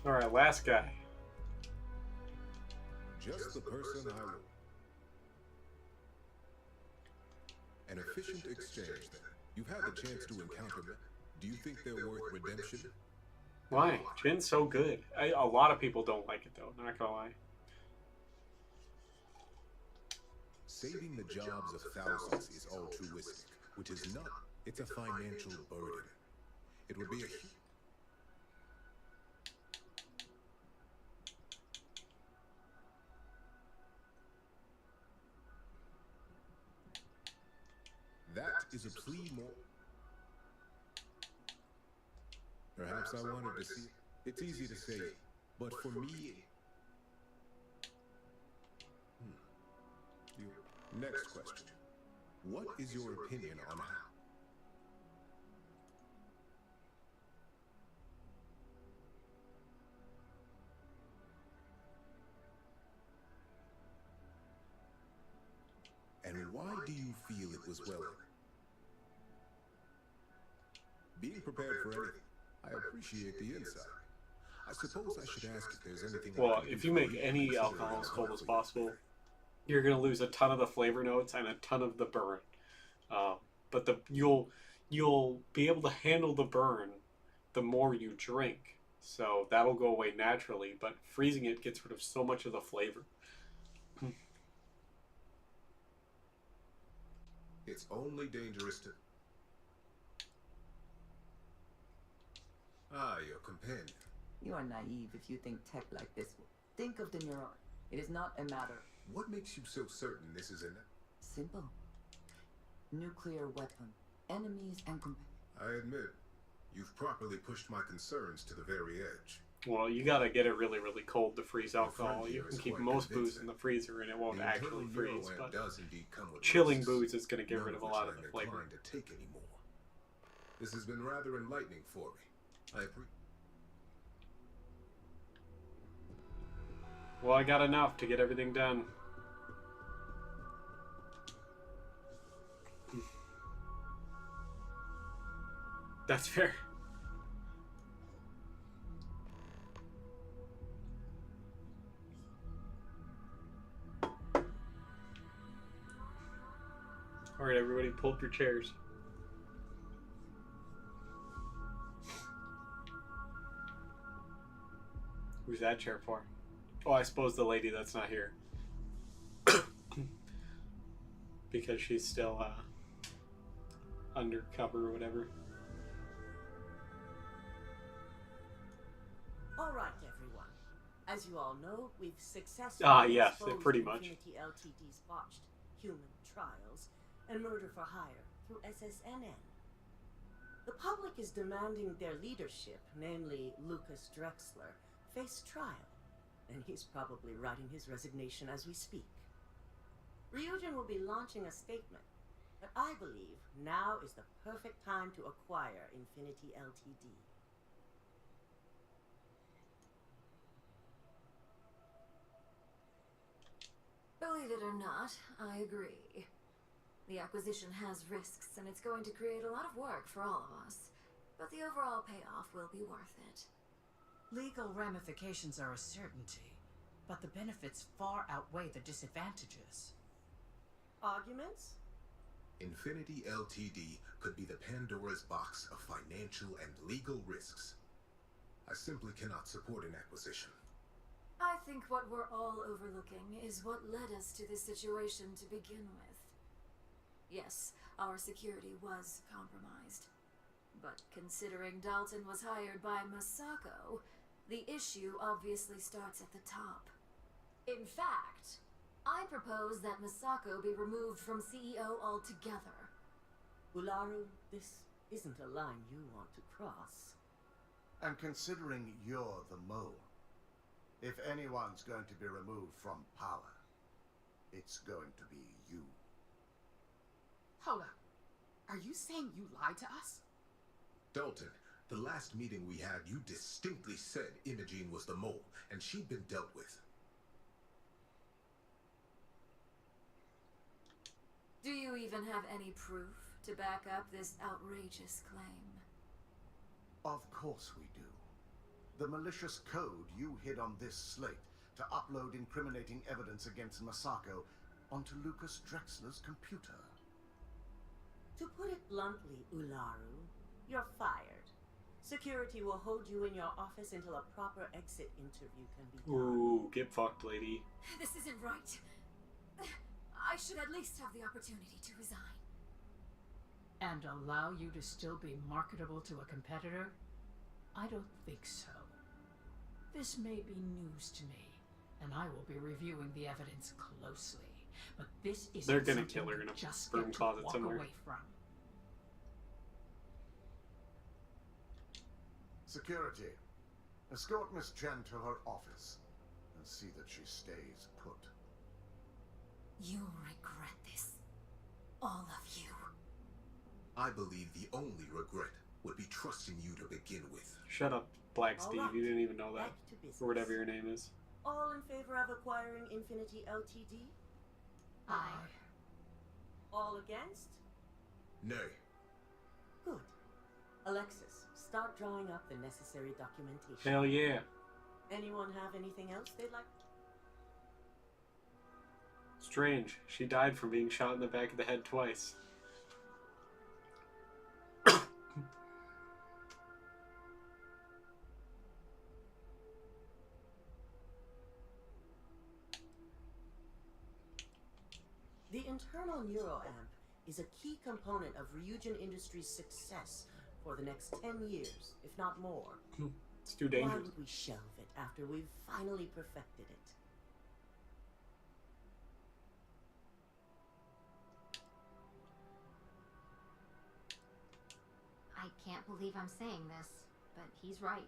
B: Alright, last guy.
S: Just the person I want. An efficient exchange, then. You've had the chance to encounter them. Do you think they're worth redemption?
B: Why? Jin's so good. A lot of people don't like it, though. Not gonna lie.
S: Saving the jobs of thousands is altruistic, which is not. It's a financial burden. It would be a... That is a plea more. Perhaps I wanted to see it. It's easy to say, but for me... Next question. What is your opinion on how... And Why do you feel it was well? Being prepared for anything. I appreciate the insight. I suppose I should ask if there's anything.
B: Well, if you make any alcohol as cold as possible, you're going to lose a ton of the flavor notes and a ton of the burn. But you'll be able to handle the burn the more you drink. So that'll go away naturally, but freezing it gets rid of so much of the flavor.
S: It's only dangerous to... Ah, your companion.
Q: You are naive if you think tech like this will. Think of the neuron. It is not a matter.
S: What makes you so certain this is
Q: Simple. Nuclear weapon. Enemies and companions.
S: I admit, you've properly pushed my concerns to the very edge.
B: Well, you gotta get it really, really cold to freeze alcohol. You can keep most booze in the freezer and it won't actually freeze, but chilling booze is gonna get rid of a lot of the flavor.
S: To take anymore. This has been rather enlightening for me. I appreciate.
B: Well, I got enough to get everything done. That's fair. Alright, everybody, pull up your chairs. Who's that chair for? Oh, I suppose the lady that's not here. Because she's still undercover or whatever.
K: All right, everyone. As you all know, we've successfully exposed
B: pretty much.
K: Infinity Ltd's botched human trials and murder for hire through SSNN. The public is demanding their leadership, namely Lucas Drexler, face trial, and he's probably writing his resignation as we speak. Ryujin will be launching a statement, but I believe now is the perfect time to acquire Infinity Ltd.
D: Believe it or not, I agree. The acquisition has risks, and it's going to create a lot of work for all of us. But the overall payoff will be worth it.
U: Legal ramifications are a certainty, but the benefits far outweigh the disadvantages.
K: Arguments?
S: Infinity Ltd could be the Pandora's box of financial and legal risks. I simply cannot support an acquisition.
D: I think what we're all overlooking is what led us to this situation to begin with. Yes, our security was compromised. But considering Dalton was hired by Masako, the issue obviously starts at the top. In fact, I propose that Masako be removed from CEO altogether.
K: Ularu, this isn't a line you want to cross.
E: And considering you're the mole, if anyone's going to be removed from power, it's going to be you.
R: Hold up. Are you saying you lied to us?
S: Dalton, the last meeting we had, you distinctly said Imogene was the mole, and she'd been dealt with.
D: Do you even have any proof to back up this outrageous claim?
E: Of course we do. The malicious code you hid on this slate to upload incriminating evidence against Masako onto Lucas Drexler's computer.
K: To put it bluntly, Ularu, you're fired. Security will hold you in your office until a proper exit interview can be done.
B: Ooh, get fucked, lady.
D: This isn't right. I should at least have the opportunity to resign.
U: And allow you to still be marketable to a competitor? I don't think so. This may be news to me, and I will be reviewing the evidence closely. But this isn't
B: They're gonna
U: something
B: kill her in
U: you
B: a
U: just
B: broom
U: get to
B: closet
U: walk
B: somewhere.
U: away from.
E: Security, escort Miss Chen to her office and see that she stays put.
D: You'll regret this. All of you.
S: I believe the only regret would be trusting you to begin with.
B: Shut up, Black Steve.
K: Alright,
B: You didn't even know that.
K: back to business.
B: Or whatever your name is.
K: All in favor of acquiring Infinity Ltd?
U: Aye.
K: All against?
S: Nay.
K: Good. Alexis, start drawing up the necessary documentation.
B: Hell yeah.
K: Anyone have anything else they'd like?
B: Strange. She died from being shot in the back of the head twice.
K: The internal neuroamp is a key component of Ryujin Industries' success for the next 10 years, if not more.
B: It's too
K: Why
B: dangerous.
K: would we shelve it after we've finally perfected it?
L: I can't believe I'm saying this, but he's right.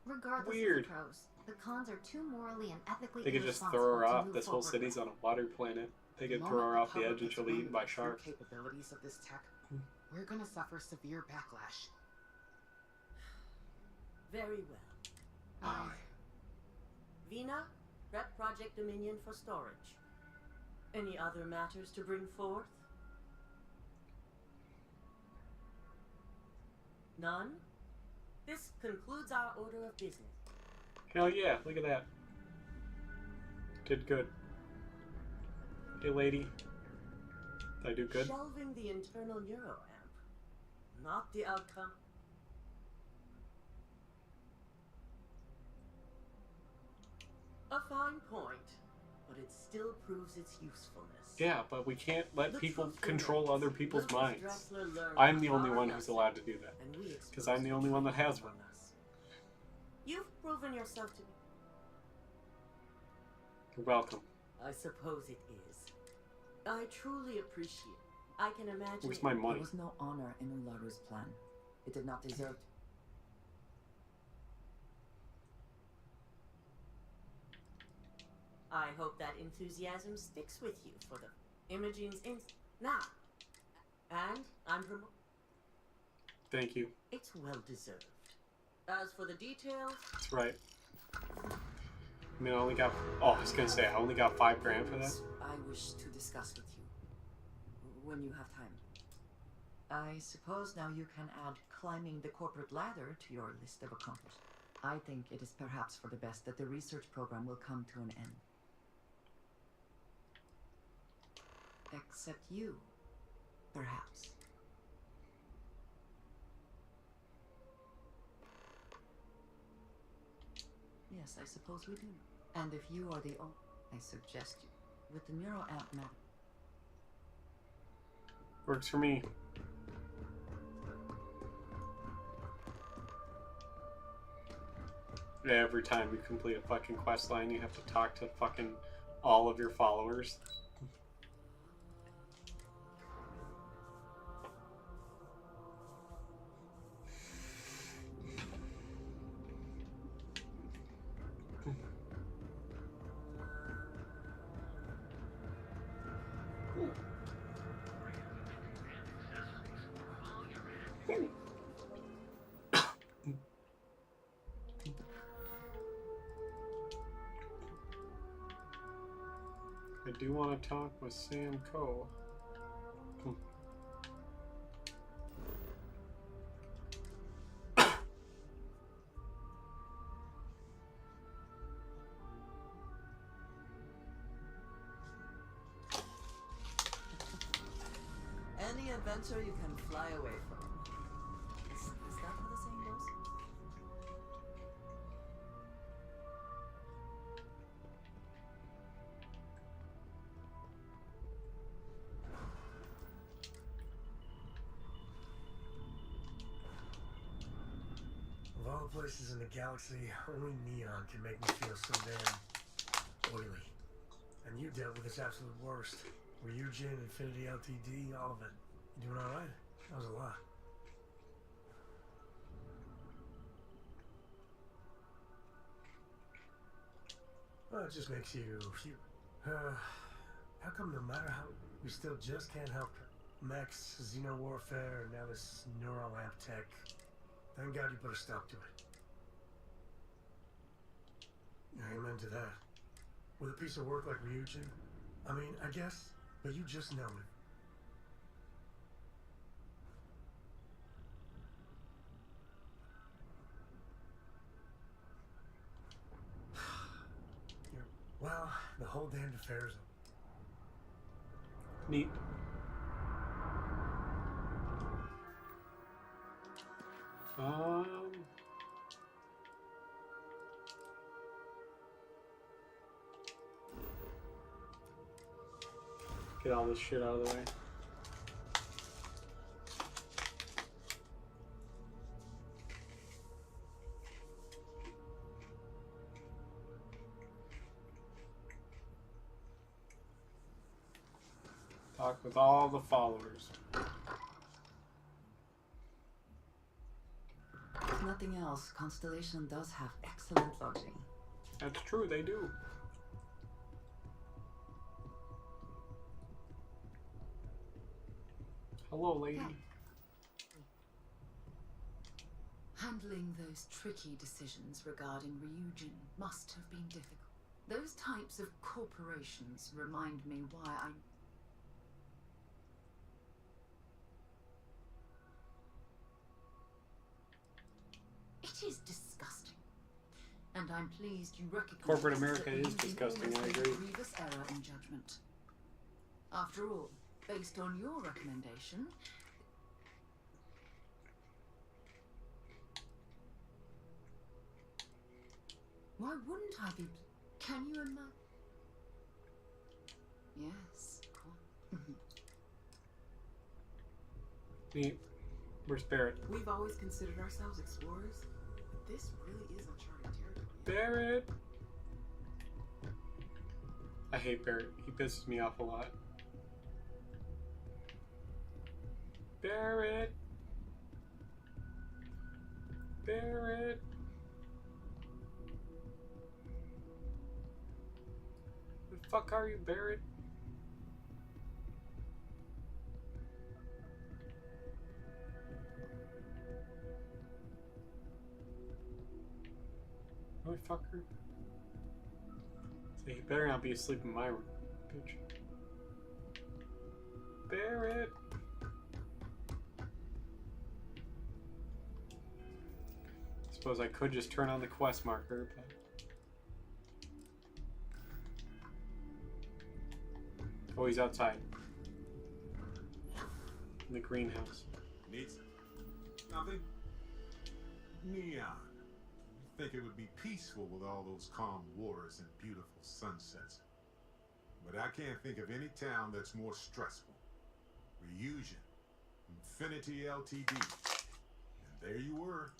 L: Regardless
B: Weird.
L: of the pros, the cons are too morally and ethically
B: They could just
L: irresponsible
B: throw her
L: to
B: off.
L: move
B: This whole
L: forward
B: city's
L: with.
B: on a water planet. They could
R: The
B: throw her
R: moment
B: off the
R: public
B: edge and she'll
R: gets
B: be eaten
R: wind
B: by
R: of the true
B: sharks.
R: capabilities of this tech, we're gonna suffer severe backlash.
K: Very well.
R: Aye.
K: Vina, prep Project Dominion for storage. Any other matters to bring forth? None? This concludes our order of business.
B: Hell yeah, look at that. Did good. Hey lady. Did I do good?
K: Shelving the internal neuroamp, not the outcome. A fine point, but it still proves its usefulness.
B: Yeah, but we can't let
K: The
B: people
K: truth
B: control
K: remains,
B: other people's
K: little
B: minds.
K: Dressler learned
B: I'm the only
K: far
B: one who's
K: less,
B: allowed to do that.
K: and we
B: Because I'm the only one that has one.
K: You've proven yourself to be.
B: You're welcome.
K: I suppose it is. I truly appreciate. I can imagine.
B: Where's my money?
Q: There was no honor in Ularu's plan. It did not deserve.
K: I hope that enthusiasm sticks with you for the Imoging's now. And I'm
B: Thank you.
K: It's well deserved. As for the details,
B: That's right. I mean, I only got. Oh, I was gonna say, I only got $5 grand for that.
Q: I wish to discuss with you when you have time. I suppose now you can add climbing the corporate ladder to your list of accomplishments. I think it is perhaps for the best that the research program will come to an end. Except you, perhaps. Yes, I suppose we do. And if you are the only, I suggest you, with the neuroamp map.
B: Works for me. Every time you complete a fucking quest line, you have to talk to fucking all of your followers. I do want to talk with Sam Coe.
Q: Any adventure you can fly away from. Is that how the saying goes?
A: Of all the places in the galaxy, only Neon can make me feel so damn oily. And you dealt with its absolute worst. Ryujin, Infinity LTD, all of it. You doing alright? That was a lot. Well, it just makes you... how come no matter how... we still just can't help mechs, xeno-warfare, and now this neuroamp tech? Thank God you put a stop to it. Amen to that. With a piece of work like Ryujin, I mean, I guess, but you just know it. The whole damned affair's
B: Neat. Get all this shit out of the way. Talk with all the followers.
Q: If nothing else, Constellation does have excellent lodging.
B: That's true, they do. Hello, lady.
U: Handling those tricky decisions regarding Ryujin must have been difficult. Those types of corporations remind me why I... It is disgusting. And I'm pleased you recognize
B: Corporate America
U: that
B: is
U: Ryujin
B: disgusting, I
U: almost made
B: agree.
U: a grievous error in judgment. After all, based on your recommendation, why wouldn't I be? Can you imagine? Yes, of course.
B: Neat. Where's Barrett?
J: We've always considered ourselves explorers, but this really is uncharted territory.
B: Barrett! I hate Barrett. He pisses me off a lot. Barrett! Barrett! The fuck are you, Barrett? Really, fucker? Say, you better not be asleep in my room, bitch. Barrett! Suppose I could just turn on the quest marker, but... Oh, he's outside. In the greenhouse.
S: Needs nothing? Neon. You think it would be peaceful with all those calm waters and beautiful sunsets. But I can't think of any town that's more stressful. Ryujin. Infinity Ltd. And there you were,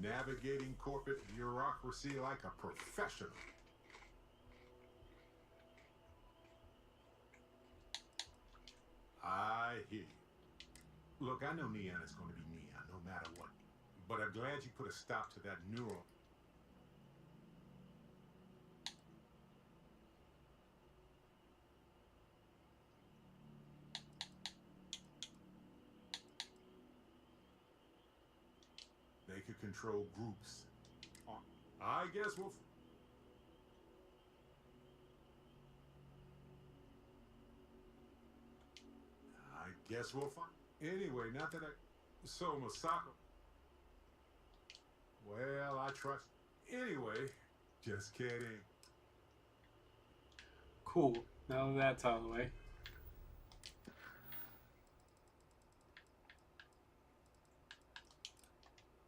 S: navigating corporate bureaucracy like a professional. I hear you. Look, I know Neon is going to be Neon, no matter what. But I'm glad you put a stop to that neural. They could control groups. I guess we'll... Guess we'll find. Anyway, not that I... So, Masako... Well, I trust... Anyway, just kidding.
B: Cool. Now that that's out of the way.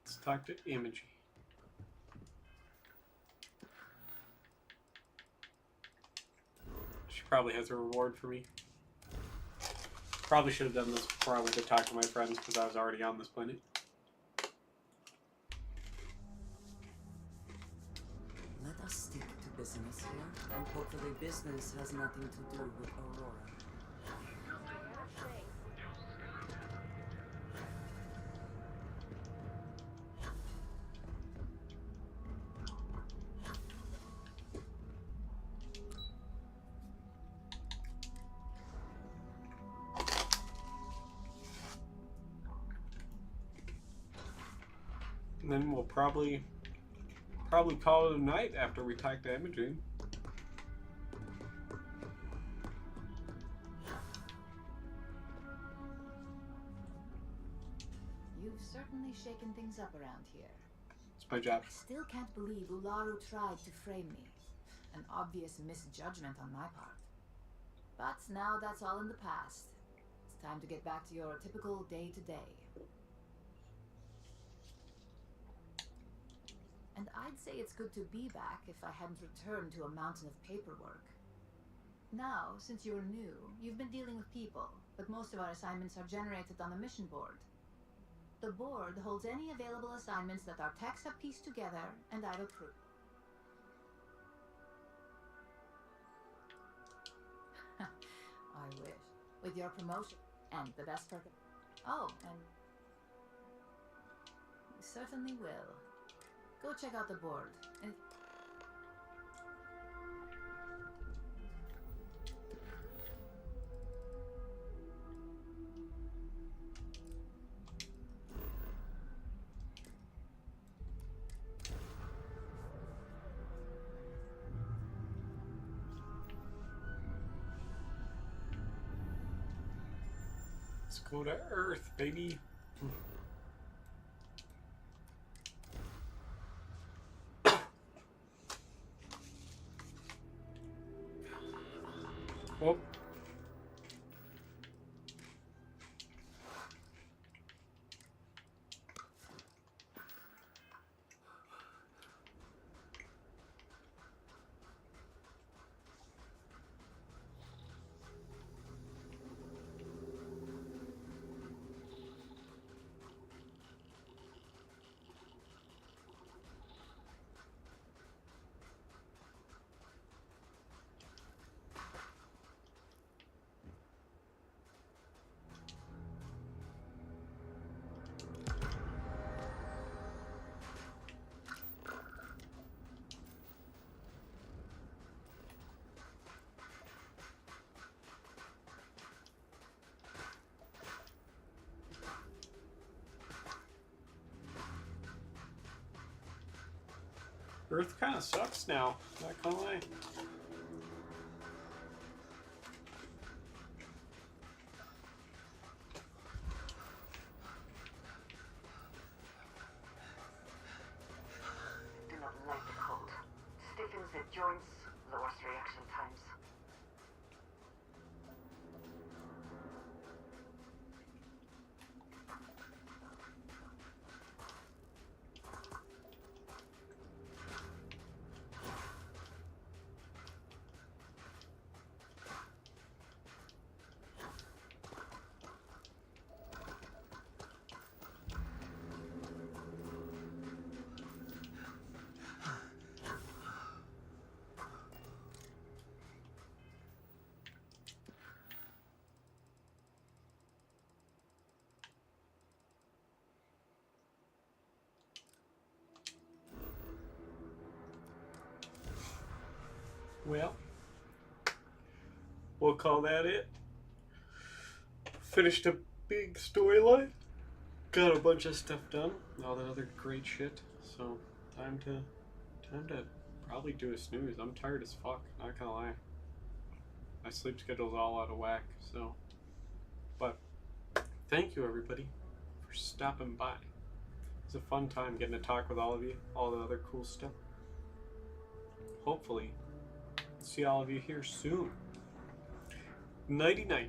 B: Let's talk to Imogen. She probably has a reward for me. Probably should have done this before I went to talk to my friends because I was already on this planet.
Q: Let us stick to business here, and hopefully business has nothing to do with Aurora.
B: And then we'll probably call it a night after we talk to Imogen.
G: You've certainly shaken things up around here.
B: It's my job.
G: I still can't believe Ularu tried to frame me. An obvious misjudgment on my part. But now that's all in the past. It's time to get back to your typical day-to-day. And I'd say it's good to be back if I hadn't returned to a mountain of paperwork. Now, since you're new, you've been dealing with people, but most of our assignments are generated on the mission board. The board holds any available assignments that our techs have pieced together, and I've approved. I wish. With your promotion, and the best perk. Oh, and you certainly will. Go check out the board. And
B: Let's go to Earth, baby. Oh. Earth kind of sucks now, not gonna lie.
T: Do not like the cold. Stiffens the joints, lowers reaction times.
B: Well, we'll call that it. Finished a big storyline. Got a bunch of stuff done. All the other great shit. So time to probably do a snooze. I'm tired as fuck. Not gonna lie. My sleep schedule's all out of whack. So, but thank you everybody for stopping by. It was a fun time getting to talk with all of you. All the other cool stuff. Hopefully. See all of you here soon. Nighty night.